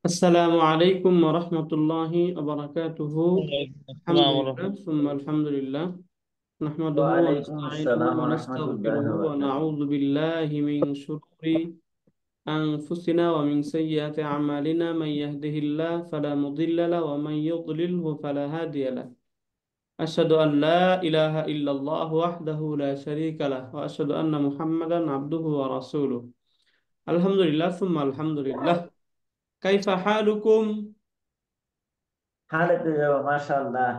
আসসালামু আলাইকুম ওয়া রাহমাতুল্লাহি ওয়া বারাকাতুহু। ওয়ালাইকুম আসসালাম আলহামদুলিল্লাহ রহমতুল্লাহ। সুম্মা আলহামদুলিল্লাহ নাহমাদুহু ওয়া ওয়ালাইকুম নাস্তাঈনুহু আসসালাম ওয়া রহমতুল্লাহ নাস্তাগফিরুহু ওয়া বারাকাতুহু। নাউযু বিল্লাহি মিন শুরুরি আনফুসিনা ওয়া মিন সাইয়্যাতি আমালিনা মান ইয়াহদিহিল্লাহু ফালা মুদিল্লা লাহু ওয়া মান ইউদ্লিলহু ফালা হাদিয়া লাহু। আশহাদু আন লা ইলাহা ইল্লাল্লাহু ওয়াহদাহু লা শারীকা লাহু ওয়া আশহাদু আন্না মুহাম্মাদান আবদুহু ওয়া রাসূলুহু। আলহামদুলিল্লাহ সুম্মা আলহামদুলিল্লাহ। কাইফা হালুকুম? হালে তো যাবো মাশাআল্লাহ।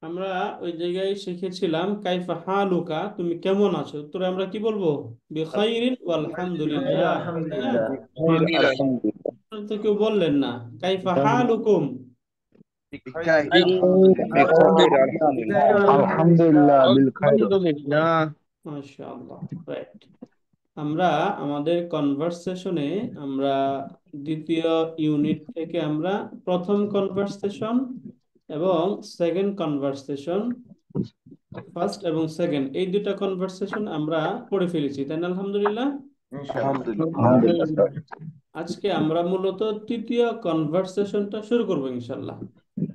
আমরা ওই জায়গায় শিখেছিলাম কাইফা হালুকা, তুমি কেমন আছো, উত্তরে আমরা কি বলবো? বিখাইরিন ওয়াল বিখাইর হামদুলিল্লাহ। তাই না? আলহামদুলিল্লাহ। বিখাইর আলহামদুলিল্লাহ। আপনারা তো কেউ বললেন না কাইফা হালুকুম। বিখাইর বিখাইর আলহামদুলিল্লাহ। আলহামদুলিল্লাহ। আলহামদুলিল্লাহ। মাশাআল্লাহ, রাইট। আমরা আমাদের কনভারসেশনে আমরা দ্বিতীয় ইউনিট থেকে আমরা প্রথম কনভারসেশন এবং সেকেন্ড কনভারসেশন, ফার্স্ট এবং সেকেন্ড, এই দুটা কনভারসেশন আমরা পড়ে ফেলেছি, তাই না? আলহামদুলিল্লাহ। ইনশাআল্লাহ। আলহামদুলিল্লাহ। আজকে আমরা মূলত তৃতীয় কনভারসেশনটা শুরু করব ইনশাল্লাহ।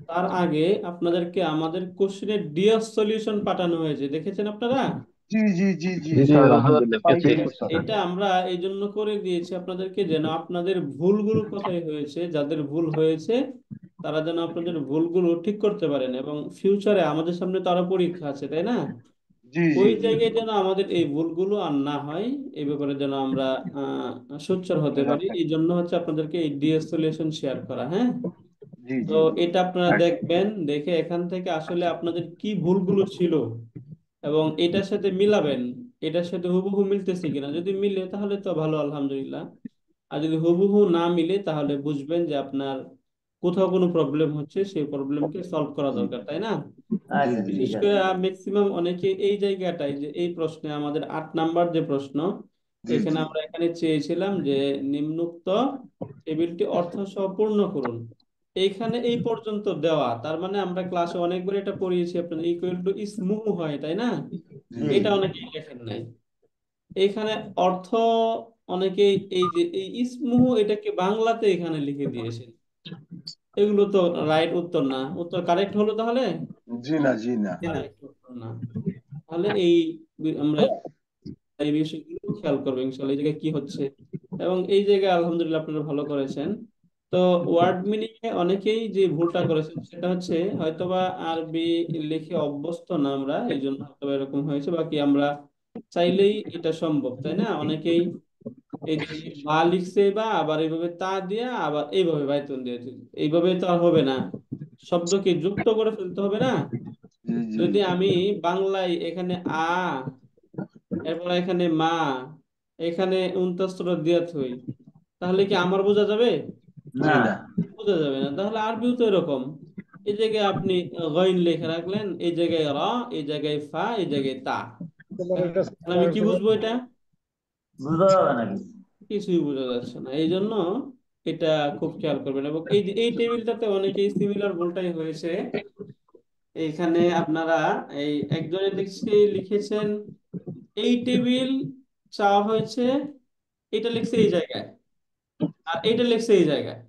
তার আগে আপনাদেরকে আমাদের কোশ্চেনের ডিএফ সলিউশন পাঠানো হয়েছে, দেখেছেন আপনারা? জি স্যার, আলহামদুলিল্লাহ পেয়েছি। এটা আমরা এই জন্য করে দিয়েছি আপনাদেরকে, যেন আপনাদের ভুলগুলো কোথায় হয়েছে, যাদের ভুল হয়েছে তারা যেন আপনাদের ভুলগুলো ঠিক করতে পারেন, এবং ফিউচারে আমাদের সামনে তো আরো পরীক্ষা আছে, তাই না? ওই জায়গায় যেন আমাদের এই ভুলগুলো আর না হয়, এই ব্যাপারে যেন আমরা সোচ্চার হতে পারি, এই জন্য হচ্ছে আপনাদেরকে এই ডিএস সলিউশন শেয়ার করা। হ্যাঁ, তো এটা আপনারা দেখবেন, দেখে এখান থেকে আসলে আপনাদের কি ভুলগুলো ছিল এবং এটার সাথে মিলাবেন, এটার সাথে হুবহু মিলতেছে কিনা। যদি মিলে তাহলে তো ভালো, আলহামদুলিল্লাহ। আর যদি হুবহু না মিলে তাহলে বুঝবেন যে আপনার কোথাও কোনো প্রবলেম হচ্ছে, সেই প্রবলেমকে সলভ করা দরকার, তাই না? আচ্ছা ঠিক বিশেষ করে আছে। ম্যাক্সিমাম অনেকে এই জায়গাটায়, যে এই প্রশ্নে আমাদের 8 নাম্বার যে প্রশ্ন, এখানে আমরা এখানে চেয়েছিলাম যে নিম্নোক্ত টেবিলটি অর্থ সহ পূর্ণ করুন। এইখানে এই পর্যন্ত দেওয়া, তার মানে আমরা ক্লাসে অনেকবার এটা পড়িয়েছি, আপনার ইকুয়াল টু ইসমুহু হয়, তাই না? জি এটা অনেকেই লেখেন নাই এইখানে। অর্থ অনেকেই এই যে এই ইসমুহু এটাকে বাংলাতে এখানে লিখে দিয়েছেন। এগুলো তো রাইট উত্তর না, উত্তর কারেক্ট হলো তাহলে? কারেক্ট উত্তর না। তাহলে আমরা এই বিষয়গুলো খেয়াল করবো ইনশাল্লাহ, এই জায়গায় কি হচ্ছে। এবং এই জায়গায় আলহামদুলিল্লাহ আপনারা ভালো করেছেন। তো ওয়ার্ড মিনিং এ অনেকেই যে ভুলটা করেছেন সেটা হচ্ছে হয়তোবা আরবি লিখে অভ্যস্ত না আমরা, এই জন্য হয়তোবা এরকম হয়েছে। বাকি আমরা চাইলেই এটা সম্ভব, তাই না? অনেকেই এই যে বা লিখছে, বা আবার এইভাবে তা দিয়া আবার এইভাবে বাইতন দিয়েছে, এইভাবে তো আর হবে না, শব্দকে যুক্ত করে ফেলতে হবে না? যদি আমি বাংলায় এখানে এরপর এখানে মা, এখানে উনতাস্ত্র দিয়া থই, তাহলে কি আমার বোঝা যাবে? না। বোঝা যাবে না। তাহলে আরবিও তো এরকম, এই জায়গায় আপনি গইন লিখে রাখলেন, এই জায়গায় র, এই জায়গায় ফা, এই জায়গায় তা, তাহলে আমি কি বুঝবো এটা? বুঝতে পারবে না কিছু। কিছুই বোঝা যাচ্ছে না। এই জন্য এটা খুব খেয়াল করবেন। এবং এই যে এই টেবিলটাতে অনেকেই সিমিলার ভুলটাই হয়েছে। এইখানে আপনারা এই একজনে লিখেছেন এই টেবিল চাওয়া হয়েছে, এটা লিখছে এই জায়গায়, আর এটা লিখছে এই জায়গায়।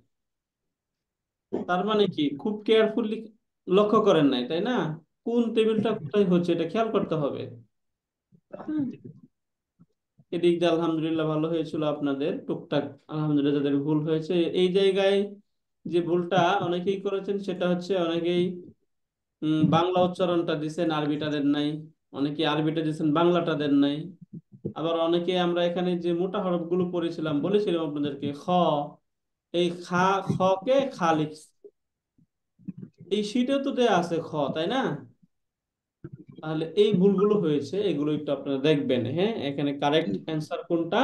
তার মানে কি, খুব কেয়ারফুলি লক্ষ্য করেন নাই, তাই না? কোন টেবিলটা কোথায় হচ্ছে এটা খেয়াল করতে হবে। হুম, এদিক দিয়ে আলহামদুলিল্লাহ ভালো হয়েছিল আপনাদের টুকটাক। আলহামদুলিল্লাহ যাদের ভুল হয়েছে এই জায়গায়, যে ভুলটা অনেকেই করেছেন সেটা হচ্ছে অনেকেই বাংলা উচ্চারণটা দিছেন, আরবিটা দেন নাই। অনেকে আরবিটা দিছেন, বাংলাটা দেন নাই। আবার অনেকে আমরা এখানে যে মোটা হরফগুলো পড়েছিলাম, বলেছিলাম আপনাদেরকে খ, এই খ কে খা লিখছে, এই শীটে তো দেয়া আছে খ, তাই না? তাহলে এই ভুলগুলো হয়েছে, এগুলো একটু আপনারা দেখবেন। হ্যাঁ, এখানে কারেক্ট অ্যান্সার কোনটা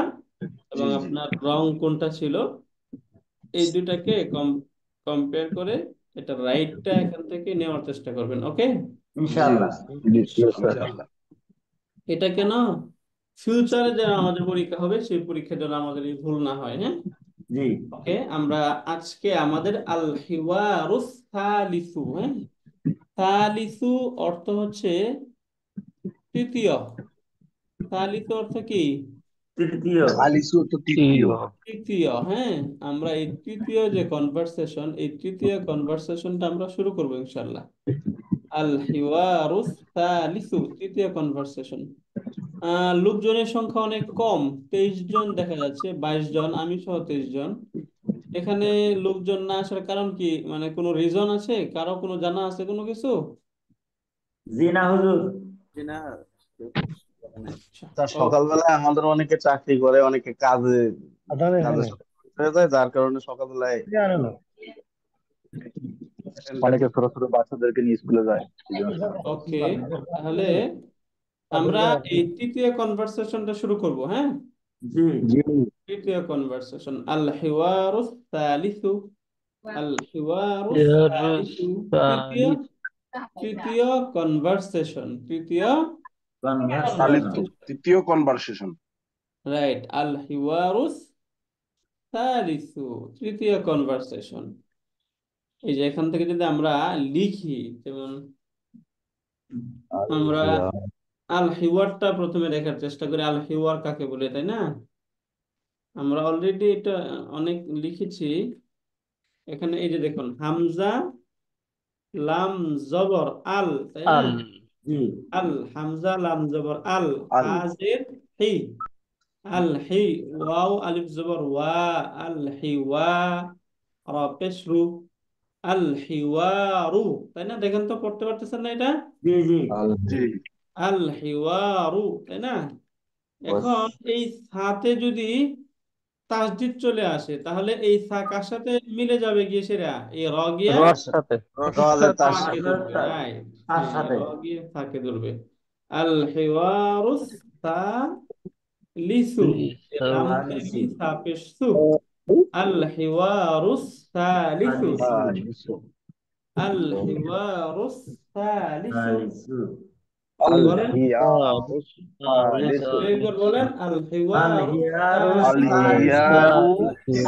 এবং আপনার রং কোনটা ছিল, এই দুটাকে কম্পেয়ার করে এটা রাইটটা এখান থেকে নেওয়ার চেষ্টা করবেন। ওকে, ইনশাআল্লাহ। জি স্যার। এটা কেন, ফিউচারে যেন আমাদের পরীক্ষা হবে সেই পরীক্ষার জন্য আমাদের এই ভুল না হয়। হ্যাঁ, জি ওকে। আমরা আজকে আমাদের আল হিওয়ারুস সালিসু, হ্যাঁ, সালিসু অর্থ হচ্ছে তৃতীয়। সালিসু অর্থ কি? তৃতীয়। খালিসু তো তৃতীয়। তৃতীয়, হ্যাঁ। আমরা এই তৃতীয় যে কনভারসেশন, এই তৃতীয় কনভারসেশনটা আমরা শুরু করবো ইনশাল্লাহ। আল হিওয়ারুস সালিসু, তৃতীয় কনভারসেশন। লোকজনের সংখ্যা অনেক কম, 23 জন দেখা যাচ্ছে, 22 জন, আমি সহ 23 জন। এখানে লোকজন না আসার কারণ কি, মানে কোনো রিজন আছে? কারো কোনো জানা আছে কোনো কিছু? জি না হুজুর। আচ্ছা, তার ওকে। সকালবেলায় আমাদের অনেকে চাকরি করে, অনেকে কাজে আদানে কাজের সাথে হয়ে যায়, যার কারণে সকালবেলায় জানে না। অনেকে ছোট ছোট বাচ্চাদেরকে নিয়ে স্কুলে যায়, এই জন্য সময়। ওকে, তাহলে আমরা এই তৃতীয় কনভারসেশনটা শুরু করব, হ্যাঁ। জি। জি। তৃতীয় কনভারসেশন আল হিওয়ারুস সালিসু, আল হিওয়ারুস সালিসু, তৃতীয় তৃতীয় কনভারসেশন, তৃতীয় কনভারসেশন। সালিসু তৃতীয় কনভারসেশন। রাইট, আল হিওয়ারুস সালিসু, তৃতীয় কনভারসেশন। এই যে এখান থেকে যদি আমরা লিখি, যেমন আমরা আল হিওয়ারটা প্রথমে দেখার চেষ্টা করি, আল হিওয়ার কাকে বলে, তাই না? আমরা অলরেডি এটা অনেক লিখেছি। এখানে এই যে দেখুন, হামজা লাম জবর আল, তাই না? জি। আল, হামজা লাম জবর আল, আল হাজের হি, আল হি, ওয়াও আলিফ জবর ওয়া, আল হিওয়া, রা পেশ রু, আল হিওয়ারু, তাই না? দেখেন তো, পড়তে পারতেছেন না এটা? জি জি। জি আল হিওয়ারু, তাই না? এখন এই সাথে যদি তাসদিদ চলে আসে, তাহলে এই সা কার সাথে মিলে যাবে গিয়ে, সেরা এই র গিয়া তার তাকে সাথে। ধরবে, রাইট। তার হ্যাঁ, সাথে। র গিয়ে তাকে ধরবে। আল হিওয়ারুস সালিসু, লাম সালিসু। তাগি সা পেশ সু, আল হিওয়ারুস সালিসু, সালিসু। আল হিওয়ারুস সালিসু। সালিসু। আল বলেন, হিয়ারুস সালিসু। একবার বলেন, আল আল হিওয়ারুস হিয়ারুস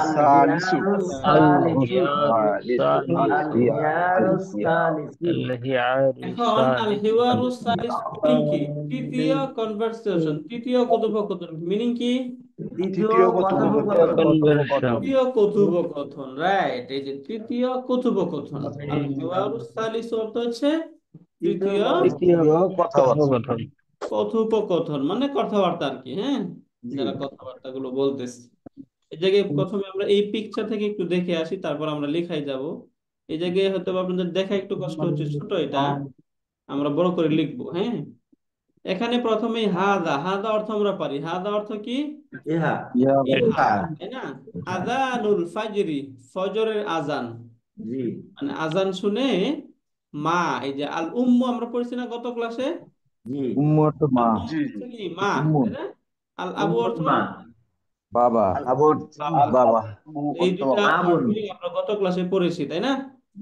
আল সালিসু, সালিসু। হিয়ারু আল সালিসু। হিয়ারুস সালিসু। সালিসু আল আল হিয়ারু আল হিয়ারুস হিয়ারু। সালিসু। এখন আল হিওয়ারুস সালিস মিনিং কি? তৃতীয় কনভারসেশন, তৃতীয় কথোপকথন, মিনিং কি? তৃতীয় তৃতীয় কথোপকথন। কথোপকথন। তৃতীয় কথোপকথন, রাইট। এই যে তৃতীয় কথোপকথন, আল হিওয়ারুস সালিস অর্থ হচ্ছে তৃতীয় তৃতীয় তৃতীয় কথাবার্তা। কথোপকথন, মানে কথাবার্তা আর কি, হ্যাঁ। জি। যারা কথাবার্তা গুলো বলতেছে, এই জায়গায় প্রথমে আমরা এই পিকচার থেকে একটু দেখে আসি, তারপর আমরা লেখায় যাব। এই জায়গায় হয়তো বা আপনাদের দেখা একটু কষ্ট হচ্ছে, ছোট এটা, আমরা বড় করে লিখবো, হ্যাঁ। এখানে প্রথমে হাদা, হাদা অর্থ আমরা পারি, হাদা অর্থ কি? ইহা। ইহা, ইহা। তাই না? আযানুল ফাজরি, ফজরের আজান, জি মানে আজান শুনে মা, এই যে আল উম্মু আমরা পড়ছি না গত ক্লাসে? জি। উম্মত আল মা, জি উম্মু জি হচ্ছে কি? মা, উম্মুন তাই না? আল আবু অর্থ? উম্মুল মা। বাবা, আল আবুর আল বাবা। আবু এই অর্থ দুইটা বাবা। আবুল। ওয়ার্ড আমরা গত ক্লাসে পড়েছি, তাই না?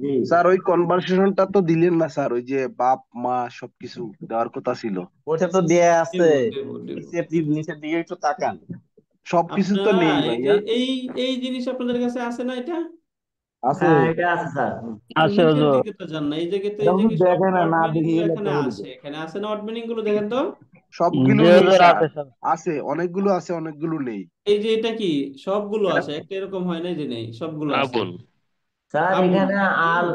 জি। স্যার ওই কনভারসেশনটা তো দিলেন না স্যার, ওই যে বাপ মা সবকিছু দেওয়ার কথা ছিল। ওটা তো দেয়া আছে, দেব দেব দেব। নিচের দিকে একটু তাকান। সবকিছু তো আপনারা নেই এই যে ভাইয়া। এই এই জিনিস আপনাদের কাছে আছে না? এটা আছে। হ্যাঁ এটা আছে স্যার। একটু নিচের দিকে তো যান না, এই জায়গায় তো, এটা এই শুধু জায়গায় সব দেখে না, ওয়ার্ড না মিনিং দেখে গুলো গেলে এখানে কেমন আছে, এখানে আছে না ওয়ার্ড মিনিং গুলো? দেখেন তো। সবগুলো নেই স্যার, আছে অনেকগুলো, আছে অনেকগুলো নেই। এই যে এটা কি, সবগুলো এটা আছে, একটা এরকম হয় না যে নেই, সবগুলো আছে। স্যার আবুল, এখানে আল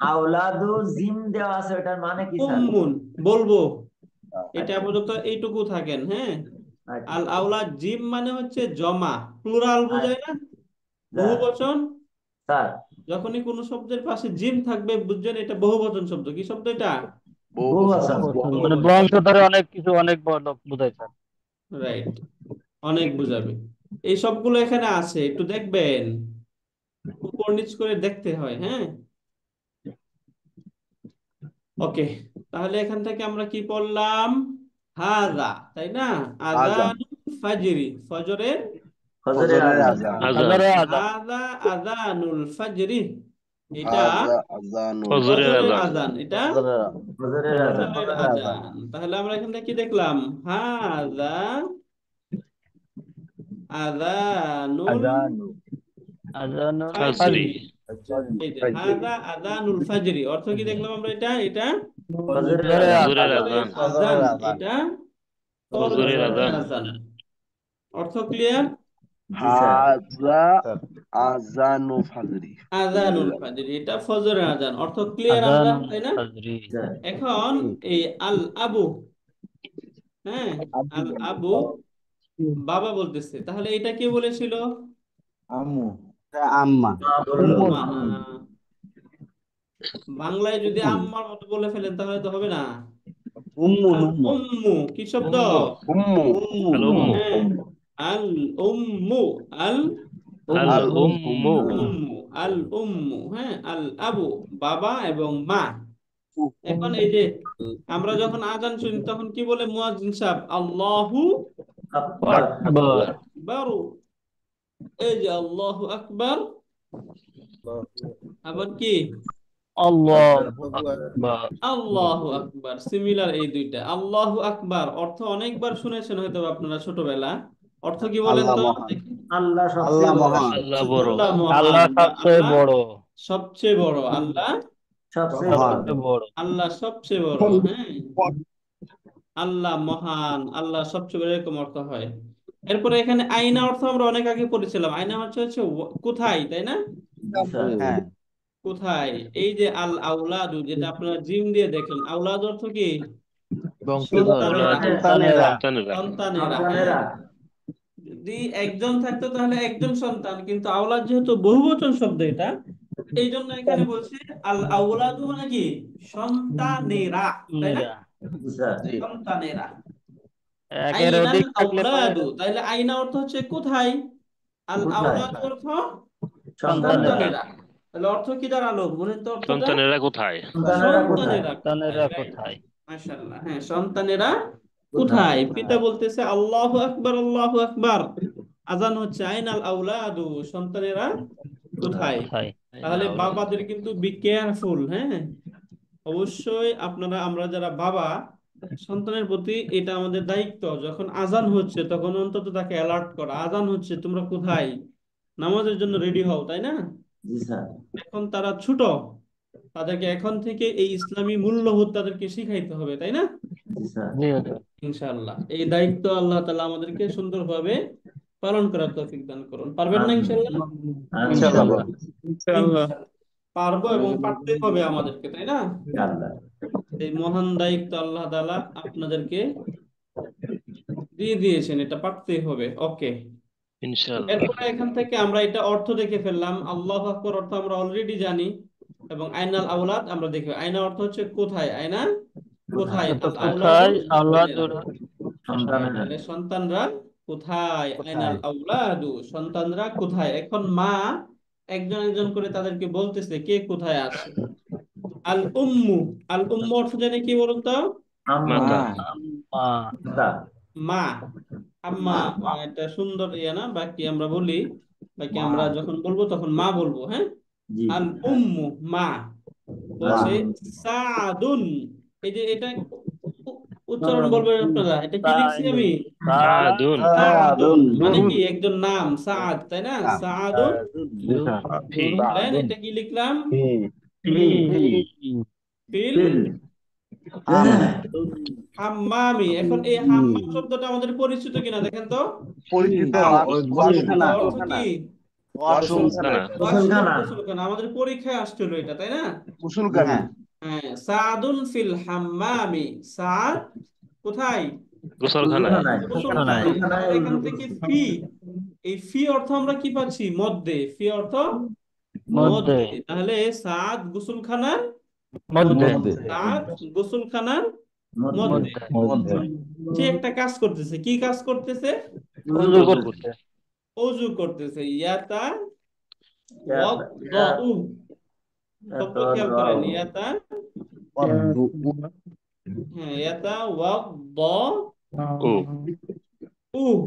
আওলাদু জিম দেওয়া আছে, ওটার মানে কি স্যার? উম্মুন বলবো, এটা আচ্ছা আপাতত এইটুকু থাকেন, হ্যাঁ। আচ্ছা। আল আওলাদ জিম মানে হচ্ছে জমা, প্লুরাল বোঝায় না, বহু স্যার বচন। স্যার যখনই কোনো শব্দের পাশে জিম থাকবে, বুঝছেন এটা বহু বচন শব্দ। কি শব্দ এটা? বহু বছর। বহুবচন। বহু বচন, বংশধরে অনেক কিছু, অনেক বোঝাইছে। রাইট, অনেক বুঝাবে। এই সবগুলো এখানে আছে, একটু দেখবেন, উপর নিচ করে দেখতে হয়, হ্যাঁ। ওকে, তাহলে এখান থেকে আমরা কি পড়লাম? হাযা, তাই না? আজান, আযানুল ফাজরি, ফজরের ফজরের ফজরের আজান। আজান। হাযা আযানুল ফাজরি, এটা হাজা আজানুল ফজরের ফাজর। আজান, এটা ফজরের আজান। ফজরের আজান। তাহলে আমরা এখান থেকে কি দেখলাম? হাযা আযানুল ফাজরি, এই যে হাযা আযানুল ফাজরি, অর্থ কি দেখলাম আমরা? এটা এটা ফজরের আজান। ফজরের আজান, এটা ফজরের আজান। অর্থ ক্লিয়ার? জি স্যার। হাজা স্যার আজানু ফাজরি। আজানুল ফাজর, এটা ফজরের আজান, অর্থ ক্লিয়ার আমরা, আযানুল তাই না? ফাজরি। স্যার এখন এই আল আবু, হ্যাঁ, আল আবু বাবা বলতেছে, তাহলে এটা কে বলেছিল? আম্মু। আম্মা। মা বললো। আম্মা না, বাংলায় যদি আম্মার মতো বলে ফেলেন তাহলে তো হবে না। উম্মু আল উম্মু উম্মু কি শব্দ? উম্মু উম্মু উম্মু আল উম্মু উম্মু হ্যাঁ, আল উম্মু, আল আল আল উম্মু উম্মু, আল উম্মু, হ্যাঁ, আল আবু বাবা এবং মা। এখন এই যে আমরা যখন আজান শুনি তখন কি বলে মুয়াজ্জিন সাহেব? আল্লাহু আকবার। আকবার আকবার। এই যে আল্লাহু আকবার, আবার কি আল্লাহু আকবার। আল্লাহু আকবার, সিমিলার এই দুইটা। আল্লাহু আকবার অর্থ অনেকবার শুনেছেন হয়তো আপনারা ছোটবেলা। অর্থ কি বলেন আল্লাহ তো মহান। দেখি? আল্লাহ আল্লাহ সবচেয়ে বড়। মহান। আল্লাহ বড় আল্লাহ আল্লাহ মহান বা সবচেয়ে আল্লাহ বড়। সবচেয়ে বড়, আল্লাহ সবচেয়ে বড়। মহান। সবচেয়ে বড়। আল্লাহ সবচেয়ে বড়, হ্যাঁ, আল্লাহ মহান, আল্লাহ সবচেয়ে বড়, এরকম অর্থ হয়। এরপরে এখানে আইনা অর্থ আমরা অনেক আগে পড়েছিলাম। আইনা হচ্ছে হচ্ছে কোথায়, তাই না? জি স্যার। হ্যাঁ। কোথায়? এই যে আল আউলাদু, যেটা আপনারা জিম দিয়ে দেখলেন, আউলাদ অর্থ কি? বংশধর সন্তানেরা, সন্তানেরা। সন্তানেরা সন্তানেরা, হ্যাঁ। সন্তানেরা। যদি একজন থাকতো তাহলে একজন সন্তান, কিন্তু আওলাদ যেহেতু বহুবচন শব্দ এটা, এই জন্য এখানে বলছে আল আউলাদু মানে কি? সন্তানেরা, তাই না? মেয়েরা। জি স্যার। জি সন্তানেরা। একের আইনাল অধিক থাকলে পরে আউলাদু, তাহলে আইনা অর্থ হচ্ছে কোথায়, আল কোথায়? আউলাদু অর্থ সন্তানেরা। সন্তানেরা। তাহলে অর্থ কি দাঁড়ালো বলেন তো অর্থটা? সন্তানেরা কোথায়? সন্তানেরা কোথায়? সন্তানেরা কোথায়, সন্তানেরা রাইট, কোথায়? মাশাআল্লাহ, হ্যাঁ, সন্তানেরা কোথায়? কোথায়? পিতা বলতেছে আল্লাহু আকবার, আল্লাহু আকবার, আজান হচ্ছে আইনাল আউলাদু, সন্তানেরা কোথায়? কোথায়? তাহলে বাবাদের কিন্তু বি কেয়ারফুল, হ্যাঁ, অবশ্যই আপনারা, আমরা যারা বাবা, সন্তানের প্রতি এটা আমাদের দায়িত্ব, যখন আজান হচ্ছে তখন অন্তত তাকে অ্যালার্ট করা, আজান হচ্ছে তোমরা কোথায়, নামাজের জন্য রেডি হও, তাই না? জি স্যার। এখন তারা ছোট, তাদেরকে এখন থেকে এই ইসলামী মূল্যবোধ তাদেরকে শিখাইতে হবে, তাই না? জি স্যার। জি হুজুর। ইনশাআল্লাহ এই দায়িত্ব আল্লাহ তাআলা আমাদেরকে সুন্দরভাবে পালন করার তৌফিক দান করুন। পারবেন না আমিন। ইনশাআল্লাহ? আমিন ইনশাআল্লাহ। আল্লাহ। ইনশাআল্লাহ। ইনশাআল্লাহ পারবো, এবং পারতে হবে আমাদেরকে, তাই না? আল্লাহ। এই মহান দায়িত্ব আল্লাহ তাআলা আপনাদেরকে দিয়ে দিয়েছেন, এটা পারতেই হবে। ওকে, ইনশাআল্লাহ। এরপরে এখান থেকে আমরা এটা অর্থ দেখে ফেললাম। আল্লাহু আকবার অর্থ আমরা অলরেডি জানি, এবং আইনাল আওলাদ আমরা দেখি। আয়না অর্থ হচ্ছে কোথায়, আয়না কোথায়? কোথায়, এটা আল আওলাদু কোথায়? আল্লাহ সন্তানেরা। সন্তানেরা। তাহলে সন্তানরা কোথায়, আইনাল কোথায়? আউলাদু, সন্তানরা কোথায়। এখন মা একজন একজন করে তাদেরকে বলতেছে কে কোথায় আছে। আল উম্মু, আল উম্মু অর্থ জানি কি বলুন তো? আম্মু। মাতা আম্মা। পিতা। মা, আম্মা, এটা সুন্দর ইয়া না, বাকি আমরা বলি, বাকি মা। আমরা যখন বলবো তখন মা বলবো, হ্যাঁ। জি। আল উম্মু, মা মা। বলছে সাদুন। এই যে এটা উচ্চারণ বলবেন আপনারা, এটা কি লিখছি আমি? সাদুন সাদুন সাদুন। মানে কি? একজন নাম সাদ, তাই না? সাদুন। জি স্যার ফি বলেন এটা কি লিখলাম? ফি। ফিল ফিল। হাম্মামি। এখন এই হাম্মাম শব্দটা আমাদের পরিচিত কিনা দেখেন তো। পরিচিত গোসলখানা। অর্থ কি? ওয়াশরুম গোসলখানা। ওয়াশরুম, গোসলখানা। গোসলখানা। আমাদের পরীক্ষায় আসছিল এটা, তাই না? গোসলখানা হ্যাঁ। হ্যাঁ, সাদুন ফিল হাম্মামি, সাদ কোথায়? গোসলখানায়। গোসলখানায়। গোসলখানায়। গোসলখানায় তাহলে এখান থেকে ফি, এই ফি অর্থ আমরা কি পাচ্ছি? মধ্যে। ফি অর্থ মধ্যে। মধ্যে। তাহলে সাদ গোসলখানার মধ্যে। মধ্যে, সাদ গোসলখানার মধ্যে। মধ্যে। মধ্যে। সে একটা কাজ করতেছে, কি কাজ করতেছে? উজু ওযু ওযু করতেছে। করতে। করতে। অজু করতেছে। ইয়াতা ইয়া- ওয়াদ্দাউ, এত শব্দ খেয়াল করেন, দোয়া। ইয়াতা, ওয়াদুউ হ্যাঁ, ইয়াতা ওয়াদ্দাউ, ও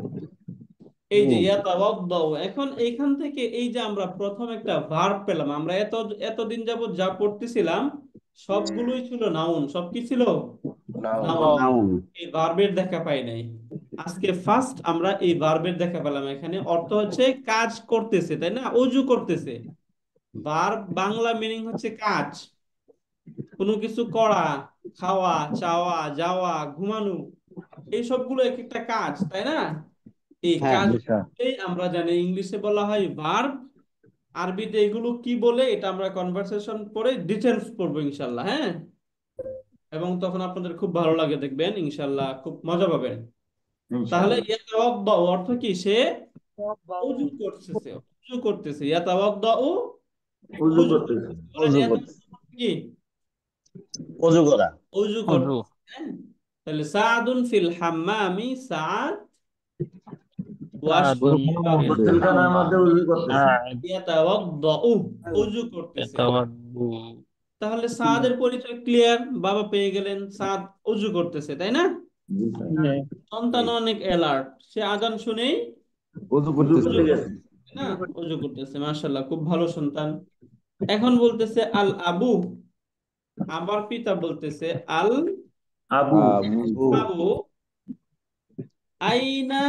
এই যে ইয়াতাওয়াদ্দাউ। এখন এইখান থেকে এই যে আমরা প্রথম একটা ভার্ব পেলাম, আমরা এতদিন যাবত যা পড়তেছিলাম সবগুলোই ছিল নাউন। সব কি ছিল? নাউন। নাউন। এই ভার্বের দেখা পাই নাই। আজকে ফার্স্ট আমরা এই ভার্বের দেখা পেলাম। এখানে অর্থ হচ্ছে কাজ করতেছে, তাই না? অজু করতেছে। ভার্ব বাংলা মিনিং হচ্ছে কাজ, কোনো কিছু করা, খাওয়া, চাওয়া, যাওয়া, ঘুমানো, এই সবগুলো এক একটা কাজ, তাই না? এই হ্যাঁ কাজ আমরা জানি ইংলিশে বলা হয় ভার্ব, আরবিতে এগুলো কি বলে এটা আমরা কনভারসেশন পরে ডিটেলস পড়বো ইনশাল্লাহ। হ্যাঁ, এবং তখন আপনাদের খুব ভালো লাগে, দেখবেন ইনশাল্লাহ খুব মজা পাবেন। তাহলে ইনশাআল্লাহ। ইয়াতাওয়াদ্দাউ অর্থ কি? সে ওযু করতেছে, ওযু করতেছে। ইয়াতাওয়াদ্দাউ উযু ওযু করতেছে। করতেছে। বলেন ইয়াতাওয়াদ্দাউ অর্থ কি? অজু করা। ওযু অজু। করতেছে। হ্যাঁ, তাহলে সাআদুন ফিল হাম্মামি, সাআদ সাআদুন গোসলখানার মধ্যে উযু করতেছে। ইয়াতাওয়াদ্দাউ ওযু করতেছে। ইয়াতাওয়াদ্দু। তাহলে সাদের পরিচয় ক্লিয়ার, বাবা পেয়ে গেলেন, সাদ ওযু করতেছে, তাই না? জি স্যার। সন্তান অনেক অ্যালার্ট, সে আজান শুনেই ওযু উযু করতেছে। করতে গেছে। তাই না, ওযু করতেছে। মাশাআল্লাহ, খুব ভালো সন্তান। এখন বলতেছে আল আবু, আবার পিতা বলতেছে আল আবু আবু আইনা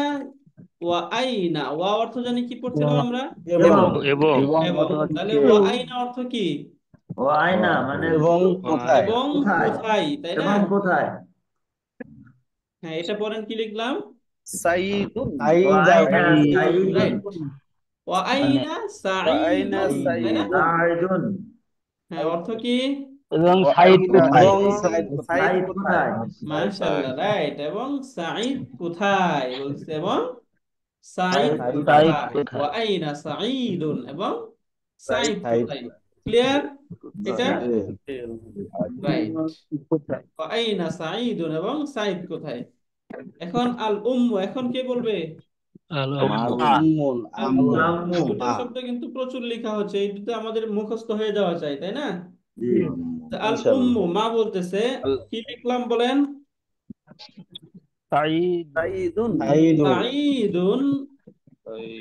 ওয়া আইনা। ওয়া অর্থ জানি কি পড়ছিলাম আমরা? এবং এবং এবং। তাহলে ওয়া আইনা অর্থ কি? ও আয়না মানে এবং কোথায়? এবং কোথায়? কোথায়, তাই না? এবং কোথায়? হ্যাঁ, এটা পড়েন, কি লিখলাম? সাইদুন। ও আয়না সাইদুন। রাইট। ওয়া আইনা সাঈদুন, তাই না? সাইদুন। হ্যাঁ, অর্থ কি? এবং সাইদ কোথায়? এবং সাইদ সাইদ কোথায়? মাশাআল্লাহ, রাইট। এবং সাঈদ কোথায় বলছে, এবং সাঈদ সাইদ সাইদ কোথায়। কোথায়? ওয়া আইনা সাঈদুন, এবং সাঈদ সাইদ কোথায়। ক্লিয়ার জি এটা? স্যার। রাইট। ওয়া আইনা সাঈদুন এবং সাঈদ কোথায়। এখন আল উম্মু, এখন কে বলবে? আল আর উম্মু। উম্মুল আল আম্মু। আম্মু। দুটো শব্দ কিন্তু প্রচুর লেখা হচ্ছে, এই দুটো আমাদের মুখস্থ হয়ে যাওয়া চাই, তাই না? জি। তা আল উম্মু, মা বলতেছে, কি লিখলাম বলেন? সাইদ। সাইদুন। সাঈদুন,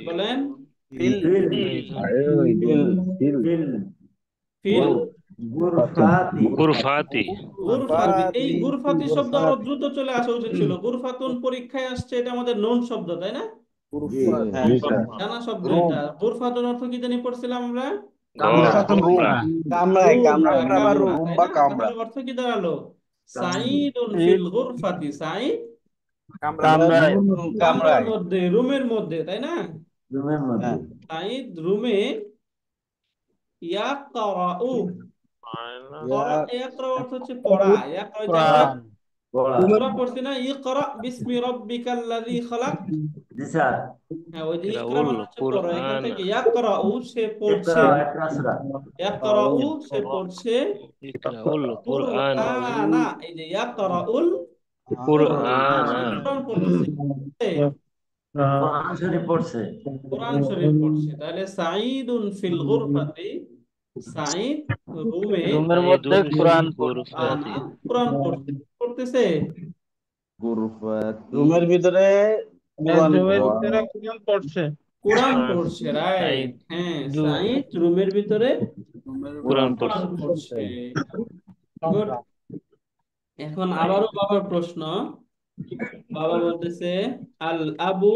বলেন ফিল ফিল ফিল গুরফাতি। গুরফাতি। গুরফাতি। এই গুরফাতি শব্দ আরো দ্রুত চলে আসা উচিত ছিল। গুরফাতুন পরীক্ষায় আসছে, এটা আমাদের নোন শব্দ, তাই না? জানা শব্দ এটা। গুরফাতুন অর্থ কি জানি পড়ছিলাম আমরা? কামরা। কামরায় কামরায় কামরা, রুম তাই বা না? কামরা। তাহলে অর্থ কি দাঁড়ালো? সাঈদুন ফিল গুরফাতি, সাঈদ কামরায়। কামরার কামরায়। মধ্যে, রুমের মধ্যে, তাই না? রুমের মধ্যে। সাঈদ রুমে ইয়াকরাউ। ইয়াকরা অর্থ হচ্ছে পড়া। ইয়াকরা যে আমরা কোরআন। পড়া। সূরা পড়ছি না, ইকরা বিসমি রাব্বিকাল্লাযী খালাক। জি স্যার। হ্যাঁ, ওই যে ইকরা ইকরাউল মানে হচ্ছে পড়ো, এখান কুরআন। থেকে ইয়াকরাউ সে পড়ছে, ইকরা সূরা। ইয়াকরাউ সে পড়ছে ইকরাউল কুরআন। কুরআনা। এই যে ইয়াকরাউল কুরআনা। কোরআন পড়তেছে, কোরআন শরীফ পড়ছে। কোরআন শরীফ পড়ছে। তাহলে সাঈদুন ফিল গুরফাতি, সাঈদ রুমে রুমের মধ্যে সাইদুন কোরআন ফিল গুরফাতি। কোরআন পড়তেছে। রুমের ভিতরে কোরআন কোরআন পড়ছে, রাইট। সাইদ হ্যাঁ, সাঈদ রুমের ভিতরে কুরআন কোরআন পড়ছে। পড়ছে। গুড। এখন আবারও বাবার প্রশ্ন। বাবা বলতেছে আল আবু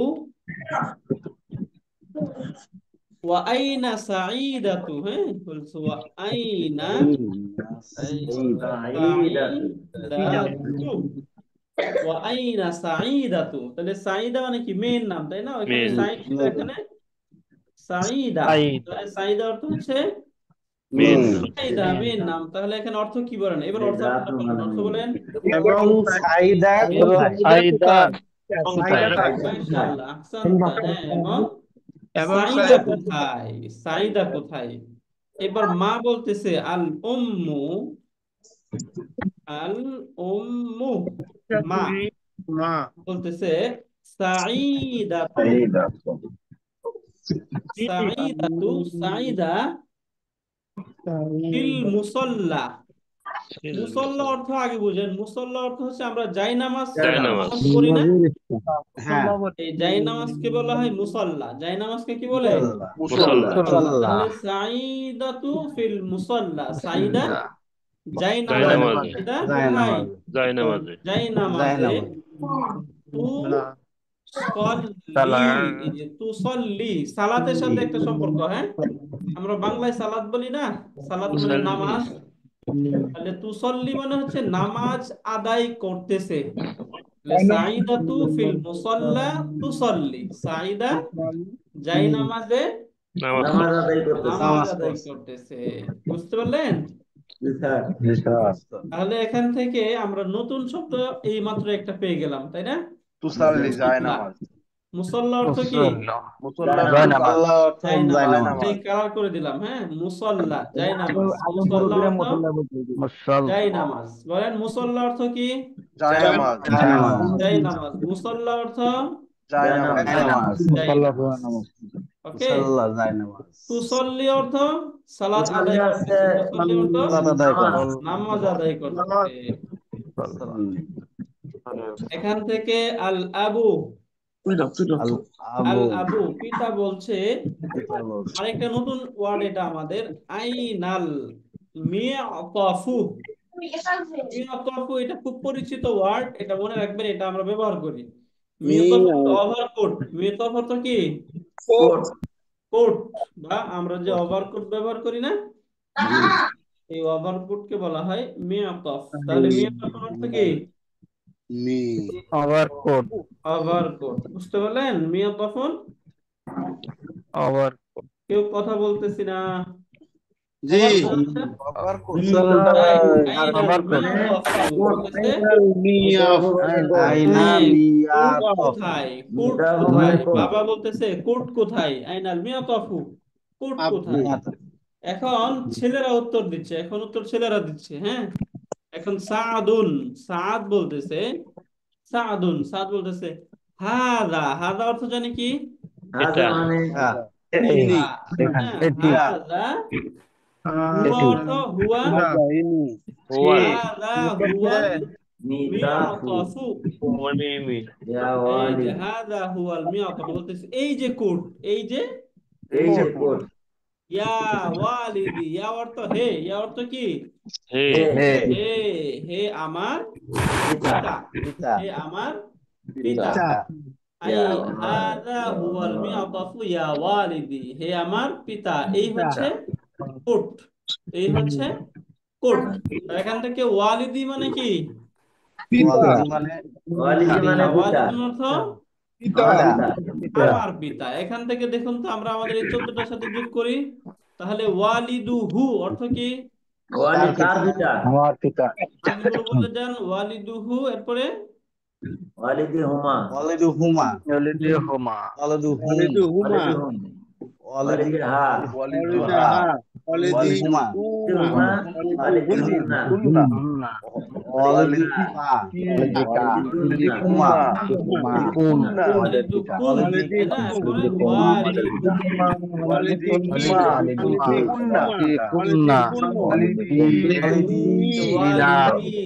ওয়া আইনা সাঈদাতু। হ্যাঁ, বলছে ওয়া আইনা সাঈদাতু। ওয়া আইনা সাঈদাতু। তাহলে সাঈদা মানে কি? মেয়ের নাম, তাই না? ওখানে মেন সাঈদ ছিল, এখানে সাঈদা। সাইদ। তাহলে সাঈদা অর্থ হচ্ছে মেন সাঈদা, মেয়ের নাম। তাহলে এখানে অর্থ কি বলেন? এবার অর্থ আপনারা বলেন, অর্থ বলেন। এবং সাইদা কোথায়? সাইদা মাশাআল্লাহ, আহসানতা। হ্যাঁ, এবং সাঈদা কোথায়? সাঈদা কোথায়? এবার মা বলতেছে আল উম্মু, আল উম্মু, মা বলতেছে সাঈদাতু, সাঈদাতু, সাঈদা ফিল মুসাল্লা। মুসাল্লা অর্থ আগে বুঝেন। মুসাল্লা অর্থ হচ্ছে আমরা জায়নামাজ জায়নামাজ। করি না, হ্যাঁ এই জায়নামাজকে বলা হয় মুসাল্লা। জায়নামাজকে কি বলে? মুসাল্লা। তাহলে সাঈদাতু ফিল মুসাল্লা, সাঈদা জায়নামাজ। জায়নামাজে। এটা কোথায়? জায়নামাজে। জায়নামাজে। তু সল্লি, এই যে তু সল্লি, সালাতের সাথে একটা সম্পর্ক। হ্যাঁ, আমরা বাংলায় সালাত বলি না, সালাত মানে মুসাল্লি। নামাজ। তাহলে তুসল্লি মানে হচ্ছে নামাজ আদায় করতেছে। সাইদাতু ফিল মুসাল্লা তুসাল্লি। সাইদা যাই নামাজে নামাজ নামাজ আদায় করতেছে। নামাজ আদায় করতেছে। বুঝতে পারলেন? জি স্যার। জি স্যার। তাহলে এখান থেকে আমরা নতুন শব্দ এই মাত্র একটা পেয়ে গেলাম, তাই না? তুসাল্লি যায় মুসাল্লা। নামাজ। মুসাল্লা অর্থ কি? মুসল্লা যায় অর্থ নামাজ। যাই নামাজ। যায় এই নামাজ। কালার করে দিলাম, হ্যাঁ, মুসাল্লা যাই নামাজ। মুসাল্লা অর্থ যাই নামাজ। বলেন মুসাল্লা অর্থ কি? যায় নামাজ। যাই নামাজ। মুসাল্লা অর্থ যায় নামাজ। যাই নামাজ। ওকে। তুসল্লি অর্থ সালাত মুসল্লি আদায় আছে করতেছে। তুসল্লি অর্থ নামাজ। নামাজ আদায় করতেছে। এখান থেকে আল আবু, আল আবু পিতা বলছে। আরেকটা নতুন ওয়ার্ড এটা আমাদের, আইনাল মিয়াতাফু। মিয়াতাফু এটা খুব পরিচিত ওয়ার্ড, এটা মনে রাখবেন, এটা আমরা ব্যবহার করি। মিয়াতাফু ওভারকোট। মিয়াতাফু তো কি? কোট। কোট, বা আমরা যে ওভারকোট ব্যবহার করি না, জি। এই ওভারকোটকে বলা হয় মিয়াতাফ। তাহলে মিয়াতাফ অর্থ কি? ওভারকোট। ওভারকোট। বুঝতে পারলেন? মিয়াতাফুন। ওভার কেউ কথা বলতেছি না। জি। ওভারকোট জি হচ্ছে তো রাইট। আইনাল ওভারকোট। মিয়াতাফু বলতেছে আইনা হ্যাঁ, কোট মিয়াত। কোথায়? কোট এটা কোথায়? ওভারকোট। বাবা বলতেছে কোট কোথায়? আইনাল মিয়াতাফু, কোট কোথায়? এখন ছেলেরা উত্তর দিচ্ছে, এখন উত্তর ছেলেরা দিচ্ছে, হ্যাঁ। এখন সাদুন, সাদ বলতেছে, সাদুন, সাদ বলতেছে হাদা। হাদা অর্থ জানি কি? হাজা এটা মানে এটা, এখানে হ্যাঁ। এটি হাদা। হুয়া এটি অর্থ হুয়া। ওয়াল হাদা হুয়াল মিতাফু মিয়াতাফু। ওয়ানিমি ইয়া এই যে ওয়ালি। হাদা হুয়াল মিয়াতাফু বলতেছে এই যে কোট, এই যে এই যে কোট। কোট। ইয়া ওয়ালিদি, ইয়া অর্থ হে, ইয়া অর্থ কি? হে হে হে, হে আমার পিতা। পিতা, হে আমার পিতা। আই ইয়া হাদা হুয়াল মিয়াতাফু ইয়া ওয়ালিদি, হে আমার পিতা। এই হচ্ছে কোট, এই হচ্ছে কোট। এখান থেকে ওয়ালিদি মানে কি? ওয়ালিদি মানে পিতা। ওয়ালিদিন অর্থ আমার পিতা। আমার পিতা। এখান থেকে দেখুন তো, আমরা আমাদের এই 14টার সাথে যোগ করি, তাহলে ওয়ালিদুহু অর্থ কি? ওয়ালি তার পিতা। আমার পিতা। আঙ্গুল বলে যান ওয়ালিদুহু, এরপরে ওয়ালিদি হুমা। ওয়ালিদি হুমা। ওয়ালিদি হুম। ওয়ালিদি হা। ওয়ালিদি হুমা। ওয়ালিদি হুন্না। হুন্না। ওয়ালিদি হুন্না। কুন। ওয়ালিদুকুম, তাই না? এরপরে ওয়ালি, কুন্না। ওয়ালিদি,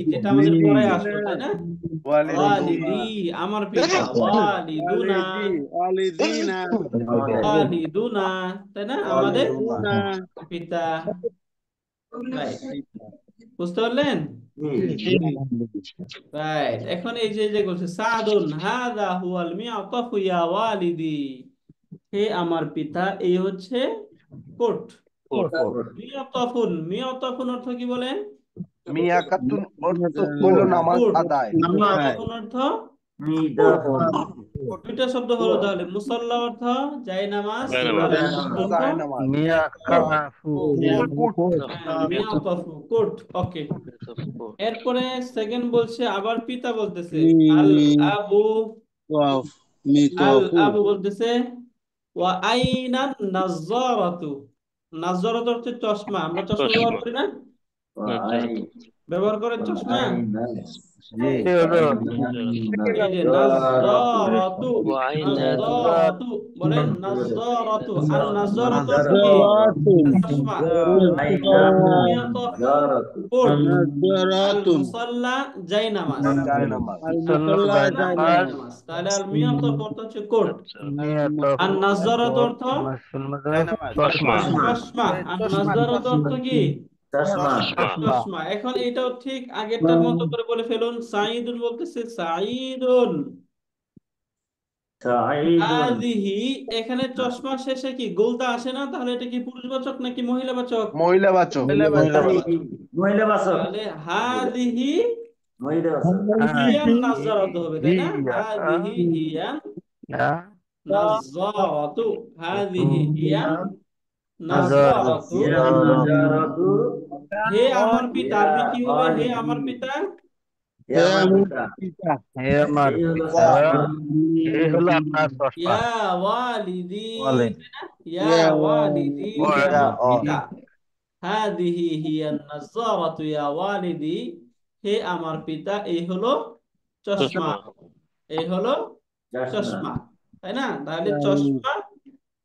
যেটা আমাদের পরে আসলো, তাই না? ওয়ালিদি আমার পিতা, ওয়ালিদুনা, ওয়ালিদুনা, তাই না? আমাদের পিতা। রাইট, বুঝতে পারলেন? জি। রাইট। এখন এই যে যে বলছে সাদুন হাদা হুয়াল মিয়াতাফু ইয়া ওয়ালিদি, হে আমার পিতা, এই হচ্ছে কোট। কোট মিয়াতাফুন, মিয়াতাফুন অর্থ কি বলেন? মিয়াকাতুন অর্থ হলো নামাজ কোট। আদায়। মিয়াতাফুন অর্থ কোট। মিতাফুন দুইটা শব্দ হলো তাহলে। মুসাল্লা অর্থ যাই নামাজ, যায় আর নামাজ কোট অর্থ যায় নামাজ। মিয়াকাফু। হ্যাঁ, মিয়াতাফু কোট। ওকে। এরপরে সেকেন্ড বলছে আবার পিতা বলতেছে আল আবু, আল আবু বলতেছে ওয়া আইনান নাযযারাতু। নাযযারাতু হচ্ছে চশমা। আমরা চশমা ব্যবহার চশমা করি না? ওয়াই ব্যবহার করেন চশমা? এই যে নাযযারাতু, নাযযারাতু বলেন, নাযযারাতু। আর নাযযারাতু অর্থ কি? চশমা। মিয়াতাফু কোট। আল মুসাল্লা যাই নামাজ। যায় নামাজ। মুসাল্লা যাই নামাজ। তাহলে আল মিয়াতাফু অর্থ হচ্ছে কোট। আর নাযযারাতু অর্থ যায় নামাজ। চশমা চশমা। আর নাযযারাতু অর্থ কি? চশমা। চশমা। এখন এটাও ঠিক আগেরটার মতো করে বলে ফেলুন। সাঈদুন বলতেছে সাঈদুন সাঈদুন। হাযিহি, এখানে চশমা শেষে কি গোলতা আসে না? তাহলে এটা কি পুরুষবাচক নাকি মহিলাবাচক? মহিলাবাচক। মহিলা বাচক। তাহলে হাযিহি মই দেওয়া আছে হিয়ান নাজ্জারাতু হবে, তাই না? হাদিহি হিয়ান নাজ্জারাতু, হাদিহি হিয়ান নাজ্জারাতু। ইয়া নাজারাতু হে আমার পিতা, আরবি কি হবে? হে আমার পিতা। হে আমার পিতা হে আমার এই হলো পিতা, চশমা এই হলো আপনার চশমা। ইয়া ওয়ালিদি, বলেন। তাই না? ইয়া ওয়ালিদি, হে আমার পিতা। হাদিহি হিয়ান নাজ্জারাতু ইয়া ওয়ালিদি, হে আমার পিতা, এই হলো চশমা, চশমা। এই হলো চশমা চশমা, তাই না? তাহলে চশমা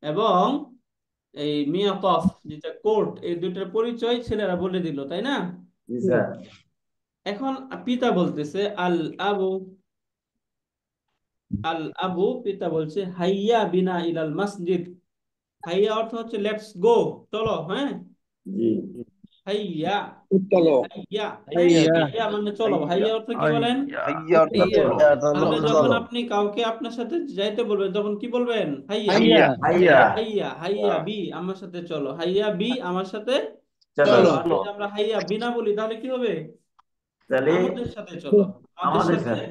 এবং এই মিয়াকফ যেটা কোট, এই দুইটার পরিচয় ছেলেরা বলে দিল, তাই না? জি স্যার এখন পিতা বলতেছে আল আবু, আল আবু পিতা বলছে হাইয়া বিনা ইলাল মসজিদ। হাইয়া অর্থ হচ্ছে লেটস গো, চলো, হ্যাঁ। জি হাইয়া, চলো। হাইয়া, হাইয়া। হাইয়া মানে চলো। হাইয়া অর্থ কি বলেন? হাইয়া অর্থাৎ চলো। তাহলে যখন আপনি কাউকে আপনার সাথে যাইতে বলবেন, তখন কি বলবেন? হাইয়া, হাইয়া। হাইয়া হাইয়া, হাইয়া বি আমার সাথে চলো, হাইয়া বি আমার সাথে চলো চলো। আর যদি আমরা হাইয়া বিনা বলি তাহলে কি হবে? তাহলে আমাদের সাথে চলো, আমাদের আমাদের সাথে সাথে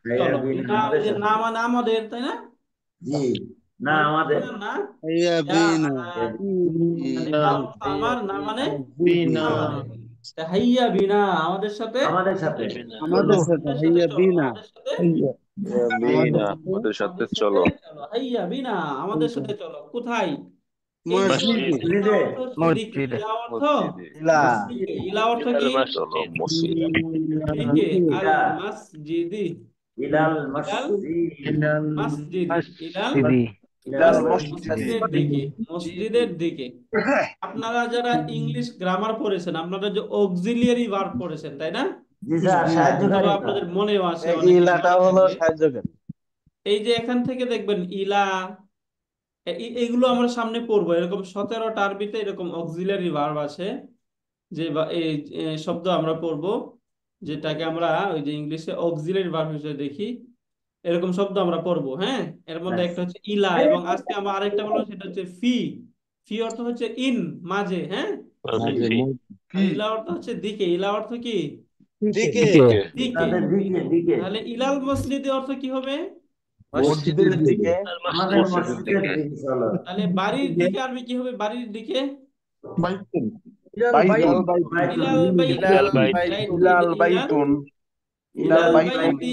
হাইয়া চলো। বিন না, ওই আমাদের যে সাথে না মানে আমাদের, তাই না? জি না মানে আমাদের না, হাইয়া ইয়া বিনা আনা, মানে বা অর্থ আমার, না মানে বিনা আমাদের। তা হাইয়া বিনা আমাদের সাথে, আমাদের সাথে আমাদের সাথে আমাদের সাথে হাইয়া চলো, বিনা আমাদের সাথে আমাদের আমাদের সাথে আমাদের চলো। সাথে চলো। হাইয়া বিনা আমাদের সাথে চলো, কোথায়? এই যে মসজিদে ইলা মসজিদে অর্থ হচ্ছে দিকে, মসজিদে। ইলা অর্থ ইলা দিকে, ইলা অর্থ ইলাল কি? মাসজিদ। মসজিদ। দিকে, আল ইলা মাসজিদি, ইলাল ইলাল মসজিদ মাসজিদি, ইলাল মসজিদি। ইলাল মসজিদে মসজিদের দিকে, মসজিদের দিকে। আপনারা যারা ইংলিশ গ্রামার পড়েছেন, আপনারা যে অক্সিলিয়ারি ভার্ব পড়েছেন, তাই না? জি স্যার অথবা সাহায্যকারী আপনাদের মনেও আছে, অনেকে ইলাটা মনে হলো থাকবে। সাহায্যকারী। এই যে এখান থেকে দেখবেন ইলা, এগুলো আমরা সামনে পড়বো। এরকম 17টা আরবিতে এরকম অক্সিলারি ভার্ব আছে, যে এই শব্দ আমরা পড়বো, যেটাকে আমরা ওই যে ইংলিশে অক্সিলারি ভার্ব হিসেবে দেখি। এরকম শব্দ আমরা পড়বো, হ্যাঁ। এর মধ্যে একটা হচ্ছে ইলা, এবং আজকে আমরা আরেকটা বলবো, সেটা হচ্ছে ফি। ফি অর্থ হচ্ছে ইন, মাঝে, হ্যাঁ। আর ইলা অর্থ হচ্ছে দিকে। ইলা অর্থ কি? দিকে দিকে। তাদের দিকে দিকে তাহলে ইলাল মসজিদে অর্থ কি হবে? মসজিদের দিকে আমাদের মসজিদের দিকে চলো তাহলে বাড়ির দিকে আরবি কি হবে? বাড়ির দিকে বাইতুন বাইতুন ইলাল বাইতি, ইলাল বাইতি। রাইট? ইলাল ইলাল বাইতুন ইলাল ইলাল বাইতুন বাইতি,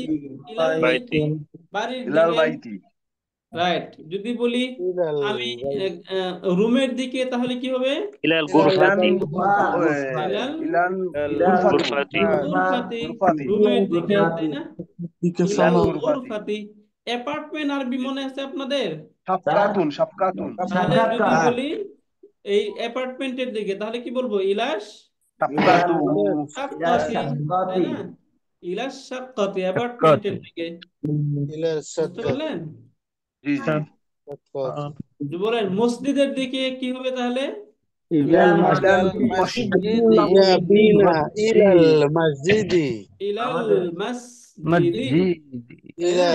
ইলাল বাইতি, বাড়ির ইলাল দিকে, বাইতি রাইট। যদি বলি আমি রুমের দিকে, তাহলে কি হবে? ইলাল ইলান গুরফাতি। ইলাল ইলান ইলাল গুরফাতু গুরফাতি, গুরফাতি রুমের দিকে, তাই না? ইলাল ইলাল গুরফাতি গুরফাতি। অ্যাপার্টমেন্ট আরবি মনে আছে আপনাদের? সাবকাতুন সাবকাতুন তাহলে যদি সাক্ষাৎকার বলি এই অ্যাপার্টমেন্টের দিকে, তাহলে কি বলবো? ইলাস সাবকাতু ইলাল শাক্কাতি, তাই সাক্ষাতি না? ইলাস শাক্কাতি, অ্যাপার্টমেন্টের দিকে। বুঝতে পারলেন? জি জি যদি বলেন মসজিদের দিকে, কি হবে তাহলে? ইলাল ইলাল মসজিদ মসজিদি ইলাল আমাদের মাসজিদি, তাই না?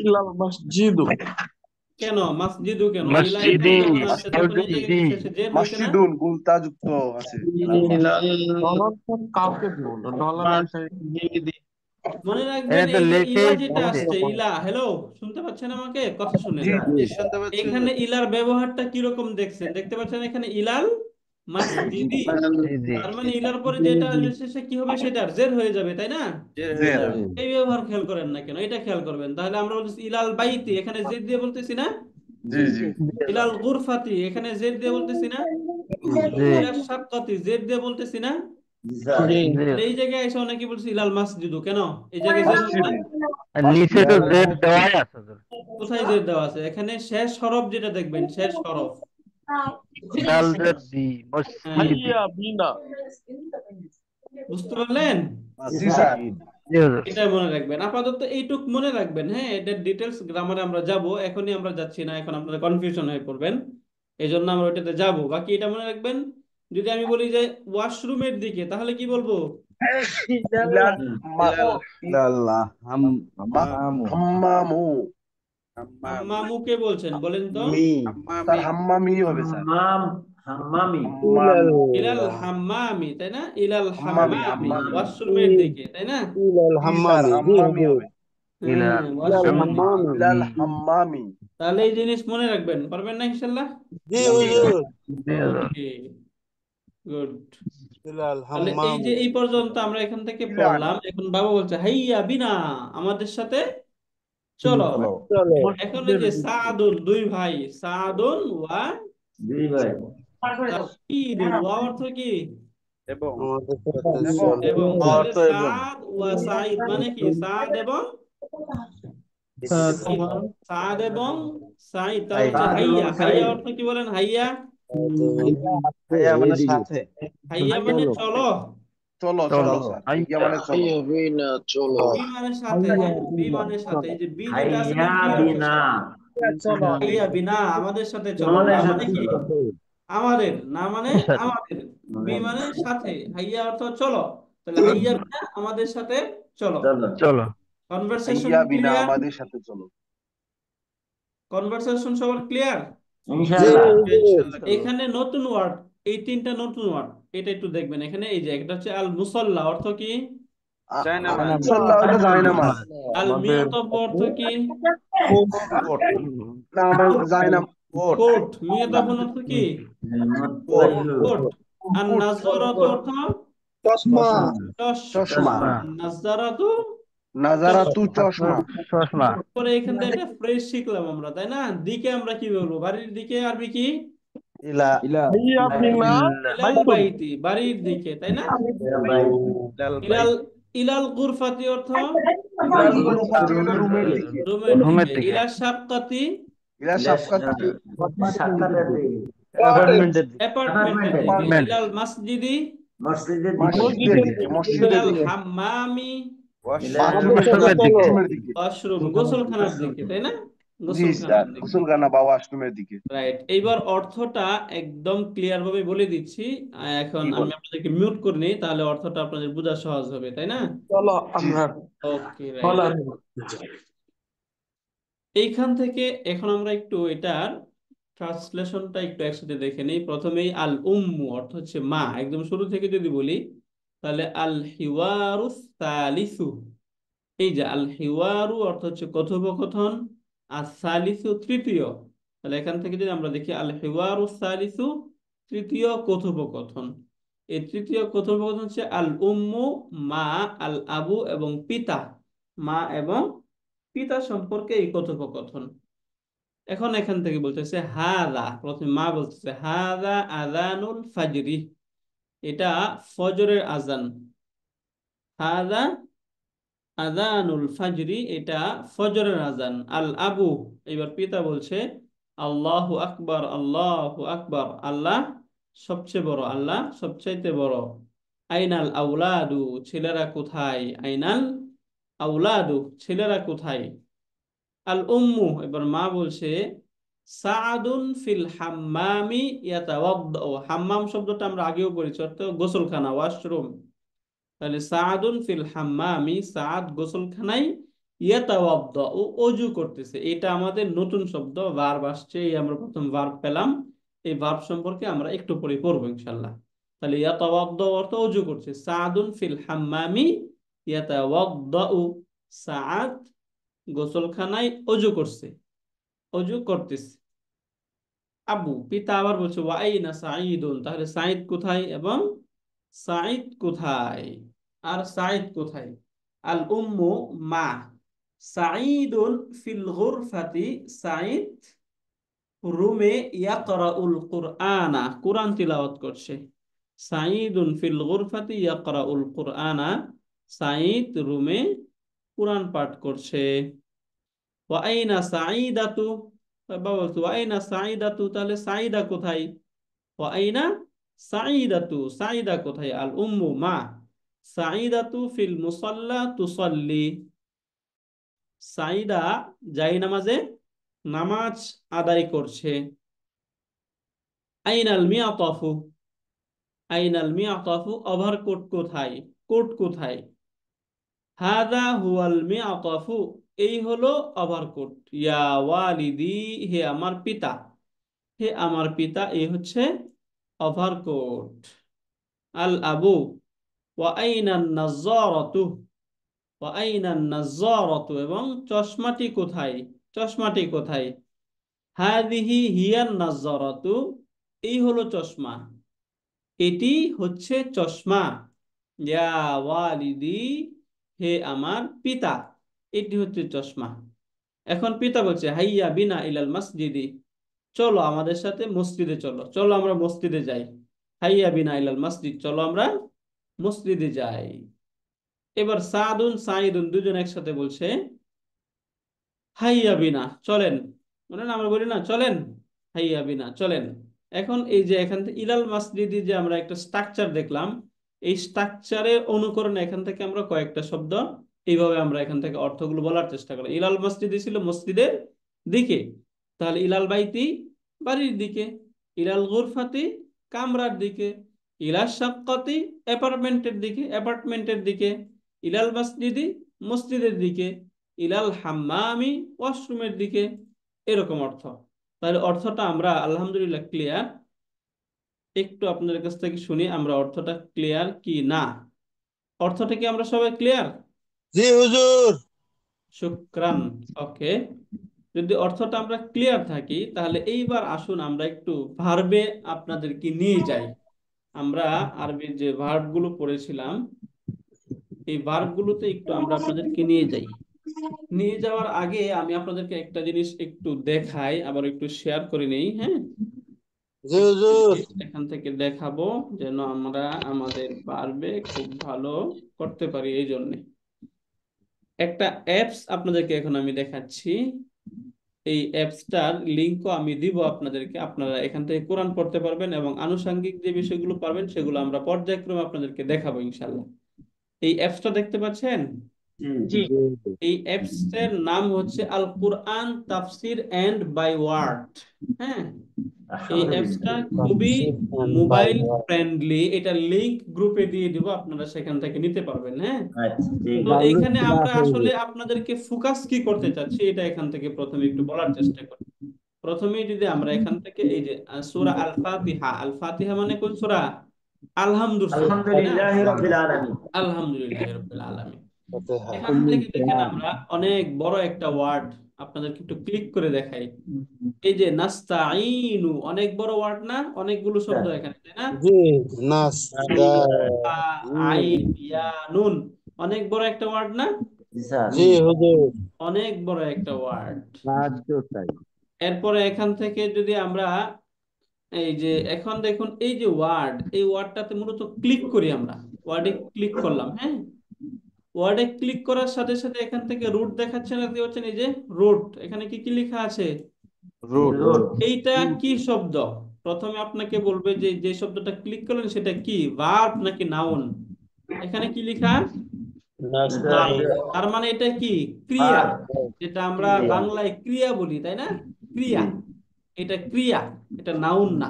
ইলাল মসজিদি কেন মাসজিদু? কেন ইলা এখানে মসজিদে। যখন আছে তখন এই জায়গায় কি শেষে জের হয়েছে না? মসজিদুন গুলতা যুক্ত আছে মনে রাখবেন, এটা তো এই যে ইলা লেখেই যেটা আছে। আসছে, ইলা, হ্যালো, শুনতে পাচ্ছেন আমাকে? কথা শুনেন। জি জি এখানে ইলার ব্যবহারটা কিরকম দেখছেন, দেখতে পাচ্ছেন এখানে ইলাল মাসজিদি। জি। তার মানে ইলার পরে যেটা আসবে শেষে কি হবে? সেটার জের হয়ে যাবে, তাই না? এই ব্যবহার খেয়াল করেন না কেন? এটা খেয়াল করবেন। তাহলে আমরা বলতেছি ইলাল বাইতি, এখানে জেদ দিয়ে বলতেছি না? জি জি ইলাল গুরফাতি, এখানে জেদ দিয়ে বলতেছি না? জি। ইলাল শাক্কাতি, জেদ দিয়ে বলতেছি না? জি স্যার জি। তাহলে এই জায়গায় এসে অনেকে বলছে ইলাল মাসজিদু, কেন? এই জায়গায় জের হবে না? আর নিচে তো জেড দেওয়াই আছে তো। কোথায় জের দেওয়া আছে? এখানে শেষ হরফ যেটা দেখবেন, শেষ হরফ, ইলাল জেদ্দি হ্যাঁ, মসজিদ। বুঝতে পারলেন? জি স্যার জি হুজুর। এটা মনে রাখবেন, আপাতত এইটুক মনে রাখবেন, হ্যাঁ। এটার ডিটেলস গ্রামারে আমরা যাব, এখনই আমরা যাচ্ছি না, এখন আপনারা কনফিউশন হয়ে পড়বেন, এই জন্য আমরা ওইটাতে যাব। বাকি এটা মনে রাখবেন। যদি আমি বলি যে ওয়াশরুমের দিকে, তাহলে কি বলবো? ইলাল হাম্মামু হাম্মামুকে বলছেন, বলেন তো? স্যার হাম্মামি হবে স্যার হাম্মাম হাম্মামি ইলাল হাম্মামি, তাই না? ইলাল হাম্মামি হাম্মামি, হাম্মামি ওয়াশরুমের দিকে, তাই না? জি স্যার হাম্মামি হবে হ্যাঁ, ইলাল ওয়াশরুমের দিকে। ইলাল হাম্মামি তাহলে এই জিনিস মনে রাখবেন, পারবেন না ইনশাল্লাহ? জি স্যার জি হুজুর। ওকে, গুড। তাহলে এই যে এই পর্যন্ত আমরা এখান থেকে ইলান পড়লাম, এখন বাবা বলছে হাইয়া বিনা, আমাদের সাথে চলো। চলো এখন এই যে সাদুল, দুই ভাই, সাদুল ওয়া দুই ভাই সাঈদুল, ওয়া অর্থ কি? এবং এবং, তাহলে অর্থ এবং সাদ ওয়া সাঈদ মানে কি? সাদ এবং সাঈদ, সাদ এবং সাঈদ। তাহলে হচ্ছে সাদ এবং হাইয়া, হাইয়া সাঈদ অর্থ কি বলেন? হাইয়া, ভাইয়া মানে সাথে হাইয়া মানে চলো, চলো চলো চলো স্যার ইয়া আইয়া মানে চলো বি মানে সাথে, হ্যাঁ, বি মানে সাথে। এই যে বি যেটা আছে না, হাইয়া কি অর্থ বিনা স্যার? হাইয়া বিনা, আমাদের সাথে চলো। আমাদের না মানে সাথে কি? চলো আমাদের, না মানে সাথে আমাদের। বি মানে সাথে, হাইয়া অর্থ চলো। তাহলে হাইয়া বিনা, আমাদের সাথে চলো। চলো চলো কনভারসেশন ভাইয়া বিনা ক্লিয়ার? আমাদের সাথে চলো কনভারসেশন সবার ক্লিয়ার? ইনশাআল্লাহ ইনশাআল্লাহ এখানে নতুন ওয়ার্ড, এই তিনটা নতুন ওয়ার্ড, এটা একটু দেখবেন। এখানে এই যে একটা হচ্ছে আল মুসাল্লা, অর্থ কি? মুসাল্লাহ হলো জায়নামাজ আল মিয়াতফ অর্থ কি? না আমরা জায়নামাজ কোট। মিয়াতফ অর্থ কি? মুত্তাইলু কোট। আর কোট নাজরাত অর্থ চশমা। চশমা চশমা নাজরাত নাজারাতু চশমা। চশমা চশমা পরে এখান থেকে একটা ফ্রেজ শিখলাম আমরা, তাই না? দিকে আমরা কি বলবো? বাড়ির দিকে আরবি কি? ইলা ইলাল বাইতি, বাড়ির দিকে, তাই না? ভাই ইলাল, ইলাল গুরফাতি অর্থ ইলাল গুরফাতি হলো রুমের রুমের দিকে দিকে রুমের রুমের দিকে। দিকে ইলা সাক্কাতি ইলা সাফকাতি সাক্ষাতের দিকে অ্যাপার্টমেন্টের দিকে। অ্যাপার্টমেন্ট ইলাল মসজিদি, মসজিদের দিকে মসজিদের দিকে মসজিদের ইলাল দিকে হাম্মামি, ওয়াশরুমের দিকে ওয়াশরুমের দিকে ওয়াশরুম, গোসলখানার দিকে, তাই না? জি স্যার গোসলখানার দিকে। গোসলখানা বা ওয়াশরুমের দিকে রাইট। এইবার অর্থটা একদম ক্লিয়ার ভাবে বলে দিচ্ছি। এখন কি আমি বলে আপনাদেরকে মিউট করে নিই, তাহলে অর্থটা আপনাদের বোঝা সহজ হবে, তাই না? জি ওকে, রাইট। এইখান থেকে এখন আমরা একটু এটার ট্রান্সলেশনটা একটু একসাথে দেখে নিই। প্রথমেই আল উম্মু অর্থ হচ্ছে মা, একদম শুরু থেকে যদি বলি, তাহলে আল হিওয়ারুস সালিসু, এই যে আল হিওয়ারু অর্থ হচ্ছে কথোপকথন, আর সালিসু তৃতীয়। তাহলে এখান থেকে যদি আমরা দেখি আল হিওয়ারু সালিসু, তৃতীয় কথোপকথন। এই তৃতীয় কথোপকথন হচ্ছে আল উম্মু, মা, আল আবু এবং পিতা, মা এবং পিতা সম্পর্কে এই কথোপকথন। এখন এখান থেকে বলতেছে হাদা, প্রথমে মা বলতেছে হাদা আযানুল ফাজরি, এটা ফজরের আজান। হাদা আযানুল ফাজরি, এটা ফজরের আজান। আল আবু, এবার পিতা বলছে আল্লাহু আকবার, আল্লাহু আকবার, আল্লাহ সবচেয়ে বড়, আল্লাহ সবচাইতে বড়। আইনাল আউলাদু, ছেলেরা কোথায়? আইনাল আউলাদু, ছেলেরা কোথায়? আল উম্মু, এবার মা বলছে সাআদুন ফিল হাম্মামি ইয়াতাওয়াদ্দাউ, হাম্মাম শব্দটা আমরা আগেও পড়েছি, অর্থাৎ গোসলখানা, ওয়াশরুম। তাহলে সাআদুন ফিল হাম্মামি, সাআদ গোসলখানায়, ইয়াতাওয়াদ্দাউ ওযু করতেছে। এটা আমাদের নতুন শব্দ, ভার্ব আসছে, এই আমরা প্রথম ভার্ব পেলাম। এই ভার্ব সম্পর্কে আমরা একটু পরে পড়বো ইনশাআল্লাহ। তাহলে ইয়াতাওয়াদ্দাউ অর্থ ওযু করছে, সাআদুন ফিল হাম্মামি ইয়াতাওয়াদ্দাউ, সাআদ গোসলখানায় ওযু করছে, ওযু করতেছে। আবু, পিতা আবার বলছে ওয়াইনা সাঈদুন, তাহলে সাঈদ কোথায় এবং সাঈদ কোথায়? আর সাঈদ কোথায়? আল উম্মু, মা, সাঈদুন ফিল গুরফাতি, সাঈদ রুমে, ইয়াকরাউল কুরআনা, কুরআন তিলাওয়াত করছে। সাঈদুন ফিল গুরফাতি ইয়াকরাউল কুরআনা, সাঈদ রুমে কুরআন পাঠ করছে। ওয়াইনা সাঈদাতু, বাবা বলছে ওয়াইনা সাঈদাতু, তাহলে সাঈদা কোথায়? ওয়াইনা সাঈদাতু, সাঈদা কোথায়? আল উম্মু, মা, সাঈদাতু ফিল মুসাল্লা তুসাল্লি, সাঈদা যাই নামাজে নামাজ আদায় করছে। আইনাল মিয়াতাফু, আইনাল মিয়াতাফু, ওভারকোট কোথায়? কোট কোথায়? হাদা হুয়াল মিয়াতাফু, এই হলো ওভারকোট। ইয়া ওয়ালিদি, হে আমার পিতা, হে আমার পিতা, এই হচ্ছে ওভারকোট। আল আবু ওয়া আইনান নাজ্জারাতু, ওয়া আইনান নাজ্জারাতু, এবং চশমাটি কোথায়, চশমাটি কোথায়। হাদিহি হিয়ান নাজ্জারাতু, এই হলো চশমা, এটি হচ্ছে চশমা। ইয়া ওয়ালিদি, হে আমার পিতা, এটি হচ্ছে চশমা। এখন পিতা বলছে হাইয়া বিনা ইলাল মসজিদি, চলো আমাদের সাথে মসজিদে চলো, চলো আমরা মসজিদে যাই। হাইয়া বিনা ইলাল মসজিদ, চলো আমরা মসজিদে যাই। এবার সাদুন সাইদুন দুজন একসাথে বলছে হাইয়া বিনা, চলেন। মানে না আমরা বলি না চলেন, হাইয়া বিনা চলেন। এখন এই যে এখান থেকে ইলাল মসজিদি যে আমরা একটা স্ট্রাকচার দেখলাম, এই স্ট্রাকচারের অনুকরণে এখান থেকে আমরা কয়েকটা শব্দ এইভাবে আমরা এখান থেকে অর্থগুলো বলার চেষ্টা করলাম। ইলাল মসজিদি ছিল মসজিদের দিকে, তাহলে ইলাল বাইতি বাড়ির দিকে, ইলাল গুরফাতি কামরার দিকে, ইলাল শাক্কাতি অ্যাপার্টমেন্টের দিকে, অ্যাপার্টমেন্টের দিকে, ইলাল মসজিদি মসজিদের দিকে, ইলাল হাম্মামি ওয়াশরুমের দিকে, এরকম অর্থ। তাহলে অর্থটা আমরা আলহামদুলিল্লাহ ক্লিয়ার। একটু আপনাদের কাছ থেকে শুনি আমরা অর্থটা ক্লিয়ার কি না। অর্থটা কি আমরা সবাই ক্লিয়ার? জি হুজুর। শুকরান। ওকে, যদি অর্থটা আমরা ক্লিয়ার থাকি তাহলে এইবার আসুন আমরা একটু ভার্বে আপনাদেরকে নিয়ে যাই। আমরা আরবির যে ভার্বগুলো পড়েছিলাম এই ভার্বগুলোতে একটু আমরা আপনাদেরকে নিয়ে যাই। নিয়ে যাওয়ার আগে আমি আপনাদেরকে একটা জিনিস একটু দেখাই, আবার একটু শেয়ার করে নেই। হ্যাঁ, জি হুজুর। এখান থেকে দেখাবো যেন আমরা আমাদের ভার্বে খুব ভালো করতে পারি। এই জন্যে একটা অ্যাপস আপনাদেরকে এখন আমি দেখাচ্ছি। এই অ্যাপসটার লিংকও আমি দিব আপনাদেরকে, আপনারা এখান থেকে কোরআন পড়তে পারবেন এবং আনুষঙ্গিক যে বিষয়গুলো পারবেন সেগুলো আমরা পর্যায়ক্রমে আপনাদেরকে দেখাবো ইনশাল্লাহ। এই অ্যাপসটা দেখতে পাচ্ছেন? জি এই অ্যাপস এর নাম হচ্ছে আল কুরআন তাফসির এন্ড বাই ওয়ার্ড। হ্যাঁ, এই অ্যাপসটা খুবই মোবাইল ফ্রেন্ডলি। এটা লিংক গ্রুপে দিয়ে দিব, আপনারা সেখান থেকে নিতে পারবেন। হ্যাঁ, আচ্ছা ঠিক তো এখানে আমরা আসলে আপনাদেরকে ফোকাস কি করতে চাচ্ছি এটা এখান থেকে প্রথমে একটু বলার চেষ্টা করি। প্রথমে যদি আমরা এখান থেকে এই যে সূরা আল ফাতিহা, আল ফাতিহা মানে কোন সূরা? আলহামদুলিল্লাহ, তাই না? আলহামদুলিল্লাহি রাব্বিল আলামিন। আলহামদুলিল্লাহ রাব্বিল আলামিন। ফাতিহা। এখান থেকে দেখেন আমরা অনেক বড় একটা ওয়ার্ড আপনাদেরকে একটু ক্লিক করে দেখাই। এই যে নাস্তাঈনু, অনেক বড় ওয়ার্ড না? অনেকগুলো শব্দ এখানে, তাই না? জি নাস্তা। আইন ইয়া নুন, অনেক বড় একটা ওয়ার্ড না? জি স্যার। জি হুজুর। অনেক বড় একটা ওয়ার্ড। সাহায্য চাই। এরপরে এখান থেকে যদি আমরা এই যে এখন দেখুন এই যে ওয়ার্ড, এই ওয়ার্ডটাতে মূলত ক্লিক করি আমরা, ওয়ার্ডে ক্লিক করলাম। হ্যাঁ, ওয়ার্ডে ক্লিক করার সাথে সাথে এখান থেকে রুট দেখাচ্ছে না, দেখতে পাচ্ছেন? এই যে রুট, এখানে কি কি লেখা আছে? রুট। এইটা কি শব্দ? প্রথমে আপনাকে বলবে যে যে শব্দটা ক্লিক করলেন সেটা কি, ভার্ব নাকি নাউন? এখানে কি লেখা? ভার্ব। তার মানে এটা কি ক্রিয়া, যেটা আমরা বাংলায় ক্রিয়া বলি, তাই না? ক্রিয়া, এটা ক্রিয়া, এটা নাউন না।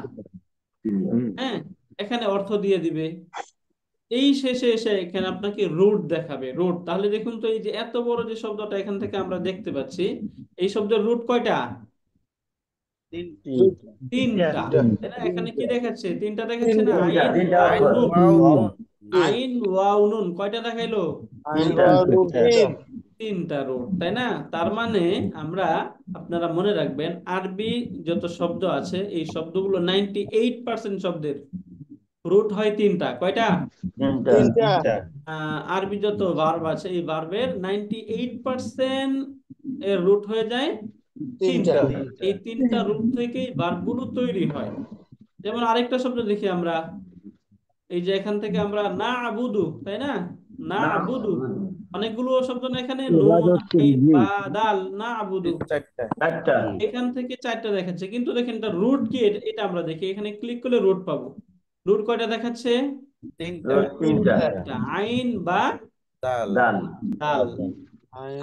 হ্যাঁ, এখানে অর্থ দিয়ে দিবে। এই শেষে এসে এখানে আপনাকে রুট দেখাবে, রুট। তাহলে দেখুন তো এই যে এত বড় যে শব্দটা এখান থেকে আমরা দেখতে পাচ্ছি, এই শব্দের রুট কয়টা? তিনটা, তাই না? এখানে কি দেখাচ্ছে? তিনটা দেখাচ্ছে না? আইন ওয়াও নুন, আইন ওয়াও নুন, কয়টা দেখাইলো? তিনটা রুট, তাই না? তার মানে আমরা, আপনারা মনে রাখবেন আরবি যত শব্দ আছে এই শব্দগুলো 98% শব্দের রুট হয় তিনটা। কয়টা? আরবি যত ভার্ব আছে এই ভার্বের 98% এর রুট হয়ে যায় তিনটা। এই তিনটা রুট থেকেই ভার্বগুলো তৈরি হয়। যেমন আরেকটা শব্দ দেখি আমরা, এই যে এখান থেকে আমরা না আবুদু, তাই না? না আবুদু, অনেকগুলো শব্দ না এখানে, নুন আইন বা দাল, না আবুদু, এখান থেকে চারটা দেখাচ্ছে। কিন্তু দেখেন এটা রুট কি, এটা আমরা দেখি, এখানে ক্লিক করলে রুট পাবো। রুট কয়টা দেখাচ্ছে? তিনটা। আইন বা দাল,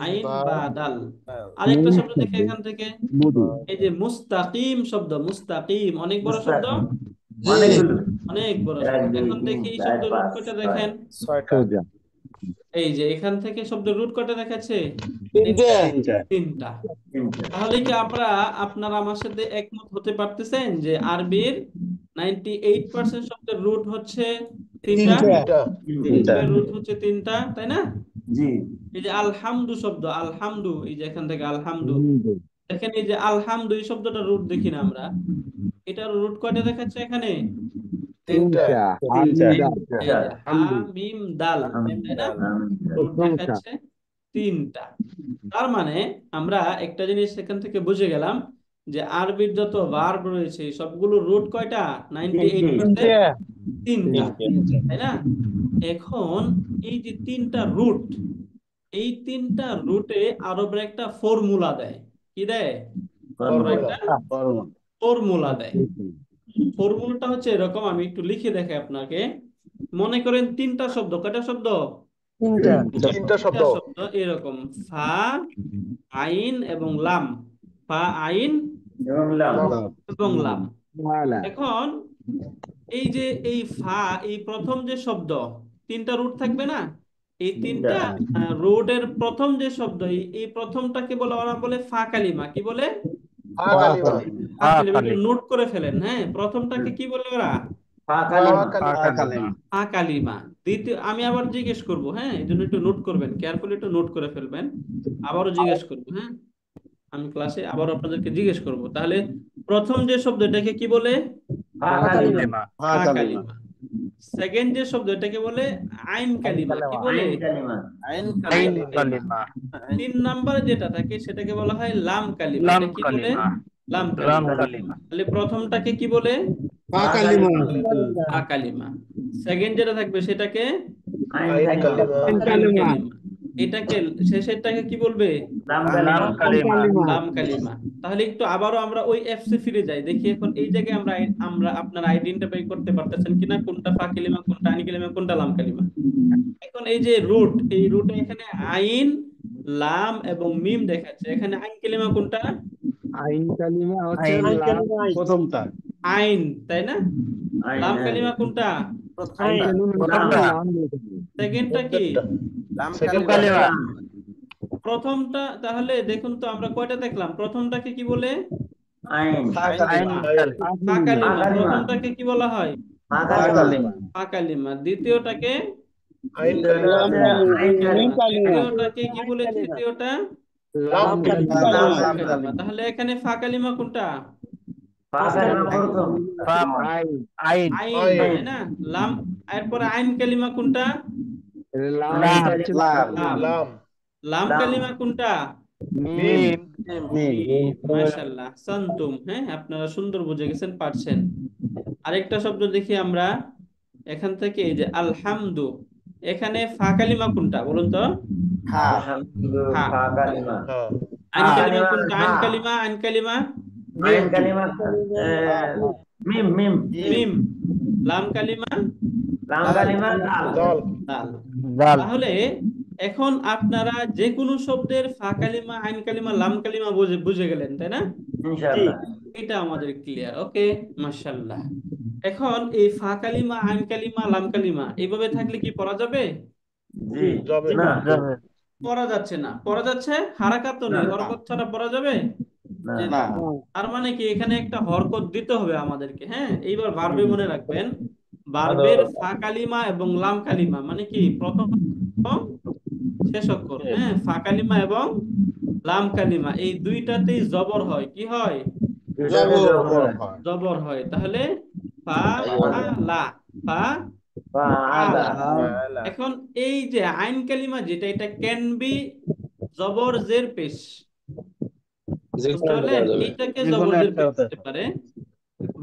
আইন বা দাল। আরেকটা শব্দ দেখে এখান থেকে, এই যে মুস্তাকিম শব্দ, মুস্তাকিম অনেক বড় শব্দ, অনেক বড় শব্দ। এখন দেখি এই শব্দের রুট কয়টা দেখেন। এই যে এখান থেকে শব্দের রুট কয়টা দেখাচ্ছে? তিনটা। তাহলে কি আপনারা আমার সাথে একমত হতে পারতেছেন যে আরবির 98% শব্দের রুট হচ্ছে তিনটা, তিনটা তিনটা রুট হচ্ছে তিনটা, তাই না? জি এই যে আলহামদু শব্দ, আলহামদু, এই যে এখান থেকে আলহামদু, দেখেন এই যে আলহামদু এই শব্দটা রুট দেখি না আমরা, এটার রুট কয়টা দেখাচ্ছে এখানে? তিনটা এই যে হা মিম দাল, তাই না? রুট দেখাচ্ছে তিনটা। তার মানে আমরা একটা জিনিস এখান থেকে বুঝে গেলাম যে আরবির যত ভার্ব রয়েছে সবগুলো রুট কয়টা? 98% তিনটা, তাই না? এখন এই যে তিনটা রুট, এই তিনটা রুটে আরবরা একটা ফর্মুলা দেয়। কি দেয়? ওরা একটা ফর্মুলা দেয়। ফর্মুলাটা হচ্ছে এরকম, আমি একটু লিখে দেখাই আপনাকে। মনে করেন তিনটা শব্দ, কয়টা শব্দ? তিনটা শব্দ তিনটা শব্দ এরকম, ফা, আইন এবং লাম, ফা, আইন এবং লাম। এখন এই যে এই ফা, এই প্রথম যে শব্দ, তিনটা রুট থাকবে না? এই তিনটা রুটের প্রথম যে শব্দ, এই প্রথমটাকে বলে, ওরা বলে ফা কালিমা। কি বলে? কালিমা ফা কালিমা। একটু নোট করে ফেলেন, হ্যাঁ, প্রথমটাকে কি বলে ওরা? ফা কালিমা। দ্বিতীয়, আমি আবার জিজ্ঞেস করব, হ্যাঁ, এই জন্য একটু নোট করবেন, কেয়ারফুলি একটু নোট করে ফেলবেন। আবারও জিজ্ঞেস করবো, হ্যাঁ, আমি ক্লাসে আবার আপনাদেরকে জিজ্ঞেস করব। তাহলে প্রথম যে শব্দ, এটাকে কি বলে? ফা কালিমা। সেকেন্ড যে শব্দ, এটাকে বলে আইন কালিমা। কি বলে? আইন আইন কালিমা। কালিমা। 3 নম্বরে যেটা থাকে সেটাকে বলা হয় লাম কালিমা। এটা কি বলে? লাম কালিমা। তাহলে প্রথমটাকে কি বলে? ফা কালিমা। সেকেন্ড যেটা থাকবে সেটাকে আইন কালিমা। এটাকে শেষেরটাকে কি বলবে? লাম কালিমা। তাহলে একটু আবারও আমরা ওই অ্যাপসে ফিরে যাই, দেখি এখন এই জায়গায় আমরা আমরা আপনারা আইডেন্টিফাই করতে পারতেছেন কিনা কোনটা ফা কালিমা, কোনটা আইন কালিমা, কোনটা লাম কালিমা। এখন এই যে রুট, এই রুটে এখানে আইন, লাম এবং মিম দেখাচ্ছে। এখানে আইন কালিমা কোনটা? প্রথমটা আইন, তাই না? লাম কালিমা কোনটা? সেকেন্ডটা কি? প্রথমটা। তাহলে দেখুন তো আমরা কয়টা দেখলাম? প্রথমটাকে কি বলে? ফা কালিমা। প্রথমটাকে কি বলা হয়? ফা কালিমা। দ্বিতীয়টাকে আইন তৃতীয়টাকে কি বলে? তৃতীয়টা লাম কালিমা। তাহলে এখানে ফা কালিমা কোনটা? আইন, তাই না? লাম, এরপরে আইন কালিমা কোনটা? লাম। লাম কালিমা কোনটা? মাশাআল্লাহ, সান্তুম, হ্যাঁ, আপনারা সুন্দর বুঝে গেছেন, পারছেন। আরেকটা শব্দ দেখি আমরা এখান থেকে, এই যে আলহামদু, এখানে ফা কালিমা কোনটা বলুন তো? হা। আইন কালিমা কোনটা? আইন কালিমা মিম। লাম কালিমা দাল। তাহলে এখন আপনারা যে কোনো শব্দের ফা কালিমা, আইন কালিমা, লাম কালিমা বুঝে গেলেন, তাই না? এটা আমাদের ক্লিয়ার। ওকে, মাশাআল্লাহ। এখন এই ফা কালিমা, আইন কালিমা, লাম কালিমা এইভাবে থাকলে কি পড়া যাবে? পড়া যাচ্ছে না। পড়া যাচ্ছে, হারাকাত তো নেই, হরকত ছাড়া পড়া যাবে? তার মানে কি এখানে একটা হরকত দিতে হবে আমাদেরকে, হ্যাঁ। এইবার ভার্বে মনে রাখবেন, ভার্বের ফা কালিমা এবং লাম কালিমা মানে কি? প্রথম শেষ অক্ষর, হ্যাঁ, ফা কালিমা এবং লাম কালিমা এই দুইটাতেই জবর হয়। কি হয়? জবর হয়। তাহলে ফা আলা, ফা আলা। এখন এই যে আইন কালিমা যেটা, এটা ক্যান বি জবর জের পেশ, বুঝতে পারলেন? এইটাকে জবর জের পেশ হতে পারে।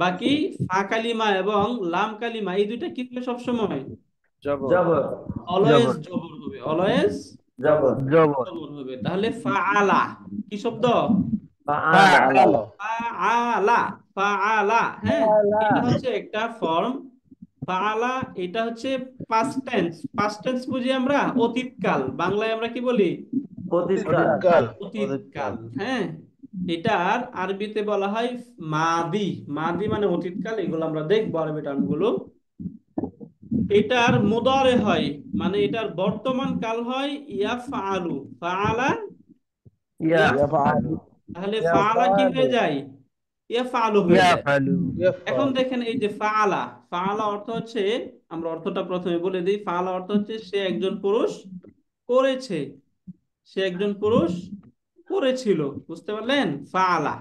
বাকি ফা কালিমা এবং লাম কালিমা এই দুইটা কি হবে? সবসময় অলওয়েজ জবর হবে, অলওয়েজ জবর হবে। তাহলে ফাআলা কি শব্দ? ফাআলা। ফাআলা, হ্যাঁ, এটা হচ্ছে একটা ফর্ম। ফাআলা, এটা হচ্ছে পাস্ট টেন্স। পাস্ট টেন্স বুঝি আমরা অতীতকাল, বাংলায় আমরা কি বলি? অতীতকাল, হ্যাঁ। এটার আরবিতে বলা হয় মাদি। মাদি মানে অতীতকাল, এগুলো আমরা দেখবো আরবি টার্মগুলো। এটার মুদারে হয়, মানে এটার বর্তমান কাল হয় ইয়াফআলু। ফাআলা ইয়াফআলু। তাহলে ফাআলা কি হয়ে যায়? ইয়াফআলু হয়ে যায়। ইয়াফালু। এখন ইয়াফআল দেখেন এই যে ফাআলা, ফাআলা অর্থ হচ্ছে, আমরা অর্থটা প্রথমে বলে দিই, ফাআলা অর্থ হচ্ছে সে একজন পুরুষ করেছে, সে একজন পুরুষ করেছিল, বুঝতে পারলেন? ফাআলা।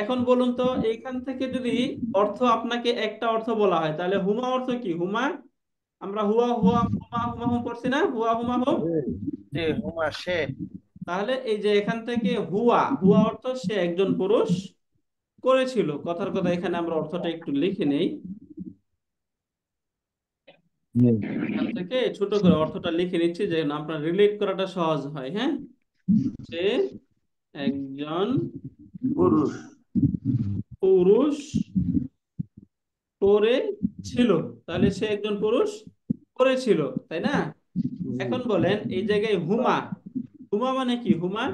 এখন বলুন তো এইখান থেকে যদি অর্থ আপনাকে একটা অর্থ বলা হয় তাহলে হুমা অর্থ কি? হুমা, আমরা হুয়া হুয়া হুমা হুমা হুম করছি না, হুয়া হুমা হুম। যে হুমা সে তাহলে এই যে এখান থেকে হুয়া, হুয়া অর্থ সে একজন পুরুষ করেছিল। কথার কথা এখানে আমরা অর্থটা একটু লিখে নেই, এখান থেকে ছোট করে অর্থটা লিখে নিচ্ছি যেন আপনার রিলেট করাটা সহজ হয়। হ্যাঁ, সে একজন পুরুষ। পুরুষ করেছিল, তাহলে সে একজন পুরুষ করেছিল, তাই না? জি। এখন বলেন এই জায়গায় হুমা, হুমা মানে কি? হুমা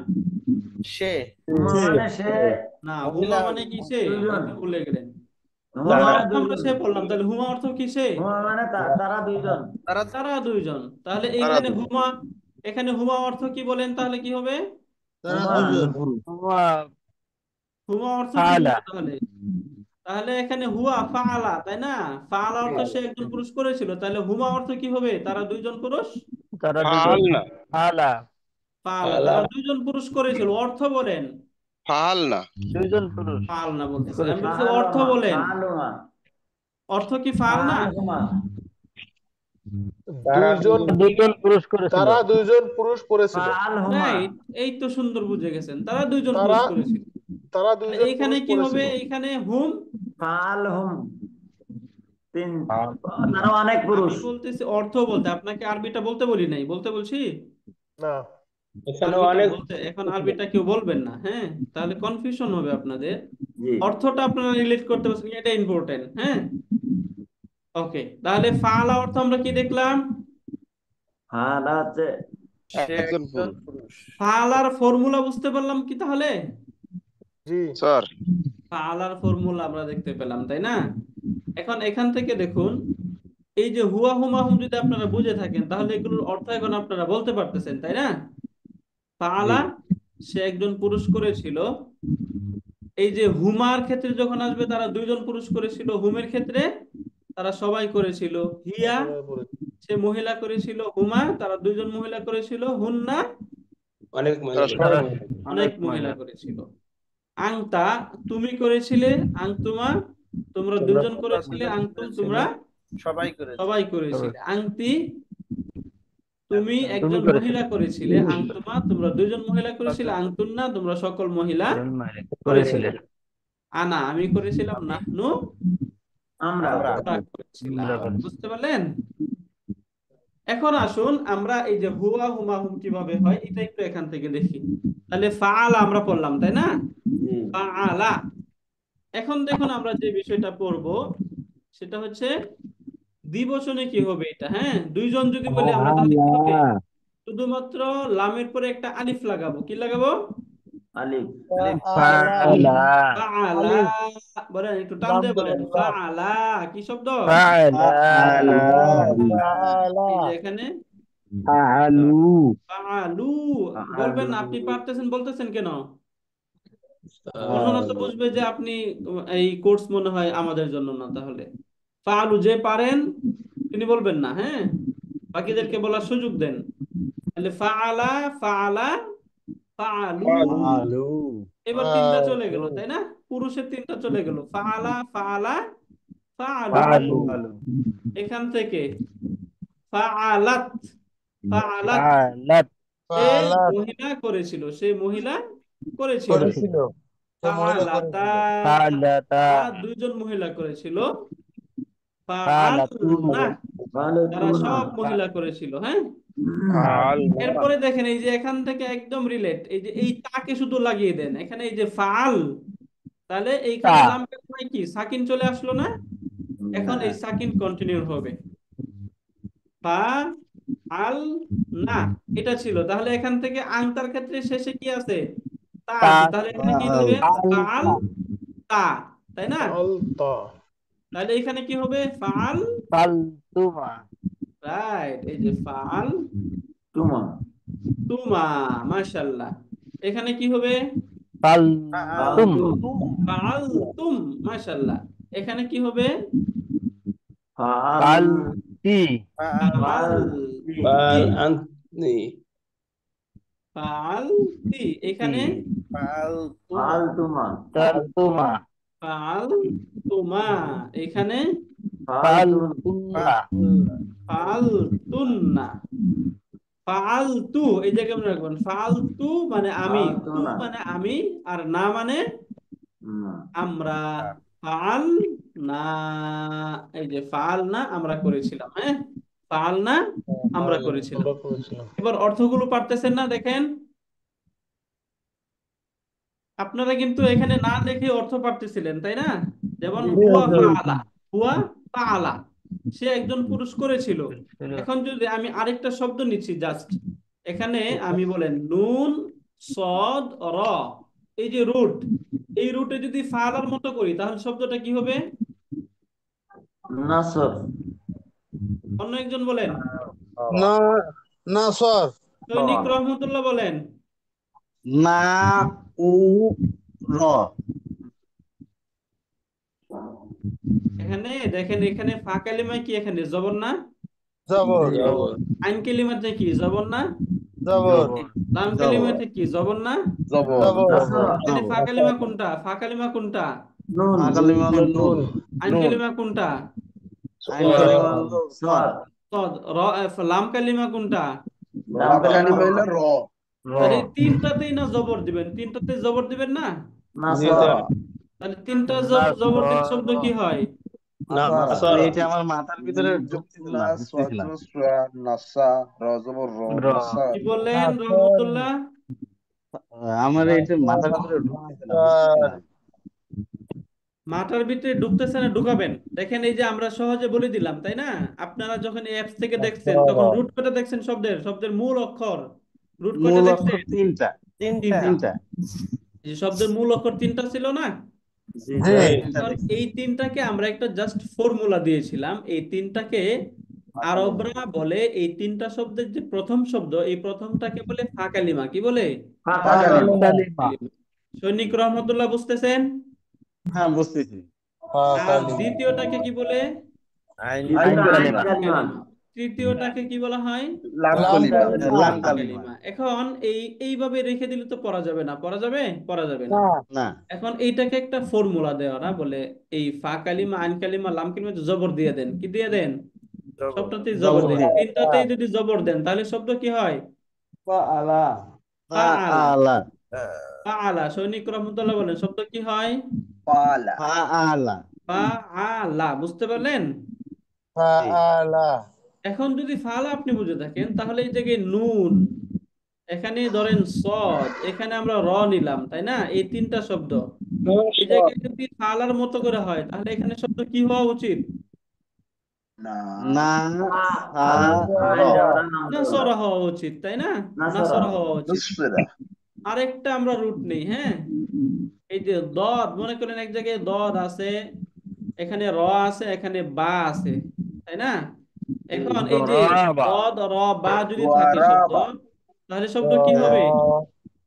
সে হুমা মানে সে না, হুমা মহিলা মানে কি? সে, দুইজন। এটা ভুলে গেলেন। হুমা হুমা মানে অর্থ আমরা দুইজন। সে বললাম, তাহলে হুমা অর্থ কি? সে, হুমা মানে তারা দুইজন। তারা তারা দুইজন। তাহলে তারা এইখানে হুমা, এখানে হুমা অর্থ কি বলেন? তাহলে কি হবে? হুমা হুয়া হুমা অর্থ কি ফাআলা। হলো তাহলে? তাহলে এখানে হুয়া ফাআলা, তাই না? ফাআলা অর্থ সে একজন পুরুষ করেছিল, তাহলে হুমা অর্থ কি হবে? তারা দুইজন পুরুষ তারা দুজন ফাআলনা ফাআলা। ফাআলা, তারা দুইজন পুরুষ করেছিল। অর্থ বলেন। ফাআলনা দুইজন পুরুষ ফাল না বলতেছে, আমি করেছিল। বলছি অর্থ ফাহালুমা বলেন। ফাহালুমা অর্থ কি ফাল না? ফাহালহুমা। দুইজন দুইজন পুরুষ করেছিল। তারা দুইজন পুরুষ করেছিল ফাহালহুমা রাইট, এই তো সুন্দর বুঝে গেছেন, তারা দুইজন তারা পুরুষ করেছিল। তারা তাহলে দুইজন এইখানে পুরুষ কি হবে? করেছিল এইখানে হুম, ফাহালহুম তিন, তারা অনেক আমি পুরুষ। বলতেছি অর্থ বলতে, আপনাকে আরবিটা বলতে বলি নাই, বলতে বলছি না আরবিটা বলতে। এখন আরবিটা কেউ বলবেন না, হ্যাঁ, তাহলে কনফিউশন হবে আপনাদের। জি। অর্থটা আপনারা রিলেট করতে পারছেন, এটা ইম্পর্টেন্ট। হ্যাঁ, ওকে, তাহলে ফাআলা অর্থ আমরা কি দেখলাম? ফাহালা হচ্ছে সে একজন একজন পুরুষ। পুরুষ ফাআলার ফর্মুলা বুঝতে পারলাম কি তাহলে? জি স্যার ফাআলার ফর্মুলা আমরা দেখতে পেলাম, তাই না? এখন এখান থেকে দেখুন, এই যে হুয়া হুমা হুম যদি আপনারা বুঝে থাকেন তাহলে এগুলোর অর্থ এখন আপনারা বলতে পারতেছেন, তাই না? ফাআলা সে একজন পুরুষ করেছিল। এই যে হুমার ক্ষেত্রে যখন আসবে তারা দুইজন পুরুষ করেছিল, হুমের ক্ষেত্রে তারা সবাই করেছিল। হিয়া সবাই বলে সে মহিলা করেছিল, হুমা তারা দুইজন মহিলা করেছিল, হুন্না তারা তারা অনেক অনেক মহিলা মহিলা। করেছিল। আংতা তুমি করেছিলে, আংতুমা তোমরা তোমরা দুজন তোমরা করেছিলে, দুজন আংতুম করেছিল তোমরা সবাই করেছে সবাই করেছিলে। আংতি তুমি একজন তুমি একজন করেছিলে। মহিলা করেছিলে, আংতুমা তোমরা দুজন মহিলা করেছিলে, আংতুন্না তোমরা সকল মহিলা করেছিলে। করেছিলে। আনা আমি করেছিলাম, আমি নাহনু আমরা। আমরা আমরা করেছিলাম। আমরা করেছি। বুঝতে পারলেন? এখন আসুন আমরা এই যে হুয়া হুমা হুম কিভাবে হয় এটা একটু এখান থেকে দেখি। তাহলে ফাআলা আমরা পড়লাম, তাই না? জি। ফাআলা। এখন দেখুন আমরা যে বিষয়টা পড়বো সেটা হচ্ছে দ্বিবচনে কি হবে এটা। হ্যাঁ, দুইজন যদি বলি আমরা তাহলে কি হবে? শুধুমাত্র লামের পরে একটা আলিফ লাগাবো। কি লাগাবো? আলিফ। আলিফ ফাআলা। ফাআলা। আলিফ বলেন, একটু টান লাম দিয়ে বলেন, ধরেন লাম ফাআলা। কি শব্দ? ফাআলা। তাআলা এই যে এখানে ফাআলু। ফাআলু। বলবেন ফাআলু। না, আপনি পারতেছেন বলতেছেন কেন? অন্যরা তো বুঝবে যে আপনি এই কোর্স মনে হয় আমাদের জন্য না। তাহলে ফাআলু যে পারেন তিনি বলবেন না, হ্যাঁ, বাকিদেরকে বলার সুযোগ দেন। তাহলে ফাআলা, ফাআলা, ফাআলু। আলু এবার তিনটা চলে গেল, তাই না? পুরুষের তিনটা চলে গেল, ফাআলা, ফাআলা, ফাআলু। ফাআলু। এখান থেকে ফাআলাত, ফাআলাত ফাআলাত। সে ফাআলাত মহিলা করেছিল, সে মহিলা করেছিল। করেছিল। সে মহিলা ফাআলাতা করেছিল ফাআলাতা। দুইজন মহিলা করেছিল। ফাআলাতুনা। ফাআলনা তারা ফাআলাতুনা। সব মহিলা করেছিল। হ্যাঁ, ফাআলনা এরপরে দেখেন এই যে এখান থেকে একদম রিলেট, এই যে এই তাকে শুধু লাগিয়ে দেন এখানে, এই যে ফাআল, তাহলে তা। এইখানে লামের পরে কি সাকিন চলে আসলো না? এখন এই সাকিন কন্টিনিউ হবে, ফা আল না, এটা ছিল। তাহলে এখান থেকে আংতার ক্ষেত্রে শেষে কি আছে? তা তা। আছে। তাহলে এখানে কি ফাআল দিবেন? ফাআল তা, তাই না? ফাআলতা তাহলে এখানে কি হবে? ফাআল। ফালতুমা। রাইট, এই যে ফাআল তুমা। তুমা। মাশাআল্লাহ। এখানে কি হবে? ফালতুম ফালতুম ফাআলতুম, মাশাআল্লাহ। এখানে কি হবে? ফাল ফালতি ফাআলতি, ফাল আন্তি ফাআলতি। এখানে ফালতুমা ফালতুমা ফাআলতুমা। এখানে ফালতুন ফালতুন্না ফাআলতুন্না। ফাআলতু, এই জায়গায় মনে রাখবেন, ফাআলতু মানে আমি, তু ফালতুনা মানে আমি, আর না মানে না আমরা। ফাআল না, এই যে ফাআল না আমরা করেছিলাম, হ্যাঁ, ফাআল না আমরা করেছিলাম। এবার অর্থগুলো পারতেছেন না? দেখেন, আপনারা কিন্তু এখানে না দেখে অর্থ পারতেছিলেন, তাই না? যেমন হুয়া ফাআলা, হুয়া ফাআলা, সে একজন পুরুষ করেছিল। এখন যদি আমি আরেকটা শব্দ নিচ্ছি, জাস্ট এখানে আমি বলেন নুন সদ র, এই যে রুট, এই রুটে যদি ফাআলার মতো করি তাহলে শব্দটা কি হবে? নাসর অন্য একজন বলেন, নাসর সৈনিক রহমতুল্লাহ বলেন। না উ র এখানে দেখেন, এখানে ফা কালিমায় কি, এখানে জবর না? জবর জবর আইন কালিমাতে কি জবর না? জবর লাম কালিমাতে কি জবর না? জবর জবর নাসর তাহলে ফা কালিমা কোনটা? ফা কালিমা কোনটা? নুন কালিমা হলো নুন আইন কালিমা কোনটা? আইন কালিমা হলো সদ সদ। লাম কালিমা কোনটা? লাম লাম কালিমা কালিমা হইলো র র তাহলে তিনটাতেই না জবর দিবেন? তিনটাতে জবর দিবেন না? নাসর তাহলে তিনটা জবর দিলে নাসর শব্দ কি হয়? নাসর এটা আমার মাথার ভিতরে ঢুকতেছিল না, বুঝতেছিলাম নাসা র জবর র র নাসা কি বললেন রহমতুল্লাহ? আমার এটা মাথার ভিতরে ঢুকতেছিল না, বুঝতেছিলাম মাথার ভিতরে ঢুকতেছে না, ঢুকাবেন। দেখেন, এই যে আমরা সহজে বলে দিলাম, তাই না? আপনারা যখন এই অ্যাপস থেকে দেখছেন তখন রুট কয়টা দেখছেন? শব্দের শব্দের মূল অক্ষর রুট কয়টা মূল দেখছেন? অক্ষর তিনটা তিনটা। তিনটা এই যে শব্দের মূল অক্ষর তিনটা ছিল না? জি তিনটা এখন দেখছি এই তিনটাকে আমরা একটা জাস্ট ফর্মুলা দিয়েছিলাম। এই তিনটাকে আরবরা বলে, এই তিনটা শব্দের যে প্রথম শব্দ, এই প্রথমটাকে বলে ফা কালিমা। কি বলে? কালিমা কালিমা সৈনিক রহমতুল্লাহ বুঝতেছেন? হ্যাঁ বুঝতেছি আর দ্বিতীয়টাকে কি বলে? আইন আইন কালিমা কালিমা তৃতীয়টাকে কি বলা হয়? লাম কালিমা লাম লাম কালিমা কালিমা। এখন এইভাবে রেখে দিলে তো পড়া যাবে না। পড়া যাবে? পড়া যাবে না। না এখন এইটাকে একটা ফর্মুলা দেওয়া না, বলে এই ফা কালিমা আইন কালিমা লাম কালিমা জবর দিয়ে দেন। কি দিয়ে দেন? সবটাতেই জবর জবর দেন। দিয়ে তিনটাতেই যদি জবর দেন তাহলে শব্দ কি হয়? ফাআলা। আলা ফাআলা। সৈনিক রহমতুল্লাহ বলেন, শব্দ কি হয়? পালা আলা ফাআলা। বুঝতে পারলেন? জি এখন যদি ফাআলা আপনি বুঝে থাকেন তাহলে এই জায়গায় নুন, এখানে ধরেন সদ, এখানে আমরা র নিলাম, তাই না? এই তিনটা শব্দ এই জায়গায় যদি ফাআলার মতো করে হয় তাহলে এখানে শব্দ কি হওয়া উচিত? না না সা র আইন যাওয়ার নাম তো নাসরা হওয়া উচিত, তাই না? নাসরা নাসরা হওয়া উচিত। নুসরা আরেকটা আমরা রুট নেই, হ্যাঁ। এই যে দদ, মনে করেন এক জায়গায় দদ আছে, এখানে র আছে, এখানে বা আছে, তাই না? এখন এই যে দরাবা দদ র বা যদি থাকে শব্দ, ওয়ারাবা তাহলে শব্দ কি হবে?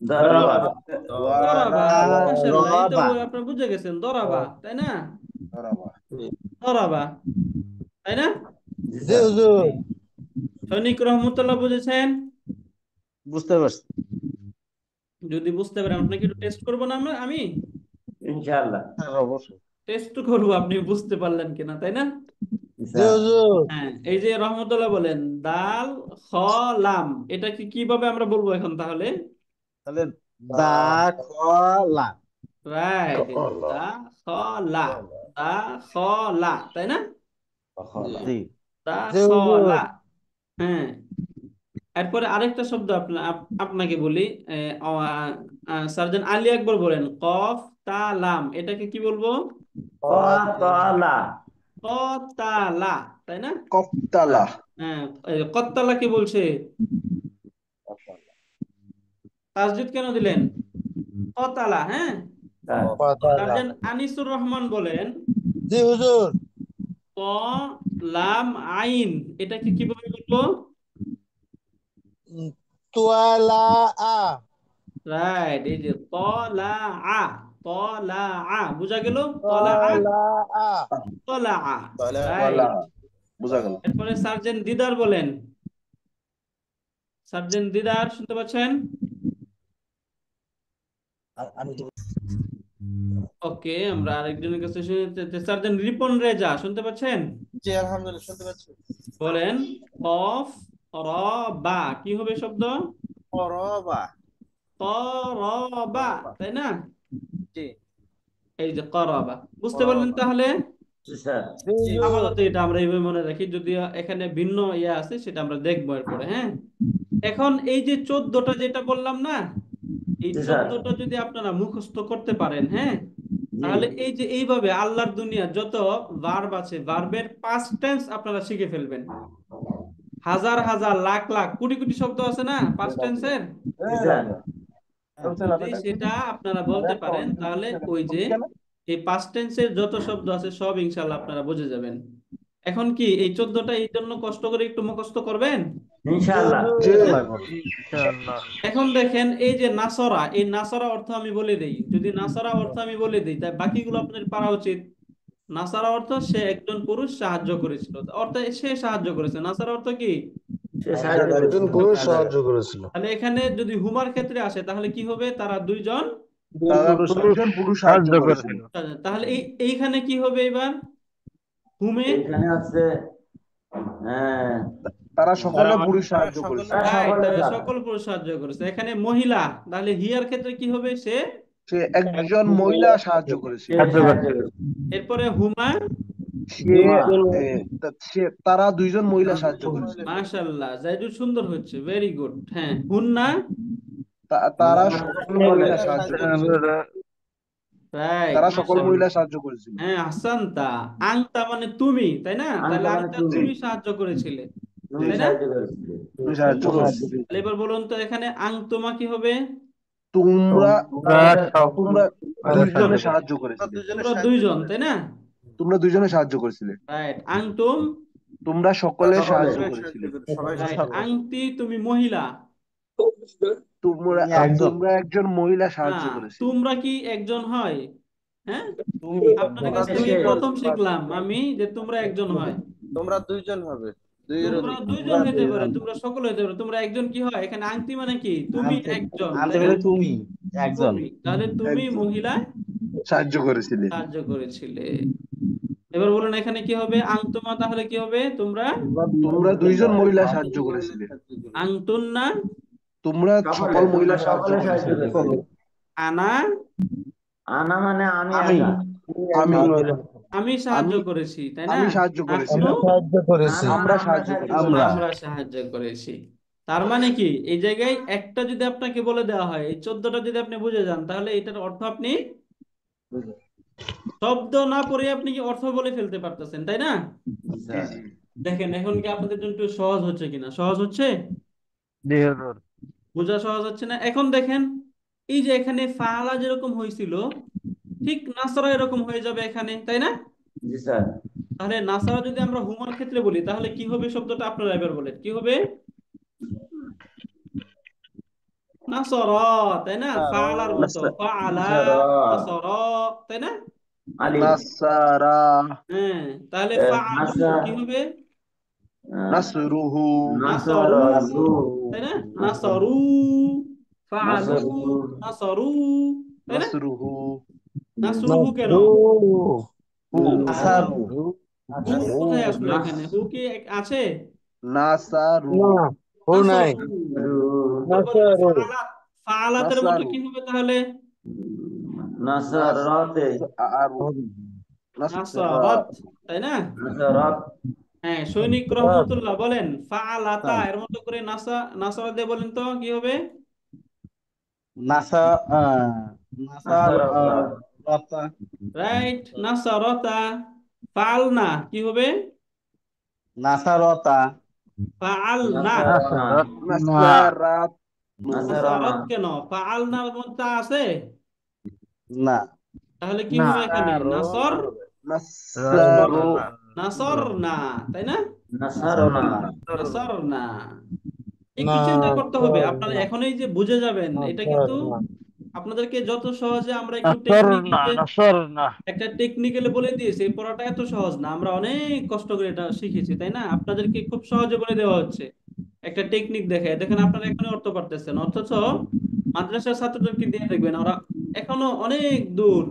দরাবা দরাবা। মাশাআল্লাহ, এই তো রবা আপনারা বুঝে গেছেন, দরাবা, তাই না? ওয়ারাবা দরাবা, তাই না? জি স্যার সৈনিক রহমতুল্লাহ বুঝেছেন? বুঝতে পারছি যদি বুঝতে পারেন আপনাকে একটু টেস্ট করবো না আমি ইনশাআল্লাহ হ্যাঁ, অবশ্যই টেস্ট করবো আপনি বুঝতে পারলেন কিনা, তাই না? স্যার হ্যাঁ, এই যে রহমতুল্লাহ বলেন দাল খ লাম, এটাকে কিভাবে আমরা বলবো এখন তাহলে? তাহলে দা খ লা রাইট, দা খ লা, দা খ লা, তাই না? জি দা খ লা। হ্যাঁ, এরপরে আরেকটা শব্দ আপনাকে বলি। সার্জন আলী আকবর বলেন কফ তা লাম, এটাকে কি বলবো? কতলা কতালা, তাই না? কফতালা হ্যাঁ, কত্তালা কি বলছে? তাসদিদ কেন দিলেন? কতালা। হ্যাঁ, সার্জন আনিসুর রহমান বলেন জি হুজুর ক লাম আইন, এটাকে কিভাবে বলবো? তোয়ালা আ রাইট, এই যে তলা আ, তলা আ বুঝা গেল, তলা আ, طلع তলা আ। طلع বলা রাইট। বোঝা গেল। এরপরে সার্জেন্ট দিদার বলেন, সার্জেন্ট দিদার শুনতে পাচ্ছেন? ওকে, আমরা আরেকজনের কাছে শুনে, সার্জেন্ট রিপন রেজা শুনতে পাচ্ছেন? জি আলহামদুলিল্লাহ শুনতে পাচ্ছি। বলেন কফ র বা, কি হবে শব্দ? قرابة করবা, তাই না? জি এই যে করবা, বুঝতে পারলেন قرابة তাহলে? জি স্যার। জি হুজুর আপাতত এটা আমরা এইভাবে মনে রাখি, যদি এখানে ভিন্ন ইয়ে আছে সেটা আমরা দেখবো এরপরে। হ্যাঁ, এখন এই যে 14টা যেটা বললাম না, এই জি স্যার। 14টা যদি আপনারা মুখস্থ করতে পারেন, হ্যাঁ, জি তাহলে এই যে এইভাবে আল্লাহর দুনিয়া যত ভার্ব আছে, ভার্বের পাস্ট টেন্স আপনারা শিখে ফেলবেন। হাজার হাজার লাখ লাখ কোটি কোটি শব্দ আছে না পাস্ট টেন্সের, জি স্যার। যদি সেটা আপনারা বলতে পারেন তাহলে ওই যে এই পাস্ট টেন্সের যত শব্দ আছে সব ইনশাআল্লাহ আপনারা বুঝে যাবেন। এখন কি এই 14টা এই জন্য কষ্ট করে একটু মুখস্থ করবেন? ইনশাআল্লাহ। জি ইনশাআল্লাহ এখন দেখেন এই যে নাসরা, এই নাসরা অর্থ আমি বলে দেই, যদি নাসরা অর্থ আমি বলে দিই তাই বাকিগুলো আপনার পারা উচিত। নাসারা অর্থ সে একজন পুরুষ সাহায্য করেছিল, অর্থ সে সাহায্য করেছে। নাসারা অর্থ কি? সে সাহায্য একজন করেছিল। পুরুষ সাহায্য করেছিল। তাহলে এখানে যদি হুমার ক্ষেত্রে আসে তাহলে কি হবে? তারা দুইজন, তারা দুইজন পুরুষ সাহায্য করেছিল। তাহলে এইখানে কি হবে এবার? হুমে, এখানে হচ্ছে হ্যাঁ, তারা সকলে পুরুষ সাহায্য করেছিল। তারা রাইট, সকলে স্যার। সকল পুরুষ সাহায্য করেছে। এখানে মহিলা, তাহলে হিয়ার ক্ষেত্রে কি হবে? সে। সে একজন মহিলা সাহায্য করেছিল। সে সাহায্য করেছিল। এরপরে হুমা, সে তারা দুইজন মহিলা সাহায্য করেছিল। মাশাআল্লাহ জাইদুল, সুন্দর হচ্ছে, ভেরি গুড। হ্যাঁ, হুন্না, তারা সকল মহিলা সাহায্য করেছিল। রাইট, তারা সকল মাশাআল্লাহ। মহিলা সাহায্য করেছিল। হ্যাঁ, হাসানতা। আংতা মানে তুমি, তাই না? তাহলে আনতা মানে আংতা তুমি। তুমি সাহায্য করেছিলে, তুমি তাই না? সাহায্য করেছিলে। তুমি সাহায্য করেছিলে। তাহলে এবার বলুন তো এখানে আংতুমা কি হবে? তোমরা তোমরা দুইজনে সাহায্য সাহায্য করেছিলে। তোমরা দুইজন, তাই না? তোমরা দুইজনে সাহায্য করেছিলে। রাইট, আংতুম, তোমরা সকলে সকলে। সাহায্য করেছিলে। রাইট, আংতি তুমি মহিলা, তোমরা তোমরা একজন মহিলা সাহায্য হ্যাঁ, করেছিলে। তোমরা কি একজন হয়? হ্যাঁ, আপনাদের কাছ থেকে সে। প্রথম শিখলাম আমি যে তোমরা একজন হয়। তোমরা দুইজন হবে। তোমরা দুইজন হতে পারে, তোমরা সকলে হতে পারে, তোমরা একজন কি হয়? এখানে আংতি মানে কি? তুমি একজন, আনতে তাই না? গেলে তুমি একজন। তুমি, তাহলে তুমি একজন মহিলা সাহায্য করেছিলে। সাহায্য করেছিলে। এবার বলুন এখানে কি হবে? আংতুমা তাহলে কি হবে? তোমরা, তোমরা দুইজন মহিলা সাহায্য করেছিলে। আংতুন্না, তোমরা সকল মহিলা সাহায্য সকলে সাহায্য করেছিলে। করেছিলে। আনা, আনা মানে আমি আমি একা। আমি আমি সাহায্য আমি করেছি, তাই না? আমি সাহায্য করেছি। নাহনু, সাহায্য করেছি। না, না, আমরা আমরা সাহায্য সাহায্য করেছি। আমরা আমরা সাহায্য করেছি। তার মানে কি এই জায়গায় একটা যদি আপনাকে বলে দেওয়া হয়, এই 14টা যদি আপনি বুঝে যান তাহলে এটার অর্থ আপনি শব্দ না পড়ে আপনি কি অর্থ বলে ফেলতে পারতেছেন, তাই না? জি জি দেখেন এখন কি আপনাদের জন্য একটু সহজ হচ্ছে কিনা? সহজ হচ্ছে? বোঝা সহজ হচ্ছে না? এখন দেখেন এই যে এখানে ফালা যেরকম হয়েছিল, ঠিক নাসরা এরকম হয়ে যাবে এখানে, তাই না? জি স্যার। তাহলে নাসারা যদি আমরা হুমার ক্ষেত্রে বলি তাহলে কি হবে শব্দটা? আপনারা এবার বলেন কি হবে? নাসরা, তাই না? ফালার মতো, ফালা, নাসরা, তাই না? আলিফ। নাসারা হ্যাঁ, তাহলে ফাআলু নাসা, কি হবে? নাসরুহু নাসারু, নাসারাতু, তাই না? নাসারু, ফাআলু, নাসারু, নাসারু, তাই না? নাসরুহু নাসরুহু কেন? হু আসারু হু কোথায় আসলো এখানে? হু কি আছে? নাসারু ও নাই। তারপরে ফাআলাত, ফাআলাতের মতো নাসারু কি হবে তাহলে? নাসারাতে, নাসারু নাসরা নাসারাত, তাই না? নাসারাত, হ্যাঁ, সৈনিক রহমতুল্লাহ বলেন ফাআলাতা এর মতো করে নাসারা দিয়ে বলেন তো কি হবে? নাসা নাসার নাসারাতা, রাতা রাইট, নাসারাতা। ফাআলনা কি হবে? নাসারতা ফাআলনা। নাসারানা, নাসারাত নাসারানা, নাসারাত কেন? ফাআলনার মধ্যে আছে, না তাহলে কি হবে এখানে? নাসর, নাসারু নাসরনা, তাই না? নাসারনা, নাসরনা। একটু না চিন্তা করতে হবে, স্যার আপনারা না, এখনই যে বুঝে যাবেন না এটা স্যার কিন্তু না, আপনাদেরকে যত সহজে আমরা না একটু স্যার না, টেকনিক্যালি না স্যার না। একটা টেকনিক্যালি বলে দিয়েছি, এই পড়াটা এত সহজ না, আমরা অনেক কষ্ট করে এটা শিখেছি তাই না, আপনাদেরকে খুব সহজে বলে দেওয়া হচ্ছে একটা টেকনিক দেখে, দেখেন আপনারা এখনই অর্থ পারতেছেন, অথচ মাদ্রাসার ছাত্রদেরকে দিয়ে দেখবেন ওরা এখনো অনেক দূর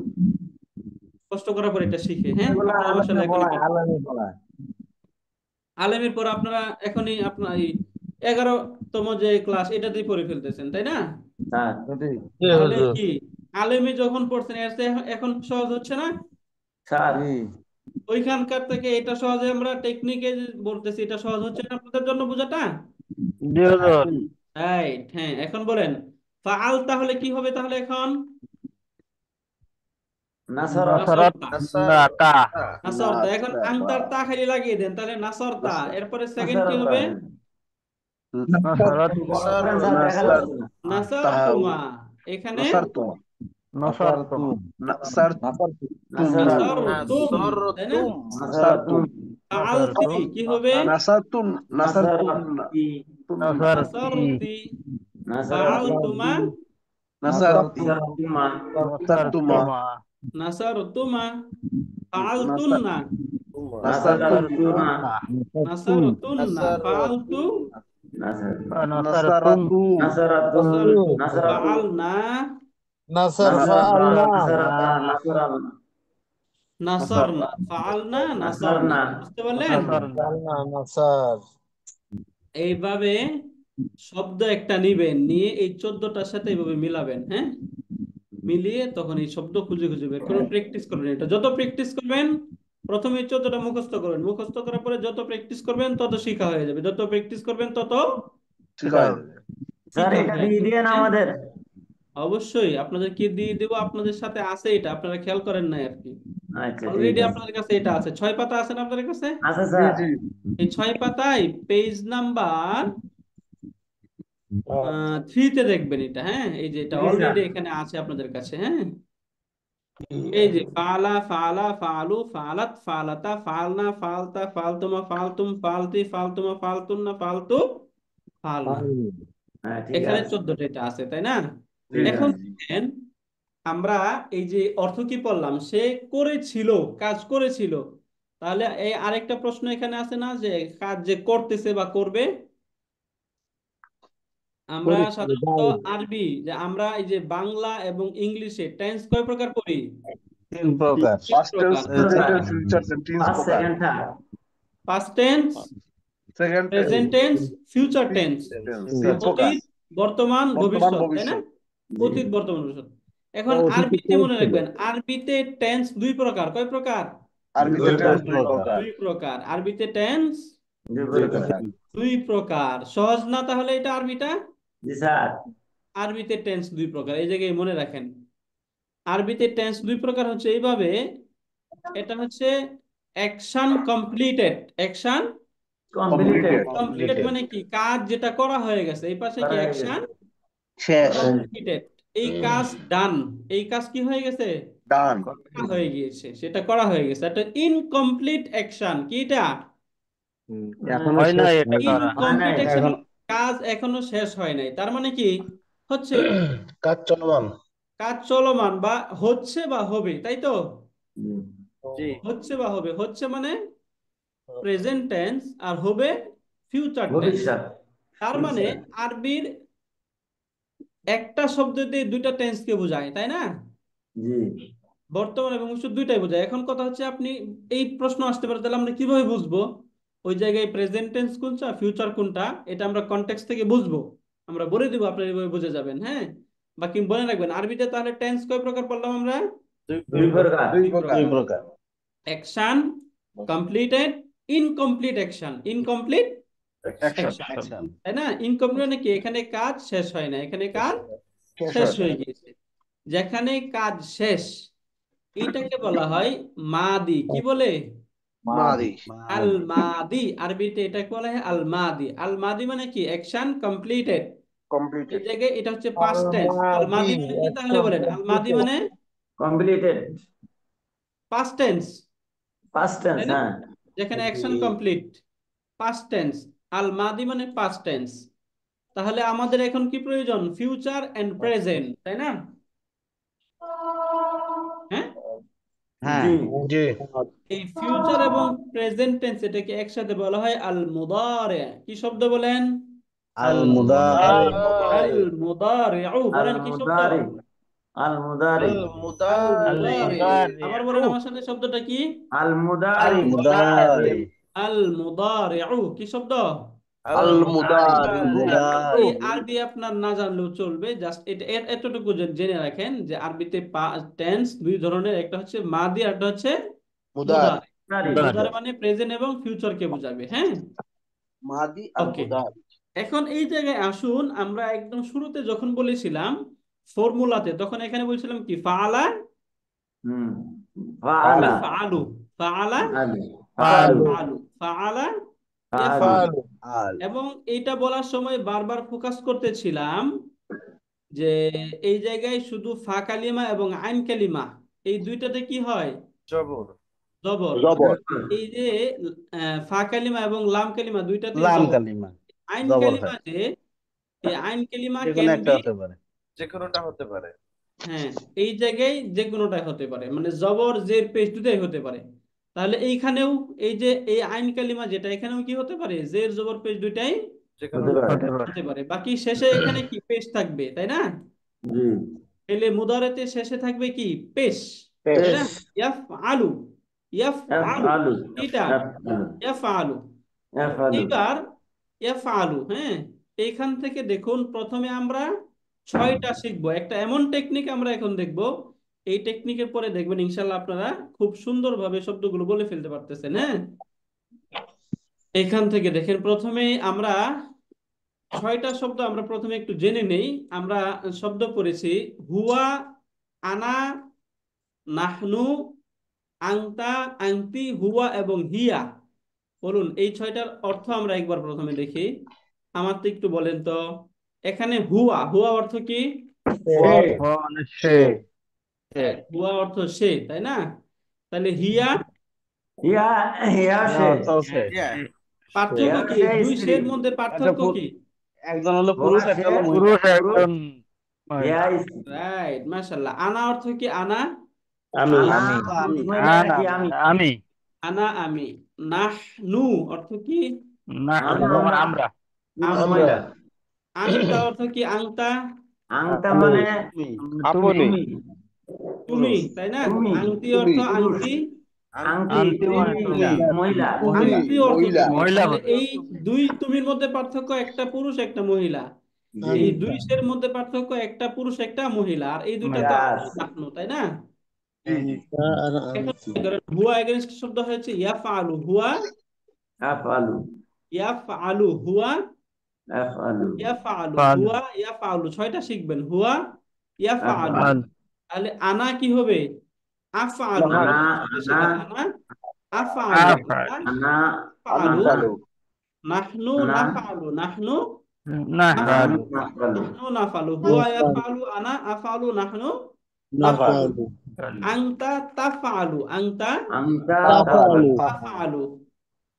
কষ্ট করার পর এটা শিখে। হ্যাঁ, এগুলো আপনারা আলেমে মাশাআল্লাহ এখনই পড়ায়, আলেমে পড়ায়। আলেমের পর আপনারা এখনই আপনার এই 11তম যে ক্লাস এটাতেই পড়ে ফেলতেছেন তাই না? স্যার জি তাহলে হুজুর, কি আলেমে যখন পড়ছেন এর চেয়ে এখন সহজ হচ্ছে না? স্যার জি ওইখানকার থেকে এটা সহজে আমরা টেকনিকে বলতেছি, এটা সহজ হচ্ছে না আপনাদের জন্য বোঝাটা? জি হুজুর। রাইট, হ্যাঁ। এখন বলেন ফাআল তাহলে কি হবে তাহলে এখন? নাসরত নাসারাত নাসরতা। নাসার না তা। নাসরতা, এখন আনতার তা খালি লাগিয়ে দেন তাহলে নাসরতা, এরপরে সেকেন্ড কি হবে? নাসারাত নাসার করেন স্যার, দেখা নাসার যাচ্ছে না। নাসারতুমা, এখানে নাসারতুম নাসারতুম নাসারতুম, তাই না? নাসরতুম নাসরাতুম, ফাআলতি নাসারতুম কি হবে? নাসারতুম নাসারতুম নাসরাতি, নাসারতি নাসারতি। নাসরাতুম, ফাআলতুমা নাসারতি নাসরাতুমা, নাসারতুমা নাসারতুমা নাসারতুমা। নাসার ফাআলতুন্না নাসারতুম নাসরাতুনা, নাসারতুম নাসারতুন্না ফাআলতু নাসারতুম নাসারাতু নাসরাতুন, নাসারতু নাসরাতু, ফাআলনা নাসার নাসরানা, ফাআলনা, নাসরাতা, নাসরানা, নাসারনা ফাআলনা নাসারনা, নাসরানা, বুঝতে পারলেন? নাসারনা ফাআলনা নাসার, এইভাবে শব্দ একটা নিবেন, নিয়ে এই 14টার সাথে এইভাবে মিলাবেন। হ্যাঁ, মিলিয়ে তখন এই শব্দ খুঁজে খুঁজে বের করুন, প্র্যাকটিস করবেন। এটা যত প্র্যাকটিস করবেন, প্রথমে এই 14টা মুখস্থ করবেন, মুখস্থ করার পরে যত প্র্যাকটিস করবেন তত শিখা হয়ে যাবে, যত প্র্যাকটিস করবেন তত ঠিক শিখা আছে হবে। স্যার শিখা এটা হয়ে দিয়ে যাবে। দিয়েন হ্যাঁ, আমাদের। অবশ্যই আপনাদেরকে দিয়ে দেবো, আপনাদের সাথে আছে এটা, আপনারা খেয়াল করেন নাই আর কি। আচ্ছা ঠিক অলরেডি আছে, আপনাদের কাছে এটা আছে, 6 পাতা আছে না আপনাদের কাছে? আছে জি স্যার। জি এই 6 পাতায় পেজ নাম্বার 3-তে দেখবেন এটা। হ্যাঁ, এই যে এটা জি স্যার, অলরেডি এখানে আছে আপনাদের কাছে। হ্যাঁ, এই যে ফালা ফালা ফালু ফালাত ফালাতা ফালনা ফালতা ফালতুমা ফালতুম ফালতি ফালতুমা ফালতুন্না ফালতু ফালনা, হ্যাঁ ঠিক এখানে আছে, 14টা এটা আছে তাই না? ঠিক এখন আছে। দেখেন আমরা এই যে অর্থ কি পড়লাম, সে করেছিল, কাজ করেছিল, তাহলে এই আরেকটা প্রশ্ন এখানে আছে না যে কাজ যে করতেছে বা করবে। আমরা করেছিল সাধারণত ভাই, আরবি যে আমরা এই যে বাংলা এবং ইংলিশে টেন্স কয় প্রকার পড়ি? 3 প্রকার। 3 পাস্ট টেন্স প্রকার। Present sir tense future tense first প্রকার second third, past tense, second tense present tense, future tense, tense তিন প্রকার অতীত, বর্তমান, বর্তমান ভবিষ্যৎ, তাই না? ভবিষ্যৎ জি অতীত, বর্তমান, ভবিষ্যৎ। এখন অতীতে আরবিতে মনে করেছিল, রাখবেন, আরবিতে টেন্স 2 প্রকার। কয় প্রকার? আরবিতে দুই টেন্স প্রকার, দুই প্রকার 2 প্রকার। আরবিতে টেন্স দুই দুই প্রকার। প্রকার 2 প্রকার। সহজ না তাহলে এটা আরবিটা? জি স্যার, আরবিতে টেন্স 2 প্রকার, এই জায়গায় মনে রাখেন। আরবিতে টেন্স 2 প্রকার হচ্ছে এইভাবে, এটা হচ্ছে action completed. Action completed, completed completed মানে কি, কাজ যেটা করা হয়ে গেছে, এই পাশে কি করা হয়ে অ্যাকশন গেছে, শেষ কমপ্লিটেড, এই কাজ ডান, এই কাজ কি হয়ে গেছে, ডান করা হয়ে গিয়েছে, সেটা করা হয়ে গেছে। একটা ইনকমপ্লিট অ্যাকশন কি এটা? এখনো হয় না শেষ এটা হয়নি, করা। হয় ইনকমপ্লিট নাই, অ্যাকশন, এখন কাজ এখনো শেষ হয় নাই, তার মানে কি হচ্ছে কাজ চলমান, কাজ চলমান বা হচ্ছে বা হবে, তাই তো? জি, জি। হচ্ছে বা হবে, হচ্ছে মানে প্রেজেন্ট টেন্স, আর হবে ফিউচার টেন্স। ভবিষ্যৎ, তার মানে ফিউচার, আরবির একটা শব্দ দিয়ে 2টা টেন্সকে বোঝায়, তাই না? জি বর্তমান এবং ভবিষ্যৎ 2টাই বোঝায়। এখন কথা হচ্ছে আপনি এই প্রশ্ন আসতে পারে তাহলে আমরা কিভাবে বুঝবো ওই জায়গায় প্রেজেন্ট টেন্স কোনটা ফিউচার কোনটা? এটা আমরা কনটেক্সট থেকে বুঝবো, আমরা বলে দিব, আপনারা এভাবে বুঝে যাবেন। হ্যাঁ, বাকি মনে রাখবেন আরবিতে তাহলে টেন্স কয় প্রকার বললাম আমরা? দুই প্রকার, দুই 2 প্রকার দুই প্রকার। প্রকার, action completed, incomplete action, incomplete action action, action. তাই না? ইনকমপ্লিট মানে কি, এখানে কাজ শেষ হয় না, এখানে কাজ শেষ শেষ হয় হয়ে গিয়েছে। যেখানে কাজ শেষ এটাকে বলা হয় মাদি। কি বলে? মাদি আল মাদি। আরবিতে এটাকে বলা হয় আল মাদি। আল মাদি মানে কি, অ্যাকশন কমপ্লিটেড। এই কমপ্লিটেড জায়গায় এটা হচ্ছে পাস্ট টেন্স। আল আলমাদি মাদি মানে কি তাহলে অ্যাকশন বলেন? আল মাদি কমপ্লিটেড, মানে কমপ্লিটেড, পাস্ট টেন্স, পাস্ট তাই টেন্স, না? হ্যাঁ যেখানে অ্যাকশন কমপ্লিট, পাস্ট টেন্স। আল মাদি মানে পাস্ট টেন্স। তাহলে আমাদের এখন কি প্রয়োজন? ফিউচার এন্ড প্রেজেন্ট, তাই না? হ্যাঁ, হ্যাঁ জি জি এই ফিউচার এবং প্রেজেন্ট টেন্স এটাকে একসাথে বলা হয় আল মুদারে। কি শব্দ বলেন? আল আল মুদারে আল মুদারিউ। আল বলেন কি শব্দ? মুদারি আল মুদারি আল আল মুদারি। মুদারি আবার বলেন আমার সাথে শব্দটা কি? আল আল মুদারি মুদারে আল মুদারিউ। কি শব্দ? আল মুদারি আল এই মুদারে আরবি আপনার না জানলেও চলবে, জাস্ট এটা এতটুকু জেনে রাখেন যে আরবিতে টেন্স দুই ধরনের, একটা হচ্ছে মাদি আর একটা হচ্ছে মুদার মুদারি। মুদারি মুদারি মানে প্রেজেন্ট এবং ফিউচারকে বোঝাবে। হ্যাঁ, মাদি আর ওকে। মুদার। এখন এই জায়গায় আসুন, আমরা একদম শুরুতে যখন বলেছিলাম ফর্মুলাতে, তখন এখানে বলছিলাম কি ফাআলা হুম তাহলে ফাআলা ফাআলু, ফাআলা আলু ফালু ফাআলু, ফাআলা ফাআলু ইয়াফআলু। ফালু আল এবং এইটা বলার সময় বারবার ফোকাস করতেছিলাম যে এই জায়গায় শুধু ফা কালিমা এবং আইন কালিমা, এই দুইটাতে কি হয়? জবর জবর। জবর। এই যে ফা কালিমা এবং লাম কালিমা দুইটাতেই লাম জবর। কালিমা আইন জবর কালিমা হয়, যে, এই আইন কালিমা যে কোনো ক্যান একটা বি, হতে পারে। যে কোনোটা হতে পারে হ্যাঁ, এই জায়গায় যে কোনোটাই হতে পারে, মানে জবর জের পেশ দুটাই হতে পারে। তাহলে এইখানেও এই যে এই আইন কালিমা যেটা, এখানেও কি হতে পারে? জের জবর পেশ দুটাই যে হতে কোনোটা পারে হতে পারে। বাকি শেষে এখানে কি পেশ থাকবে, তাই না? জি পেলে মুদারেতে শেষে থাকবে কি? পেশ, তাই পেশ না? ইয়াফআলু, ইয়াফআলু, আলু এটা আলু ইয়াফআলু। আলু এইবার ইয়াফআলু, হ্যাঁ, এইখান থেকে দেখুন প্রথমে আমরা 6টা শিখবো। একটা এমন টেকনিক আমরা এখন দেখব, এই টেকনিকের পরে দেখবেন ইনশাল্লাহ আপনারা খুব সুন্দরভাবে শব্দগুলো বলে ফেলতে পারতেছেন। হ্যাঁ, এখান থেকে দেখেন প্রথমে আমরা 6টা শব্দ আমরা প্রথমে একটু জেনে নেই। আমরা শব্দ পড়েছি হুয়া, আনা, নাহনু, আংতা, আংতি, হুয়া এবং হিয়া। বলুন এই 6টার অর্থ আমরা একবার প্রথমে দেখি। আমার তো একটু বলেন তো, এখানে হুয়া, হুয়া অর্থ কি? মানে সে হুয়া অর্থ সে, তাই না? তাহলে হিয়া ইয়া ইয়া ইয়া সে অর্থ হচ্ছে পার্থক্য ইয়া কি? সে দুই স্ত্রী সের মধ্যে একটা পার্থক্য কি? একজন হলো হুয়া পুরুষ, একটা সে হলো মহিলা। পুরুষ ইয়া স্ত্রী রাইট, মাশাআল্লাহ। আনা অর্থ কি? আনা, আমি আনা আমি পুরুষ মহিলা নাকি আমি আনা আমি। নাহনু অর্থ কি? নাহনু আমরা পুরুষ আমরা। মহিলা আংতা অর্থ কি? আংতা আংতা আপনি মানে আপনি তুমি তুমি, পুরুষ তাই না? তুমি আংতি তুমি অর্থ পুরুষ আংতি, আংটি তুমি মহিলা তুমি আংটি অর্থ মহিলা। তুমি। তাহলে এই দুই তুমির মধ্যে পার্থক্য একটা পুরুষ একটা মহিলা। জি এই দুই সের মধ্যে পার্থক্য একটা পুরুষ একটা মহিলা, আর এই দুইটা তো ইয়াস নাহনু, তাই না? জি জি এখন ধরেন হুয়া এগেনস্ট শব্দ হয়েছে ইয়াফআলু, হুয়া আফআলু ইয়াফআলু, হুয়া আফআলু ইয়াফআলু, হুয়া ইয়াফআলু। 6টা শিখবেন, হুয়া ইয়াফআলু। আফআলু তাহলে আনা কি হবে? আফআলু। আনা বলেন সাথে আনা সাথে, আনা আফআলু, আনা আনা আফআলু, আনা ভালো। নাহনু আনা নাফআলু, নাহনু নাহনু নাফআলু, নাফআলু নাহনু নাফআলু, হুয়া ইয়াফআলু, আনা আফআলু, নাহনু নাফআলু। আনতা তাফআলু, আনতা আংতা তাফআলু তাফআলু,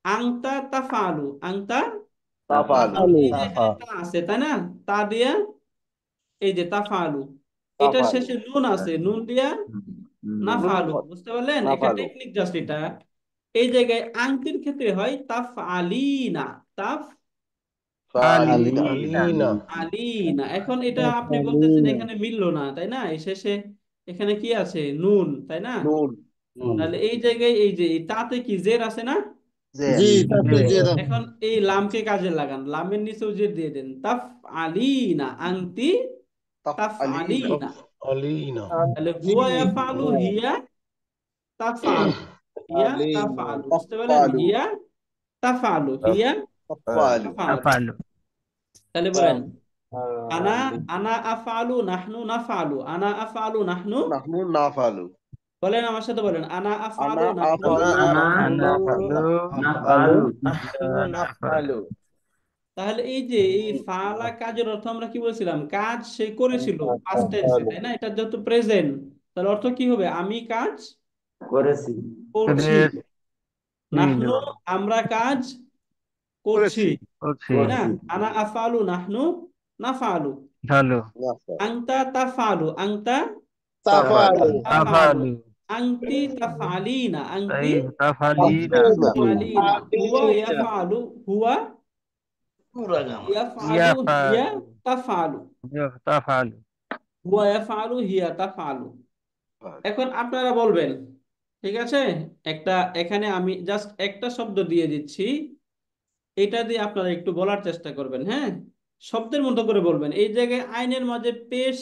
আনতা তাফআলু, আনতা। তাফালু এই যে এখানে তা আছে, তাই না? তা দিয়া, এই যে তাফআলু, এটা তাফালু শেষে নুন আছে, নুন দিয়া নাফআলু। নুন বুঝতে পারলেন? একটা নাফালু টেকনিক জাস্ট এটা। এই জায়গায় আংটির ক্ষেত্রে হয় তাফআলিনা, ফালিনা আলিনা তাফআলিনা। এখন এটা আপনি বলতেছেন এখানে মিললো না, তাই না? এই শেষে এখানে কি আছে? নুন, তাই না? নুন তাহলে এই জায়গায় এই যে এই তাতে কি জের আছে না? জের এখন এই লামকে কাজে লাগান, লামের নিচেও জের দিয়ে দেন। তাফ আলিনা, আংতি তাফ তাফআলিনা আলিনা। আলিনা তাহলে হুয়া ইয়াফআলু, হিয়া তাফআলু, হিয়া তাফআলু। বুঝতে পারলেন? তাফআলু হিয়া তাফআলু, হিয়া তাফআলু তাফআলু। তাহলে বলেন আনা, আনা আফআলু, নাহনু নাফআলু, আনা আফআলু, নাহনু। নাহনু নাফালু বলেন আমার সাথে, বলেন আনা আনা আফআলু, নাহনু। আফালু আনা নাফালু নাফআলু তাহলে এই যে এই ফালা কাজের অর্থ আমরা কি বলছিলাম? কাজ সে করেছিল পাস্ট টেন্সে, তাই না? এটা যেহেতু প্রেজেন্ট, তাহলে অর্থ কি হবে? আমি কাজ করেছি করছি, নাহনু আমরা কাজ করছি, করেছি তাই না? করছি আনা আফআলু, নাহনু নাফআলু, ভালো আনতা তাফআলু, আনতা তাফালু তাফআলু, তাফালু আনতি তাফআলিনা, আনতি তাই তাফালিনা তাফআলিনা, হুয়া ইয়াফআলু, হুয়া ইয়াফআলু, হিয়া ইয়াফালু তাফআলু, তাফালু হুয়া ইয়াফআলু, হিয়া তাফআলু। এখন আপনারা বলবেন, ঠিক আছে, একটা, এখানে আমি জাস্ট একটা শব্দ দিয়ে দিচ্ছি, এটা দিয়ে আপনারা একটু বলার চেষ্টা করবেন, হ্যাঁ, শব্দের মতো করে বলবেন। এই জায়গায় আইনের মাঝে পেশ,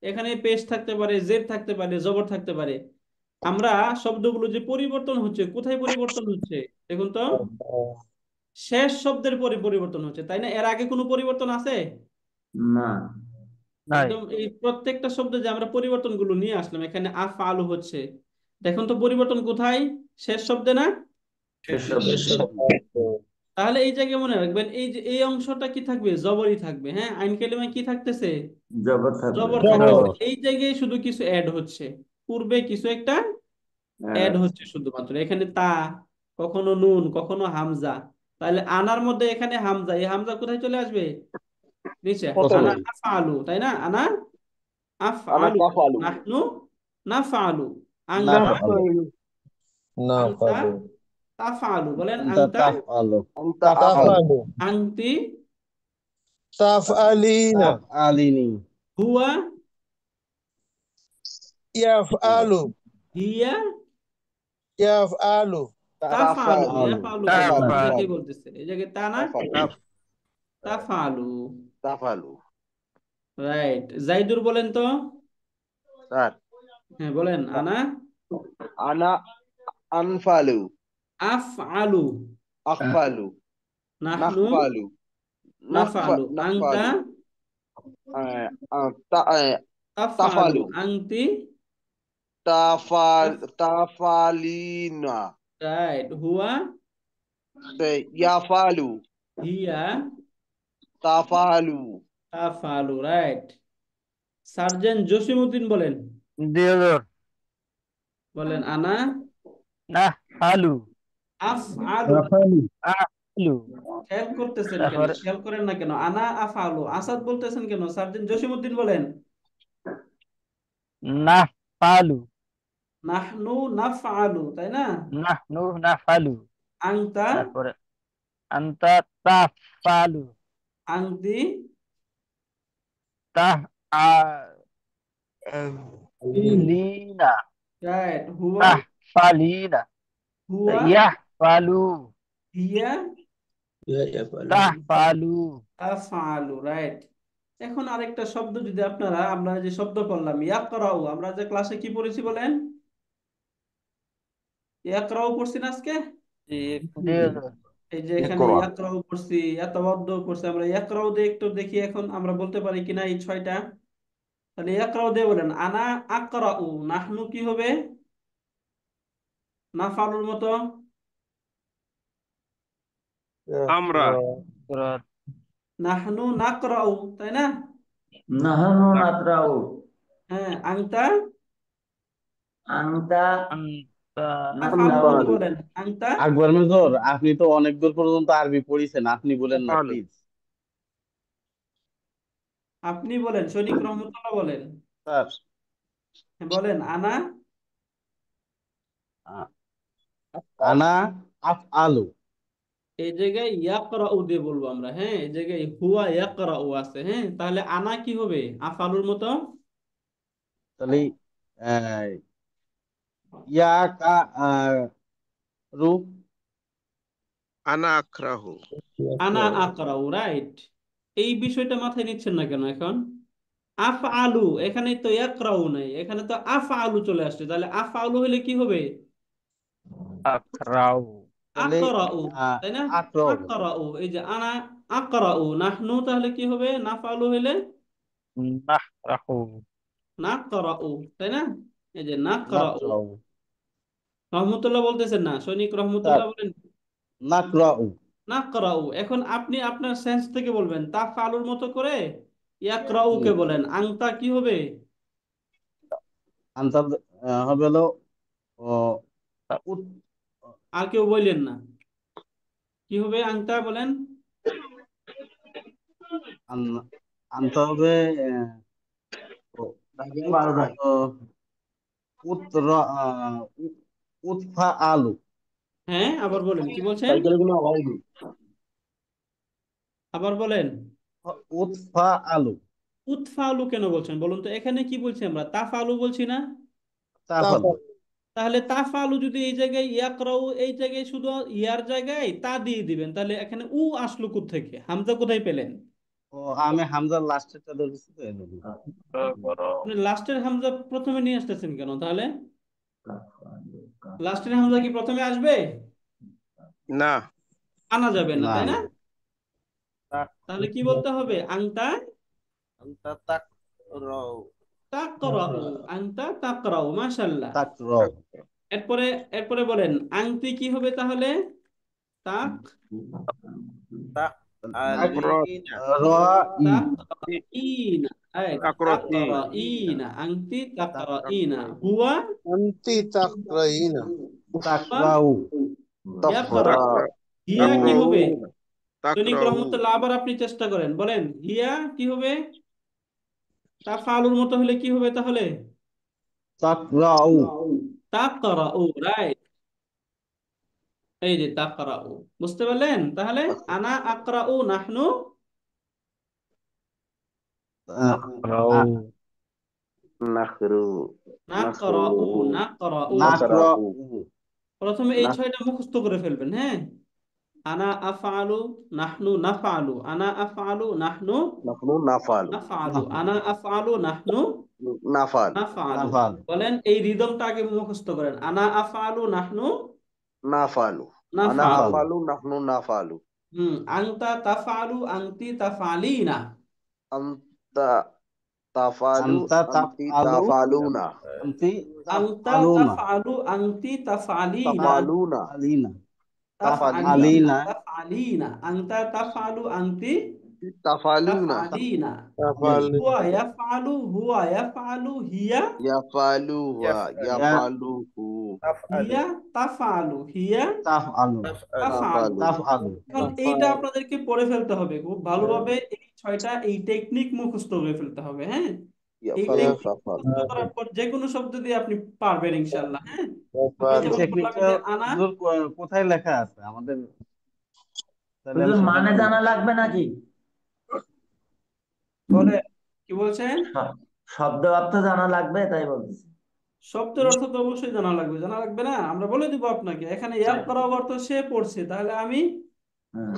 এখানে পেশ থাকতে পারে, জের থাকতে পারে, জবর থাকতে পারে। আমরা শব্দগুলো যে পরিবর্তন হচ্ছে, কোথায় পরিবর্তন হচ্ছে দেখুন তো, শেষ শব্দের পরে পরিবর্তন হচ্ছে, তাই না? এর আগে কোনো পরিবর্তন আছে? না। নাই একদম এই প্রত্যেকটা শব্দে যে আমরা পরিবর্তনগুলো নিয়ে আসলাম, এখানে আফ আলু হচ্ছে, দেখুন তো পরিবর্তন কোথায়? শেষ শব্দে না? সেসব তাহলে এই জায়গায় মনে রাখবেন, এই যে এই অংশটা কি থাকবে? জবরই থাকবে, হ্যাঁ, আইন কালিমায় কি থাকতেছে? জগৎ থাকবে। জবর থাকতেছে। এই জায়গায় শুধু কিছু অ্যাড হচ্ছে, পূর্বে কিছু একটা অ্যাড হচ্ছে শুধুমাত্র, এখানে তা, কখনো নুন, কখনো হামজা। তাহলে আনার মধ্যে এখানে হামজা, এই হামজা কোথায় চলে আসবে? নিচে। আনা প্রথমে আফআলু, তাই না? আনা আনা আফআলু, তাফালু নাহনু নাফআলু, আনতা নাফআলু আনতা নাফালু তাফআলু, বলেন আনতা আনতা, তাফআলু আনতা আফালু তাফালু আনতি, তাফআলিনা তাফআলিনি হুয়া ইয়াফআলু হিয়া ইয়াফআলু তাফআলু। তাফালু ইয়াফআলু কেন? তাফালু এটা তাফআলু কি তাফালু বলতেছে এই জায়গায়? তা না, তাফালু তাফআলু। তাফালু রাইট, জাইদুর বলেন তো। স্যার হ্যাঁ বলেন, আনা আনা আনফালু আফআলু, আকফালু নাহনু নাকফালু নাফআলু, আনতা নাকফালু আহ, আহ, তা- আহ, তাফআলু, তাফালু আনতি, তাফালিনা রাইট, হুয়া ইয়াফালু হিয়া তাফালু তাফআলু, রাইট। সার্জেন্ট জসিমউদ্দিন বলেন, দেওর বলেন আনা নাফআলু আফআলু। আফআলু খেয়াল করতেছেন কেন? তারপরে খেয়াল করেন না কেন? আনা আফআলু, আসাদ বলতেছেন কেন? সার্জেন্ট জসিমউদ্দিন বলেন, নাফআলু নাহনু নাফআলু, তাই না? নাহনু নাফআলু আনতা তারপরে আনতা তাফআলু আনতি, তাফআলিনা রাইট, হুয়া তাফআলিনা হুয়া ইয়াফআলু হিয়া তাফআলু তাফআলু, রাইট। এখন আরেকটা শব্দ যদি আপনারা, আমরা যে শব্দ পড়লাম ইয়াকরাউ, আমরা যে ক্লাসে কি পড়েছি বলেন? ইয়াকরাউ পড়ছি না আজকে? দেওর এই যে এখানে ইয়াকরাউ পড়ছি, ইয়াতাওয়াদ্দু পড়ছি, আমরা ইয়াকরাউ দিয়ে একটু দেখি এখন আমরা বলতে পারি কিনা এই ছয়টা। তাহলে ইয়াকরাউ দিয়ে বলেন, আনা আকরাউ, নাহনু কি হবে? নাফালুর মতো, আমরা সূরা নাহনু নাকরাউ, তাই না? নাহানু নাকরাউ হ্যাঁ, আংতা আনতা আনতা নাফালুর মতো নাফআলু বলেন, আংতা। আকবর মেজর, আপনি তো অনেক দূর পর্যন্ত আরবি পড়িছেন, আপনি বলেন না তাফালু প্লিজ। আপনি বলেন, সৈনিক রহমতুল্লাহ বলেন। স্যার হ্যাঁ, বলেন আনা আনা আফআলু এই জায়গায় ইয়াকরাউ দিয়ে বলবো আমরা, হ্যাঁ, এই জায়গায় হুয়া ইয়াকরাউ আছে, হ্যাঁ, তাহলে আনা কি হবে? আফালুর মতো। তাহলে আহ, ইয়া কা রু আনা আখরাহু আনা আকরাউ, রাইট। এই বিষয়টা মাথায় নিচ্ছেন না কেন এখন? আফ আলু, এখানে তো ইয়াকরাউ নাই, এখানে তো আফ আলু চলে আসছে, তাহলে আফ আলু হলে কি হবে? আকরাউ তাহলে আকরাউ, আহ, তাই না? আকরাউ আকরাউ, এই যে আনা আকরাউ, নাহনু তাহলে কি হবে? নাফালু হইলে নাহরাহু নাকরাউ, তাই না? এই যে নাকরাউ। নাকরাউ রহমতুল্লাহ বলতেছেন না, সৈনিক স্যার রহমতুল্লাহ বলেন নাকরাউ নাকরাউ। এখন আপনি আপনার সেন্স থেকে বলবেন, তা ফালুর মতো করে ইয়াকরাউ কে হুম বলেন, আংতা কি হবে? আনসার হবে হলো ও, উত আর কেউ বললেন না, কি হবে আংতা বলেন? আন আনতে হবে ও- বাকি উৎ 12 দাও। উত্তর উৎফা আলু। হ্যাঁ, আবার বলেন, কি বলছেন? সাইকেল গুলো আওয়াজ দিই। আবার বলেন। উৎফা আলু। উৎফালু কেন বলছেন বলুন তো? এখানে কি বলছি আমরা? তাফালু বলছি না? তাফালু। তাহলে তাফালু যদি এই জায়গায় ইয়াকরাউ, এই জায়গায় শুধু ইয়ার জায়গায় তা দিয়ে দিবেন, তাহলে এখানে আসলো থেকে হামজা কোথায় পেলেন? ও, আমি হামজার লাস্টেরটা ধরেছি তো এই জন্য। আপনি লাস্টের হামজা প্রথমে নিয়ে আসতেছেন কেন তাহলে? কাফালু, লাস্টের কাফালু। হামজা কি প্রথমে আসবে? না, আনা যাবে না, না তাই না? না। তাক তাহলে কি বলতে হবে? আংতা আনতা তাক রাও। তাকরাউ, আংতা তাকরাউ, মাশাআল্লাহ। তাক রাও। এরপরে এরপরে বলেন, আংতি কি হবে তাহলে? তাক তাক আকরত, আলিনা রা ই। তাকরাইনা, আকরতি, তাকরাইনা, আংতি তাক তাকরাইনা, হুয়া আন্তি তাকরাইনা, তাক হুয়া রাও। ইয়াকরা। তাকরা, হিয়া কি হবে? তাকরাউন, দৈনিক তাকরাউ, রহমতুল্লাহ, আবার আপনি চেষ্টা করেন, বলেন হিয়া কি হবে? তাফালুর মতো হলে কি হবে তাহলে? তাক রাও। তাকরাউ, রাইট। এই যে তাকরাউ, বুঝতে পারলেন তাহলে? আনা আকরাউ, নাহনু আ- নাখরু নাখরু নাকরাউ, নাকরাউ। নাকরাউ। প্রথমে এই নাখ 6টা মুখস্থ করে ফেলবেন, হ্যাঁ? আনা আফআলু, নাহনু নাফআলু, আনা আফআলু, নাহনু নাখরু নাফালু নাফআলু, নাহনু আনা আফআলু, নাহনু নাফালু নাফআলু। নাফাল। বলেন, এই রিদমটা আগে মুখস্থ করেন। আনা আফআলু, নাহনু নাফালু আনা নাফআলু। নাফাল। আফালু নাহনু নাফালু আনতা তাফআলু, আনতি তাফআলিনা। আনতা তাফালু আনতা আনতি তাফআলু তাফালুনা আনতি আনতা তাফআলুনা তাফআলু, আনতি তাফআলিনা। তাফালুনা তাফআলিনা তাফআলিনা, তাফআলিনা তাফআলিনা, আনতা তাফআলু, আনতি তাফালুনা তাফআলিনা। তাফাল, হুয়া ইয়াফআলু, হুয়া ইয়াফআলু, হিয়া ইয়াফালুহা ইয়া ইয়াফালুহু হিয়া তাফআলু, হিয়া তাফআলু তাফআলু। তাফালু তাফআলু। এখন এইটা আপনাদেরকে পড়ে ফেলতে হবে খুব ভালোভাবে। এই 6টা এই টেকনিক মুখস্থ করে ফেলতে হবে, হ্যাঁ? এই ইয়াফালু টেকনিক ইয়াফাল, মুখস্থ করার পর যে কোনো শব্দ দিয়ে আপনি পারবেন ইনশাআল্লাহ, হ্যাঁ? আমরা ইয়াফাল, এই যেমন বললাম টেকনিকটা যে আনা, হুজুর কোথায় লেখা আছে আমাদের? তাহলে আমি হুজুর সেটা মানে একটু জানা লাগবে নাকি? বলে কি বলছেন? শব্দ অর্থ জানা লাগবে তাই বলতেছি। শব্দের অর্থ তো অবশ্যই জানা লাগবে, জানা লাগবে না? আমরা বলে দিব আপনাকে। এখানে ইয়াক করা অর্থ সে পড়ছে, তাহলে আমি, হ্যাঁ,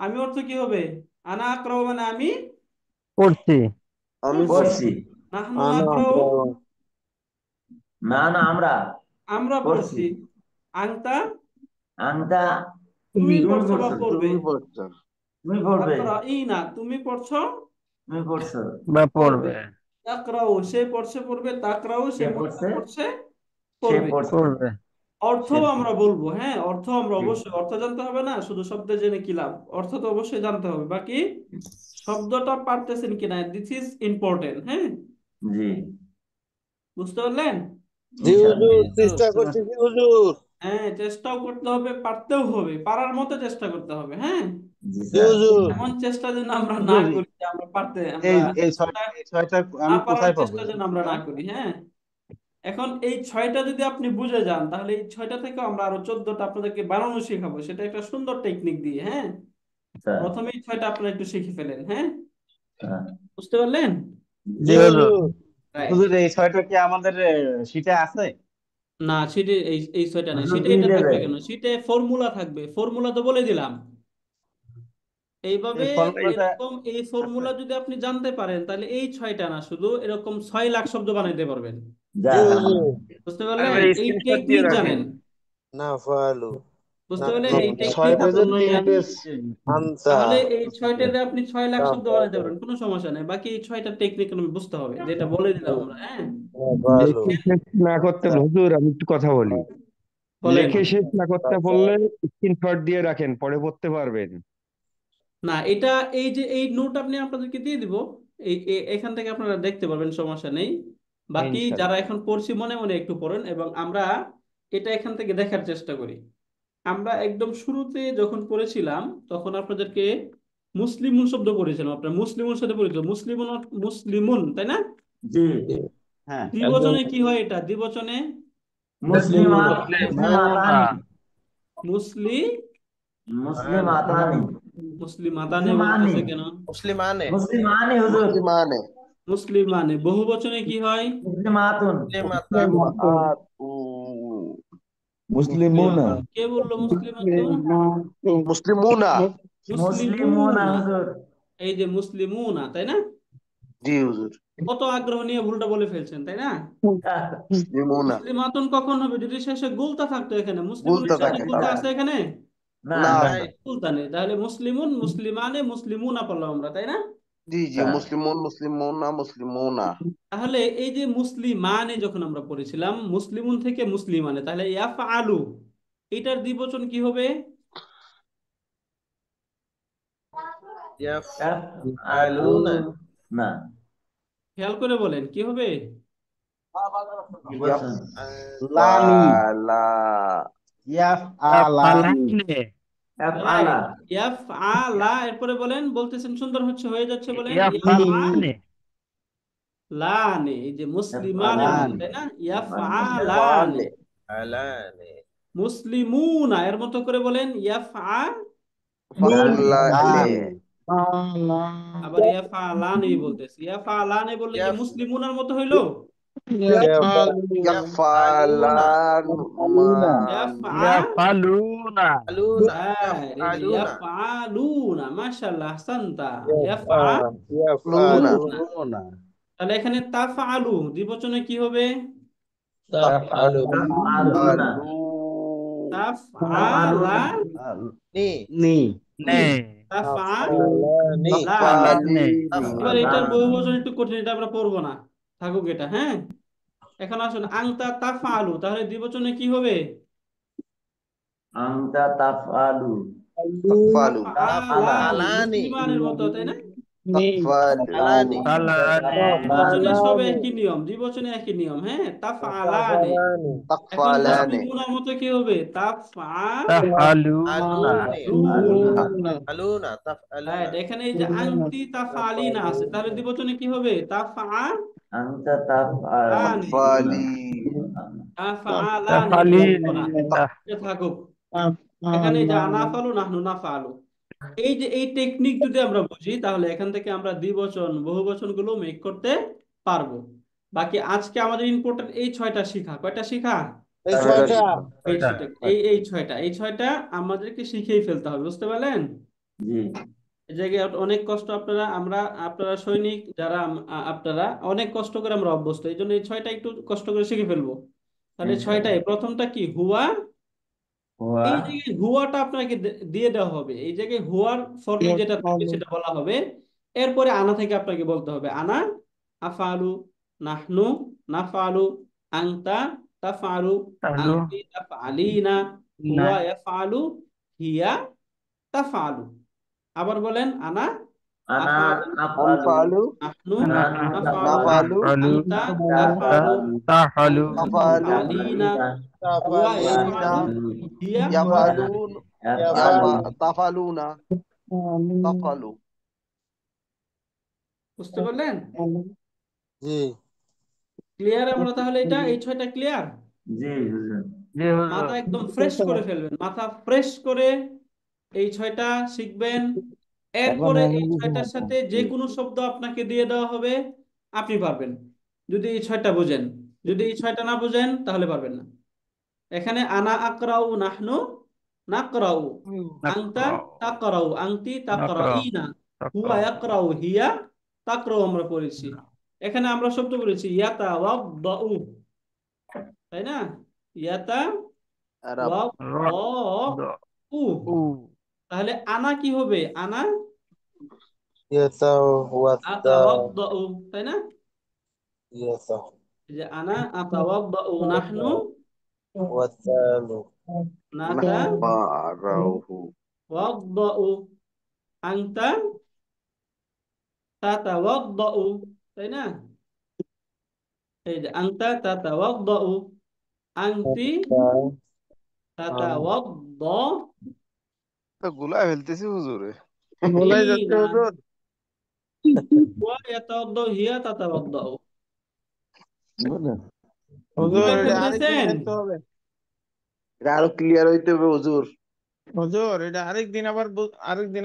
আমি অর্থ কি হবে? আনা আকরাও মানে আমি পড়ছি। আমি পড়ছি। পড়ছি। নাহনু আনা আকরাও আকরাউ, না না, আমরা আমরা পড়ছি। পড়ছি। আনতা আংটা তুমি তুমি পড়ছো বা পড়ছো, পড়বে। তুমি বলছো তুমি পড়বে, তাকরাইনা তুমি পড়ছো তুমি পড়ছো, বা পড়বে। পড়বে। তাকরাউ সে পড়ছে পড়বে, তাকরাউ সে সে মহিলা পড়ছে, পড়ছে সে পড়বে। পড়ছে, পড়বে। অর্থ সে আমরা বলবো, হ্যাঁ? অর্থ আমরা জি অবশ্যই, অর্থ জানতে হবে না শুধু শব্দ জেনে কি লাভ? অর্থ তো অবশ্যই জানতে হবে। বাকি শব্দটা পারতেছেন কিনা, দিস ইজ ইম্পর্টেন্ট, হ্যাঁ? জি বুঝতে পারলেন? জি ইনশাআল্লাহ। হুজুর, হুজুর, চেষ্টা করছি জি হুজুর, হ্যাঁ, চেষ্টাও করতে হবে, পারতেও হবে, পারার মতো চেষ্টা করতে হবে, হ্যাঁ? জি জি স্যার। হুজুর, এমন চেষ্টা যেন আমরা না হুজুর, করি যে আমরা পারতে, এই আমরা এই চেষ্টা ছয়টা এই ছয়টা না আমি পারার কোথায় পাবো চেষ্টা এই যেন আমরা ছয়টা? না করি, হ্যাঁ? এখন এই 6টা যদি আপনি বুঝে যান, তাহলে এই 6টা থেকে আমরা আরো 14টা আপনাদেরকে বানানো শেখাবো, সেটা একটা সুন্দর টেকনিক দিয়ে, হ্যাঁ? স্যার, প্রথমেই 6টা আপনারা একটু শিখে ফেলেন, হ্যাঁ? হ্যাঁ, বুঝতে পারলেন? জি জি হুজুর। হুজুর, রাইট। হুজুর, এই ছয়টা কি আমাদের শীটে আছে? না, সিটে এই 6টা নেই, হুজুর সিটে দিয়ে এটা দেবে। থাকবে কেন? সিটে ফর্মুলা থাকবে, ফর্মুলা তো বলে দিলাম। এইভাবে এই ফর্মুলাটা এরকম এই আছে? ফর্মুলা যদি আপনি জানতে পারেন, তাহলে এই 6টা না, শুধু এরকম 6 লাখ শব্দ বানাইতে পারবেন। জি যাক হুজুর, আলহামদুলিল্লাহ। বুঝতে আরে পারলেন? ভাই এই স্ক্রিনশট দিয়ে টেকনিক রাখেন, জানেন। নাফালু, বুঝতে পারলেন? নাখরু, এই টেকনিক ছয়টা যদি যে জন্যই জানেন, আমি এসেছি। আনতা তাহলে এই 6টাতে আপনি 6 লাখ শব্দ বানাইতে তাফালু পারবেন, কোনো সমস্যা নেই। বাকি এই 6টা টেকনিক আমি বুঝতে হবে, যেটা বলে দিলাম আমরা, হ্যাঁ? নাফালু, লেখে শেষ না করতে হুজুর, আমি একটু কথা বলি। বলেন। লেখে শেষ না করতে বললে তাফালু, স্ক্রিনশট দিয়ে রাখেন, পরে পড়তে পারবেন। না, এটা এই যে এই নোট আপনি আপনাদেরকে দিয়ে দিব, এখান থেকে আপনারা দেখতে পারবেন, সমস্যা নেই। হ্যাঁ, বাকি যারা ইনশাল্লাহ। এখন পড়ছি মনে মনে একটু পড়েন, এবং আমরা এটা এখান থেকে দেখার চেষ্টা করি। আমরা একদম শুরুতে যখন পড়েছিলাম, তখন আপনাদেরকে মুসলিমুন শব্দ পড়েছিলাম, আপনার মুসলিমুন সাথে পরিচিত, মুসলিমুন মুসলিমুন, তাই না? জি, হ্যাঁ দ্বিবচনে কি হয় এটা? দ্বিবচনে মুসলিমাত, মুসলিমুনা মুসলিমাতানি, মুসলি মুসলিমাতানি, মুসলিমাতানে মুসলিমানি, বলতেছে কেন? মুসলিমানে মুসলিমানি হুজুর, মুসলিমানে মুসলিমানে। বহু বচনে কি হয়? মুসলিমাতুন, মুসলিমাতান মুসলিমাতু মুসলিমুনা কে বললো মুসলিমাতুন? মুসলিমুনা মুসলিমুনা মুসলিমুনা। হুজুর। এই যে মুসলিমুনা, তাই না? জি হুজুর কত আগ্রহ নিয়ে ভুলটা বলে ফেলছেন, তাই না? মুসলিমুনা মুসলিমাতুন কখন হবে? যদি শেষে গুলতা থাকতো। এখানে মুসলিমুনের বলতে শেষে থাকে গুলতা আছে এখানে? না, না নাই গুলতা নেই। তাহলে মুসলিমুন মুসলিমানে মুসলিমুনা পড়লাম আমরা, তাই না? জি জি মুসলিমুন মুসলিমুনা মুসলিমুনা তাহলে এই যে মুসলিমানে যখন আমরা পড়েছিলাম মুসলিমুন থেকে মুসলিমানে, তাহলে ইয়াফআলু এটার দ্বিবচন কি হবে? ইয়াফআলুনা না, খেয়াল করে বলেন কি হবে? কি বলছেন? লানি ইয়াফআলা ইয়াফআলানি আফআলা, ইয়াফআলা। এরপরে বলেন, বলতেছেন সুন্দর হচ্ছে, হয়ে যাচ্ছে, বলেন ইয়াফআলানি ইয়াফআলানে। এই যে মুসলিমানের মতো, লানি তাই না? ইয়াফআলানে। ফালে আলানে মুসলিমুনা এর মতো করে বলেন ইয়াফআলানে। ফালালে আবার ইয়াফআলানি বলতেছি। ইয়াফআলানে বললে কি ইয়াফ মুসলিমুনার মতো হইলো? ইয়াফআলুনা ইয়াফালান ইয়াফআলুনা আলুনা এই যে ইয়াফআলুনা ইয়াফআলুনা, মাশাআল্লাহ, আহসানতা। ইয়াফআলুনা। ইয়াফআলুনা তাহলে এখানে তাফআলু দ্বিবচনে কি হবে? তাফআলুনা তাফআলুনা, তাফআলা নি নি তাফআলানি তাফআলানি। তাফালিনি এবার এটার বহুবচন একটু কঠিন, এটা আমরা পড়বো না, থাকুক এটা। হ্যাঁ, এখন আসুন আংতা তাফআলু, তাহলে দ্বিবচনে কি হবে? আনতা তাফআলু, তাফালু তাফআলানি, তাফআলানি মুসলিমানের মতো, তাই না? তাফআলানি দ্বিবচনে সব একই নিয়ম, দ্বিবচনে একই নিয়ম। হ্যাঁ, তাফআলানি। এখন তাফালানে মুসলিমুনার মতো কি হবে? তাফআলুনা। আলুনি আলুনা রাইট। তাফআলুনা এখানে এই যে আংতি তাফআলিনা আছে, তাহলে দ্বিবচনে কি হবে? তাফআলানি। আনতা তাফআলু, তাফালি তাফআলানি বলবো না, এটা থাকুক। এখানে এই যে আনাফালু নাহনু নাফালু, এই যে এই টেকনিক যদি আমরা বুঝি, তাহলে এখান থেকে আমরা দ্বিবচন বহুবচন গুলো মেক করতে পারবো। বাকি আজকে আমাদের ইম্পর্টেন্ট এই 6টা শিখা। কয়টা শিখা? এই ছয়টা এই ছয়টা আমাদেরকে শিখেই ফেলতে হবে, বুঝতে পারলেন? জি, এই জায়গায় অনেক কষ্ট, আপনারা সৈনিক যারা, আপনারা অনেক কষ্ট করে আমরা অভ্যস্ত, এই জন্য এই 6টা একটু কষ্ট করে শিখে ফেলবো। তাহলে 6টায় প্রথমটা কি? হুয়া। হুয়া, এই জায়গায় হুয়াটা আপনাকে দিয়ে দেওয়া হবে। এই জায়গায় হুয়ার ফর্মে যেটা থাকবে সেটা বলা হবে। এরপরে আনা থেকে আপনাকে বলতে হবে আনা আফআলু, নাহনু নাফআলু, আনতা তাফআলু, আনতি তাফআলিনা, হুয়া ইয়াফআলু, হিয়া তাফআলু। আবার বলেন আনা আনা আফআলু, আফআলু, আনফালু নাহনু নাফআলু, নাফআলু, নাফালু আনতা তাফআলু, তাফআলু তাফালু তাফআলিনা, হুয়া তাফালিনা ইয়াফআলু, হিয়া ইয়াফালুন আফআলু, তাফালুনা তাফালু বুঝতে পারলেন? জি ক্লিয়ার আমরা? তাহলে এটা এই 6টা ক্লিয়ার। জি হুজুর, মাথা একদম ফ্রেশ করে ফেলবেন, মাথা ফ্রেশ করে এই 6টা শিখবেন। এরপরে এই 6টার সাথে যে কোনো শব্দ আপনাকে দিয়ে দেওয়া হবে, আপনি পারবেন যদি এই 6টা বুঝেন। যদি এই 6টা না বুঝেন তাহলে পারবেন না। এখানে আনা আকরাউ, নাহনু নাকরাউ, আনতা তাকরাউ, আনতি তাকরাইনা, হুয়া ইয়াকরাউ, হিয়া তাকরাউ আমরা পড়েছি। এখানে আমরা শব্দ বলেছি ইয়াতাওয়াদ্দাউ, তাই না? ইয়াতা আরব ওয়াদ্দাউ। তাহলে আনা কি হবে? আনা ইয়াতাওয়াদ্দা আতাওয়াদ্দাউ, তাই না? ইয়াতাওয়াদ্দালু এই যে আনা আতাওয়াদ্দাউ, নাহনু নাহফারাহু নাতাওয়াদ্দাউ, আনতা তাতাওয়াদ্দাউ, তাই না? এই যে আনতা তাতাওয়াদ্দাউ, আনতি তাতাওয়াদ্দা। গুলা ফেলতেছি হুজুরে ভুলাই যাচ্ছে হিনা হুজুর। ওয়া ইয়াতাওয়াদ্দাউ হিয়া তাতাওয়াদ্দাউ। বুঝলেন? হুজুর বুঝতে এটা আরেকদিন পারতেছেন? দেখতে হবে। এটা আরো ক্লিয়ার হইতে হবে হুজুর। হুজুর এটা আরেকদিন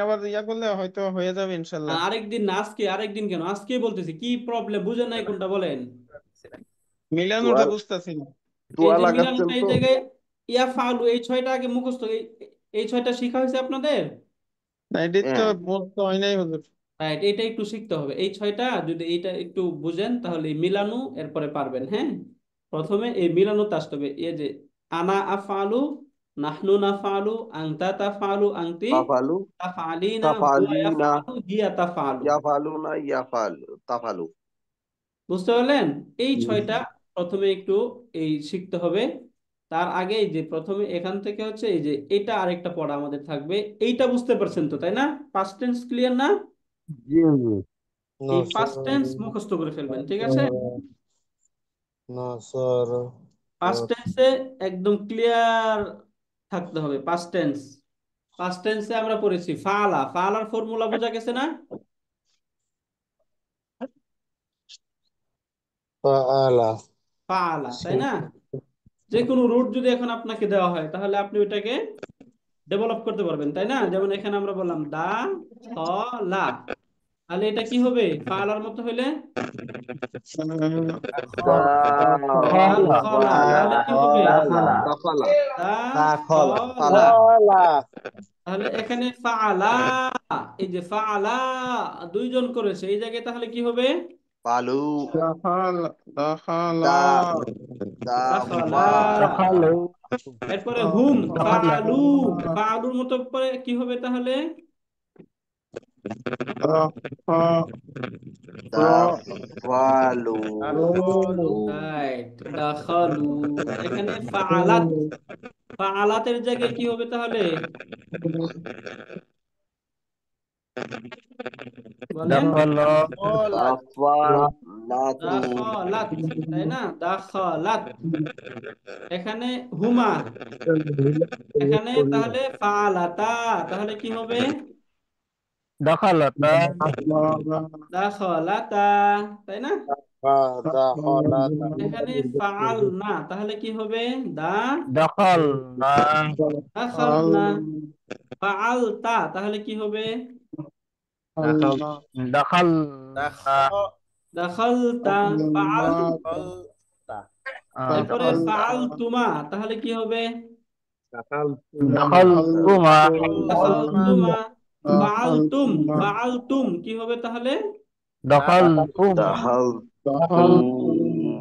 আবার ইয়া করলে হয়তো হয়ে যাবে ইনশাল্লাহ। আরেকদিন না, আজকে। আরেকদিন কেন, আজকেই বলতেছি। কি প্রবলেম, বুঝেন নাই কোনটা বলেন? মিলানোটা তোয়াল বুঝতেছি না। এই তোয়া যে লাগাচ্ছেন মিলানোটা, এই তো? জায়গায় ইয়া ফালু, এই ছয়টা আগে মুখস্থ, এই ছয়টা শিখা হয়েছে আপনাদের? না এটাই তো হ্যাঁ। বলতে হয় নাই হুজুর। রাইট, এটা একটু শিখতে হবে। এই ছয়টা যদি এইটা একটু বুঝেন তাহলে এই মিলানো এরপরে পারবেন। হ্যাঁ, প্রথমে এই মিলানোতে আসতে হবে। এই যে আনা আফআলু, নাহনু নাফআলু, আনতা তাফআলু, আনতি তাফালু তাফআলিনা, হুয়া তাফালিনা ইয়াফআলু, হিয়া তাফআলু। ইয়াফালুনা তাফালু। বুঝতে পারলেন? এই ছয়টা প্রথমে একটু এই শিখতে হবে। তার আগে এই যে প্রথমে এখান থেকে হচ্ছে এই যে এটা আরেকটা পড়া আমাদের থাকবে। এইটা বুঝতে পারছেন তো, তাই না? পাস্ট টেন্স ক্লিয়ার না? জি হুজুর। এই পাস্ট টেন্স نصر মুখস্থ করে ফেলবেন, ঠিক আছে? نصر পাস্ট টেন্সে একদম ক্লিয়ার থাকতে হবে। পাস্ট টেন্স, পাস্ট টেন্সে আমরা পড়েছি ফালা, ফালার ফর্মুলা বোঝা গেছে না? فعل ফালা, তাই না? যে কোনো রুট যদি এখন আপনাকে দেওয়া হয় তাহলে আপনি ওইটাকে ডেভেলপ করতে পারবেন, তাই না? যেমন এখানে আমরা বললাম দা স লা, তাহলে এটা কি হবে ফালার মতো হইলে? দা দা খলা, তাহলে কি হবে? দাখালা তাফালা দা খ লা। ফালা তাহলে এখানে ফাআলা, এই যে ফাআলা দুইজন করেছে এই জায়গায়, তাহলে কি হবে? ফালু দাখালা দাখালা দা দাখালা। দাফা হ্যালো। এরপরে হুম দাখালা ফাআলু, ফাআলুর মতো পরে কি হবে তাহলে? দাফালু রাইট, দাখালু। এখানে ফাআলাত, ফাআলাতের জায়গায় কি হবে তাহলে বলেন? দখল। দাফালাতু দাখালাত, তাই না? দাখালাত। এখানে হুমা, এখানে তাহলে ফাআলাতা, তাহলে কি হবে? দখলতা। দাখালাতা, তাই না? دخلت এখানে ফাআল না, তাহলে কি হবে? দা দখল না। দাখাল না। ফাআলতা, তাহলে কি হবে? দখল। দখল না। দাখালতা। ফাআল, এরপরে দখল। ফাআল তুমা, তাহলে কি হবে? দখল তুমা। দাখাল তুমা। ফাআল তুম, ফাআল তুম কি হবে তাহলে? দখল তুম। দাখালতু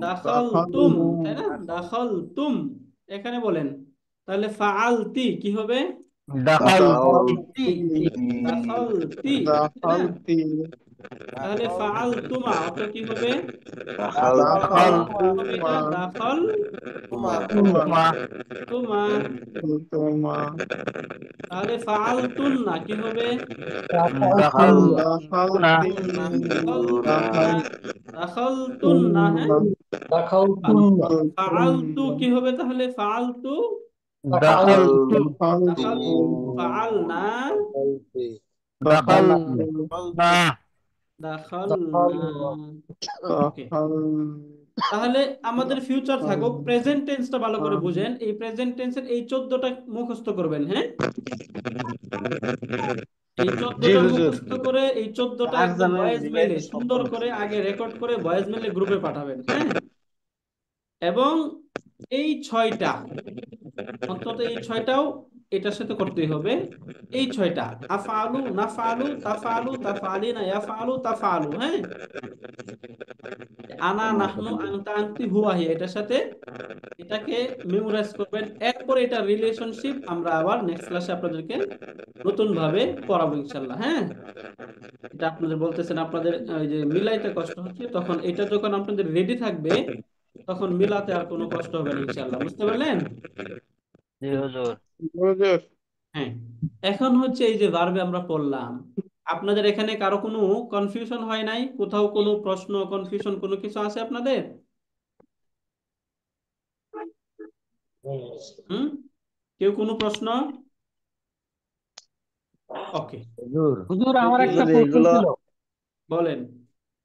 দাখাল তুম, তাই না? দাখাল তুম। এখানে বলেন তাহলে ফাআলতি কি হবে? দখল। দাখালতি দাখালতি, তাই না? তাহলে ফাআল তুমা অত কি হবে? দখল দাখালতুমা কি হবে এটা? দাখাল তুমা। তুমা। তাহলে ফাআল তুন না কি হবে? দখল না। দাখাল দাখালতুনা তুন্না, দাখাল তুন্না। হ্যাঁ, ফাআল তু কি হবে তাহলে? ফাআল তু, দখল তু। দাখালতু দাখাল ফাআল না, দখল না। দাখাল না। ওকে, তাহলে আমাদের ফিউচার থাকুক, প্রেজেন্ট টেন্সটা ভালো করে বুঝেন। এই প্রেজেন্ট টেন্সের এই 14টা মুখস্থ করবেন। হ্যাঁ, এই জি 14টা হুজুর। মুখস্থ করে এই 14টা একদম ভয়েস মেলে সুন্দর করে আগে রেকর্ড করে ভয়েস মেলে গ্রুপে পাঠাবেন। হ্যাঁ, এবং এই 6টা, অন্তত এই 6টাও এটার সাথে করতেই হবে। এই 6টা আফআলু নাফআলু তাফআলু তাফআলিনা ইয়াফআলু তাফআলু। হ্যাঁ, আনা নাহনু আনতা আনতি হুয়া হিয়া, এটার সাথে এটাকে মেমোরাইজ করবেন। এরপরে এটা রিলেশনশিপ আমরা আবার নেক্সট ক্লাসে আপনাদেরকে নতুন ভাবে পড়াবো ইনশাল্লাহ। হ্যাঁ, এটা আপনাদের বলতেছেন আপনাদের ওই যে মিলাইতে কষ্ট হচ্ছে, তখন এটা যখন আপনাদের রেডি থাকবে তখন মিলাতে আর কোনো কষ্ট হবে না ইনশাল্লাহ। বুঝতে পারলেন? জি হুজুর। হুজুর হ্যাঁ, এখন হচ্ছে এই যে ভার্বে আমরা পড়লাম, আপনাদের এখানে কারো কোনো কনফিউশন হয় নাই? কোথাও কোনো প্রশ্ন, কনফিউশন কোনো কিছু আছে আপনাদের? হুম, কেউ কোনো প্রশ্ন? ওকে, হুজুর হুজুর আমার একটা হুজুর প্রশ্ন এগুলো ছিল। বলেন।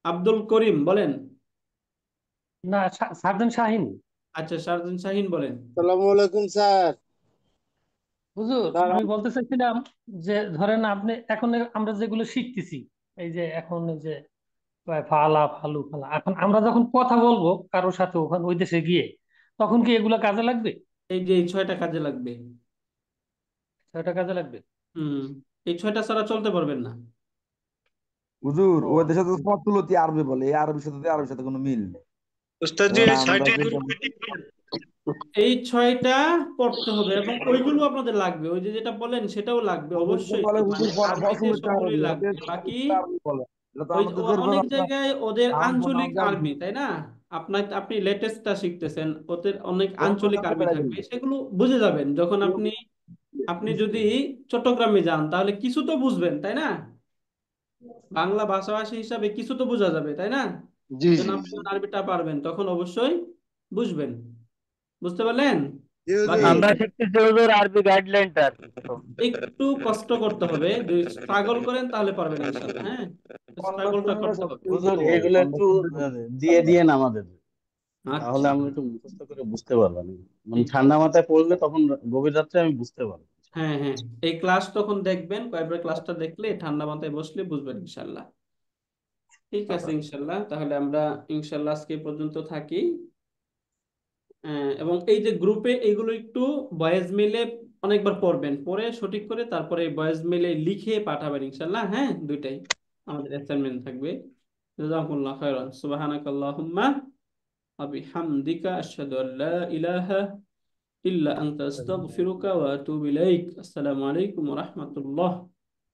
আব্দুল করিম বলেন। না, সার্জন শাহিন। আচ্ছা, শারদিন শাহিন বলেন। আসসালামু আলাইকুম স্যার। হুজুর স্যার আমি বলতে চাইছিলাম যে ধরেন আপনি এখন আমরা যেগুলো শিখতেছি, এই যে এখন এই যে ফালা ফালু ফালা, এখন আমরা যখন কথা বলবো কারোর সাথে ওখানে ওই দেশে গিয়ে, তখন কি এগুলো কাজে লাগবে? এই যে এই 6টা কাজে লাগবে। সেটা কাজে লাগবে। হুম, এই 6টা ছাড়া চলতে পারবেন না। হুজুর ও ওই দেশে তো পথলতি আরবি বলে, এই আরবির সাথে তো আরবির সাথে কোনো মিল নেই। উস্তাদ জি যেমন এই আমরা 6টি যেটা এই 6টা পড়তে হবে এবং ওইগুলো আপনাদের লাগবে। ওই যে যেটা বলেন সেটাও লাগবে হুজুর তো অবশ্যই, বলে মানে হুজুর আরবিতে ফসলতি সবগুলোই আরবি, লাগবে। ওদের বাকি ফসলতি আরবি বলে। এটা তো ওই আমাদের যেরকম অনেক আমরা জায়গায় ওদের ধান বোনাম আঞ্চলিক জানবো, আরবি, তাই না? আপনি লেটেস্টটা শিখতেছেন, ওদের অনেক ওরা তো আঞ্চলিক জানতে আরবি পেরে থাকবে, যাবে। সেগুলো বুঝে যাবেন যখন আপনি আপনি যদি চট্টগ্রামে যান, তাহলে কিছু তো বুঝবেন, তাই না? বাংলা ভাষাভাষী হিসাবে কিছু তো বোঝা যাবে, তাই না? জি যেন জি আপনি জি যখন আরবিটা পারবেন তখন অবশ্যই বুঝবেন। বুঝতে পারলেন? জি বাকি হুজুর। আমরা শিখতেছি হুজুর আরবি গাইডলাইনটা আর কি প্রথম। একটু কষ্ট করতে হবে, যদি স্ট্রাগল করেন তাহলে পারবেন ইনশাল্লাহ। হ্যাঁ, স্ট্রাগলটা কনভার্সেশনে করতে হবে। সবকিছু হুজুর হয়, এগুলো একটু দিয়ে দিয়েন আমাদের, তাহলে আচ্ছা, আমরা একটু মুখস্থ করে বুঝতে পারলাম। মানে ঠিক ঠান্ডা আছে। মাথায় পড়লে তখন গভীর রাত্রে আমি বুঝতে পারবো। হ্যাঁ হ্যাঁ, এই ক্লাস তখন দেখবেন, কয়েকবার ক্লাসটা দেখলে ঠান্ডা মাথায় বসলে বুঝবেন ইনশাল্লাহ। ঠিক আছে ইনশাল্লাহ, তাহলে আমরা ইনশাল্লাহ আজকে এই পর্যন্ত থাকি। এবং এই যে গ্রুপে এইগুলো একটু ভয়েস মেলে অনেকবার পড়বেন, পড়ে সঠিক করে তারপরে ভয়েস মেলে লিখে পাঠাবেন ইনশাল্লাহ। হ্যাঁ, দুইটাই আমাদের অ্যাসাইনমেন্ট থাকবে। জাযাকুমুল্লাহ খাইরান, সুবহানাকাল্লাহুম্মা ওয়া বিহামদিকা আশহাদু আল্লা ইলাহা ইল্লা আনতা আস্তাগফিরুকা ওয়া আতুবু ইলাইক। আসসালামু আলাইকুম ওয়া রাহমাতুল্লাহ।